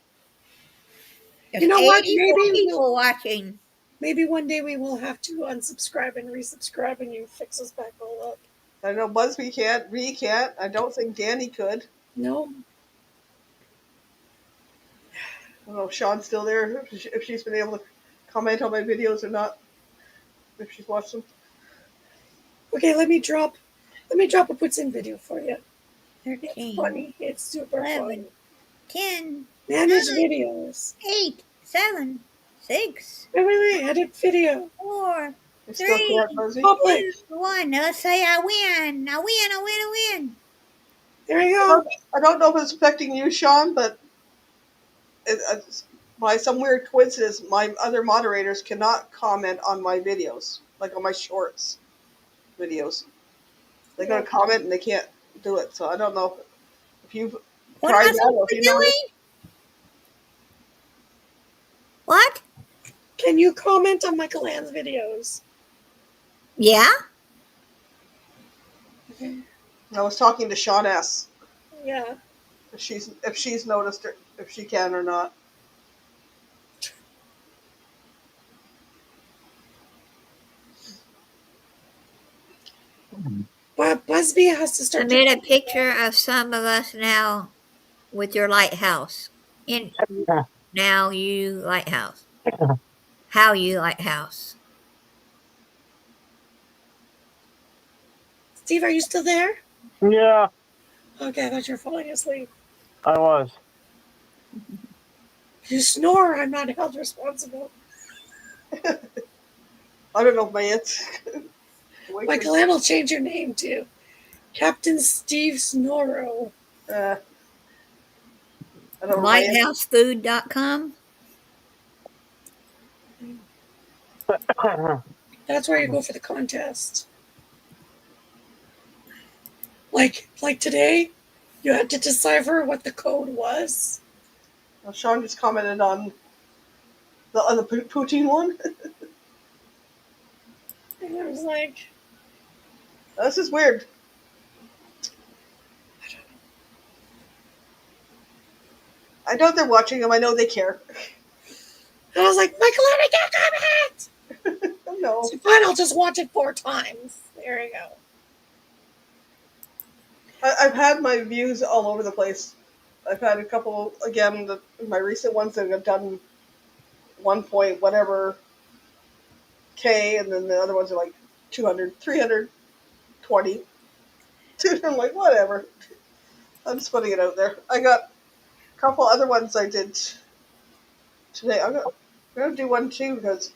[SPEAKER 5] You know what?
[SPEAKER 3] 84 people watching.
[SPEAKER 5] Maybe one day we will have to unsubscribe and resubscribe, and you fix us back all up.
[SPEAKER 2] I know Busby can't, Ree can't. I don't think Danny could.
[SPEAKER 5] No.
[SPEAKER 2] I don't know if Sean's still there, if she's been able to comment on my videos or not, if she's watched them.
[SPEAKER 5] Okay, let me drop Let me drop a puts in video for you. It's
[SPEAKER 3] 13,
[SPEAKER 5] funny. It's super
[SPEAKER 3] 11,
[SPEAKER 5] funny.
[SPEAKER 3] 10,
[SPEAKER 5] Manage
[SPEAKER 3] 9,
[SPEAKER 5] videos.
[SPEAKER 3] 8, 7, 6,
[SPEAKER 5] Wait. Edit video.
[SPEAKER 3] 4,
[SPEAKER 2] You still
[SPEAKER 3] 3,
[SPEAKER 2] can't, Rosie?
[SPEAKER 5] Public.
[SPEAKER 3] 2, 1. Now let's say I win. I win.
[SPEAKER 5] There you go.
[SPEAKER 2] I don't know if it's affecting you, Sean, but by some weird coincidence, my other moderators cannot comment on my videos, like on my shorts videos. They got to comment and they can't do it. So I don't know if you've
[SPEAKER 3] What am
[SPEAKER 2] tried
[SPEAKER 3] I
[SPEAKER 2] that
[SPEAKER 3] supposed
[SPEAKER 2] or
[SPEAKER 3] to
[SPEAKER 2] if
[SPEAKER 3] be
[SPEAKER 2] you know.
[SPEAKER 3] doing? What?
[SPEAKER 5] Can you comment on Michael Ann's videos?
[SPEAKER 3] Yeah?
[SPEAKER 2] I was talking to Sean S.
[SPEAKER 5] Yeah.
[SPEAKER 2] If she's noticed it, if she can or not.
[SPEAKER 5] But Busby has to
[SPEAKER 3] I
[SPEAKER 5] start.
[SPEAKER 3] made a picture of some of us now with your lighthouse. Now you lighthouse. How you lighthouse.
[SPEAKER 5] Steve, are you still there?
[SPEAKER 4] Yeah,
[SPEAKER 5] Okay, I thought you were falling asleep.
[SPEAKER 4] I was.
[SPEAKER 5] If you snore, I'm not held responsible.
[SPEAKER 2] I don't know if my aunt's.
[SPEAKER 5] Michael Ann will change your name to Captain Steve Snorro.
[SPEAKER 2] I don't know. My aunt,
[SPEAKER 3] Lighthousefood.com.
[SPEAKER 5] That's where you go for the contest. Like today, you had to decipher what the code was.
[SPEAKER 2] Sean just commented on the poutine one.
[SPEAKER 5] And I was like,
[SPEAKER 2] This is weird. I know they're watching them. I know they care.
[SPEAKER 5] and I was like, Michael Ann, I can't comment!
[SPEAKER 2] No.
[SPEAKER 5] So fine, I'll just watch it 4 times. There you go.
[SPEAKER 2] I've had my views all over the place. I've had a couple, again, my recent ones that have done 1 point whatever K, and then the other ones are like 200, 320. I'm like, whatever. I'm just putting it out there. I got a couple other ones I did today. I'm going to do one too because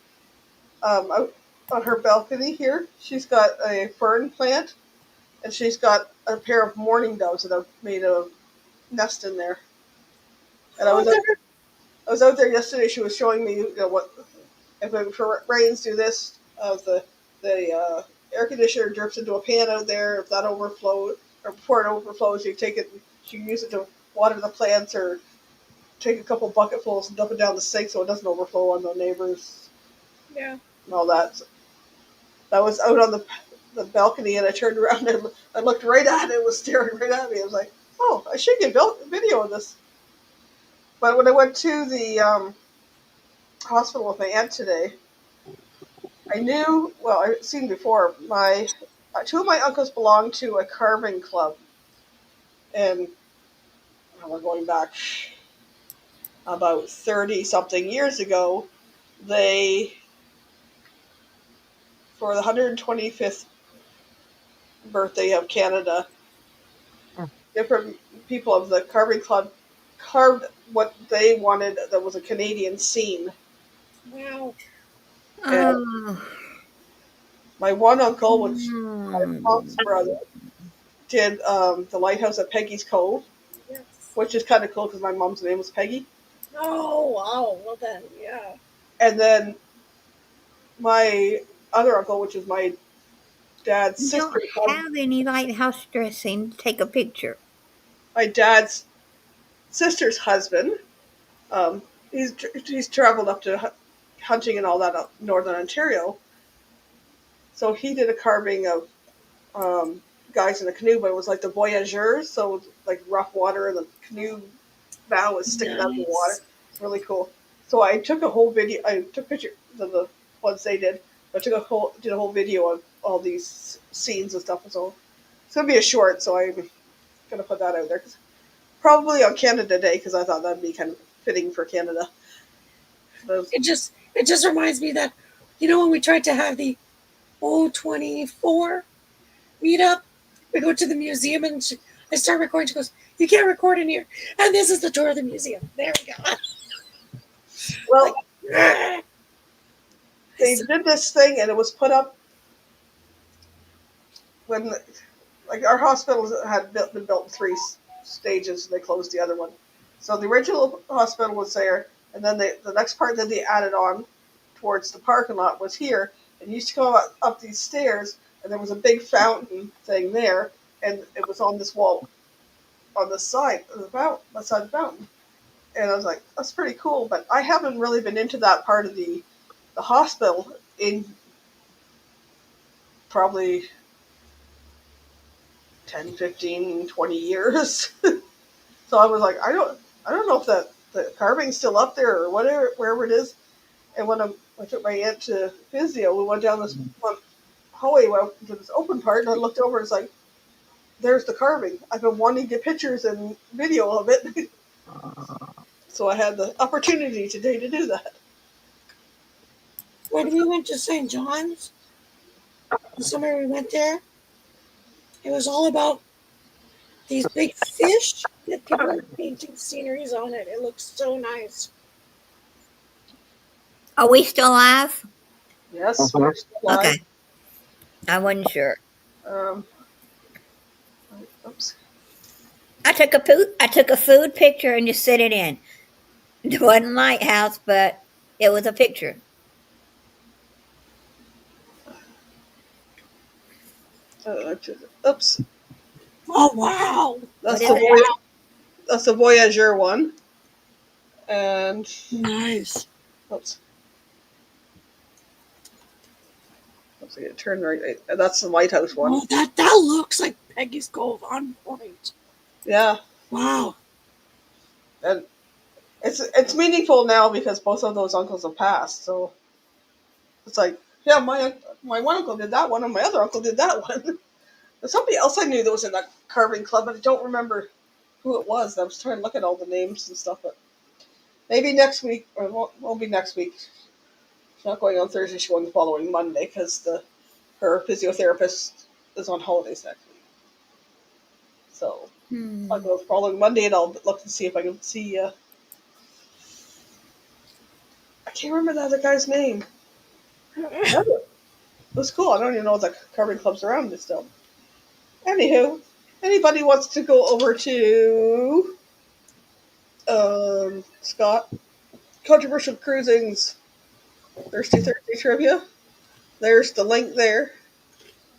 [SPEAKER 2] out on her balcony here, she's got a fern plant and she's got a pair of mourning doves that have made a nest in there. And I was out there yesterday. She was showing me, what if it rains, do this. The air conditioner drips into a pan out there. If that overflows, or before it overflows, you take it. You use it to water the plants, or take a couple bucketfuls and dump it down the sink so it doesn't overflow on the neighbors.
[SPEAKER 5] Yeah.
[SPEAKER 2] And all that. So I was out on the balcony and I turned around and I looked right at it. It was staring right at me. I was like, oh, I should get video of this. But when I went to the hospital with my aunt today, I knew, well, I'd seen before, two of my uncles belonged to a carving club. And we're going back about 30-something years ago. They, for the 125th birthday of Canada, different people of the carving club carved what they wanted that was a Canadian scene.
[SPEAKER 5] Wow.
[SPEAKER 3] Oh.
[SPEAKER 2] My one uncle, which my mom's brother, did the lighthouse at Peggy's Cove,
[SPEAKER 5] Yes.
[SPEAKER 2] which is kind of cool because my mom's name was Peggy.
[SPEAKER 5] Oh, wow. Well then, yeah.
[SPEAKER 2] And then my other uncle, which is my dad's
[SPEAKER 3] You
[SPEAKER 2] sister,
[SPEAKER 3] don't have any lighthouse dressing to take a picture.
[SPEAKER 2] my dad's sister's husband, he's traveled up to hunting and all that up northern Ontario. So he did a carving of guys in a canoe, but it was like the voyageurs, so like rough water, and the canoe bow was sticking out of the water. It's really cool. So I took a whole video. I took pictures of the ones they did. I did a whole video of all these scenes and stuff. So it's gonna be a short. So I'm gonna put that out there. Probably on Canada Day because I thought that'd be kind of fitting for Canada.
[SPEAKER 5] It just reminds me that, when we tried to have the O24 meetup, We go to the museum and I start recording. She goes, "You can't record in here." And this is the tour of the museum. There we go.
[SPEAKER 2] Well,
[SPEAKER 5] Ah.
[SPEAKER 2] they did this thing, and it was put up when, like, our hospitals had been built in three stages, and they closed the other one. So the original hospital was there, and then the next part that they added on towards the parking lot was here. And you used to go up these stairs, and there was a big fountain thing there, and it was on this wall on the side of the fountain, beside the fountain. And I was like, that's pretty cool. But I haven't really been into that part of the hospital in probably 10, 15, 20 years. So I was like, I don't know if the carving's still up there or whatever, wherever it is. And when I took my aunt to physio, we went down this one hallway, went to this open part, and I looked over and it's like, there's the carving. I've been wanting to get pictures and video of it. So I had the opportunity today to do that.
[SPEAKER 5] When we went to St. John's, the summer we went there, it was all about these big fish that people are painting sceneries on it. It looks so nice.
[SPEAKER 3] Are we still live?
[SPEAKER 2] Yes,
[SPEAKER 4] Mhm.
[SPEAKER 2] we're still live.
[SPEAKER 3] Okay. I wasn't sure.
[SPEAKER 2] Um, oops.
[SPEAKER 3] I took a food picture and just set it in. It wasn't lighthouse, but it was a picture.
[SPEAKER 2] Oops.
[SPEAKER 5] Oh, wow.
[SPEAKER 2] That's
[SPEAKER 3] What
[SPEAKER 2] the
[SPEAKER 3] is it?
[SPEAKER 2] that's the Voyageur one. And
[SPEAKER 5] Nice.
[SPEAKER 2] oops. Oops, I get turned right. That's the White House one.
[SPEAKER 5] Oh, that looks like Peggy's Cove on point.
[SPEAKER 2] Yeah.
[SPEAKER 5] Wow.
[SPEAKER 2] And it's meaningful now because both of those uncles have passed. So it's like, yeah, my one uncle did that one, and my other uncle did that one. There's somebody else I knew that was in that carving club, but I don't remember who it was. I was trying to look at all the names and stuff, but maybe next week, or it won't be next week. She's not going on Thursday. She's going the following Monday because her physiotherapist is on holidays next week. So I'll go the following Monday, and I'll look to see if I can see. I can't remember the other guy's name. It was cool. I don't even know what the carving club's around it still. Anywho, anybody wants to go over to Scott Controversial Cruising's Thursday trivia? There's the link there.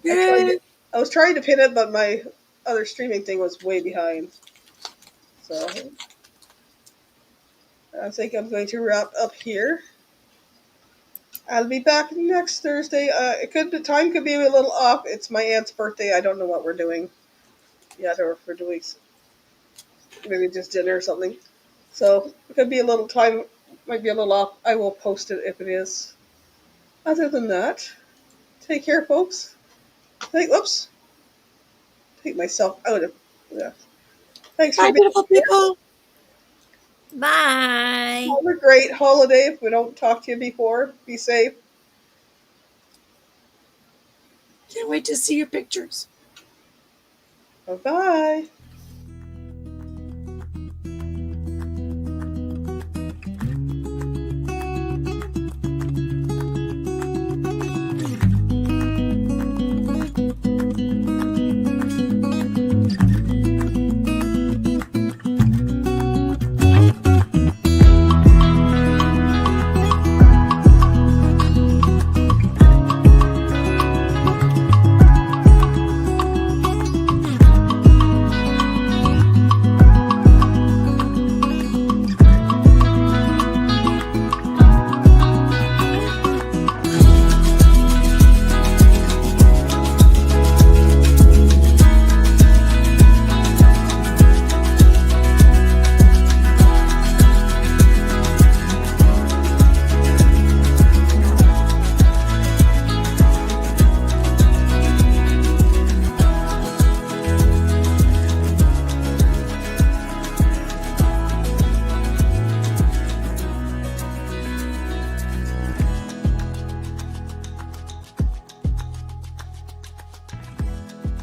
[SPEAKER 2] I was trying to pin it, but my other streaming thing was way behind. So I think I'm going to wrap up here. I'll be back next Thursday. The time could be a little off. It's my aunt's birthday. I don't know what we're doing yet, or if we're doing maybe just dinner or something. So it could be a little time, might be a little off. I will post it if it is. Other than that, take care, folks. Whoops. Take myself out of. Yeah. Thanks for
[SPEAKER 5] Bye,
[SPEAKER 2] being
[SPEAKER 5] beautiful
[SPEAKER 2] here.
[SPEAKER 5] people.
[SPEAKER 3] Bye.
[SPEAKER 2] Have a great holiday. If we don't talk to you before, be safe.
[SPEAKER 5] Can't wait to see your pictures.
[SPEAKER 2] Bye-bye.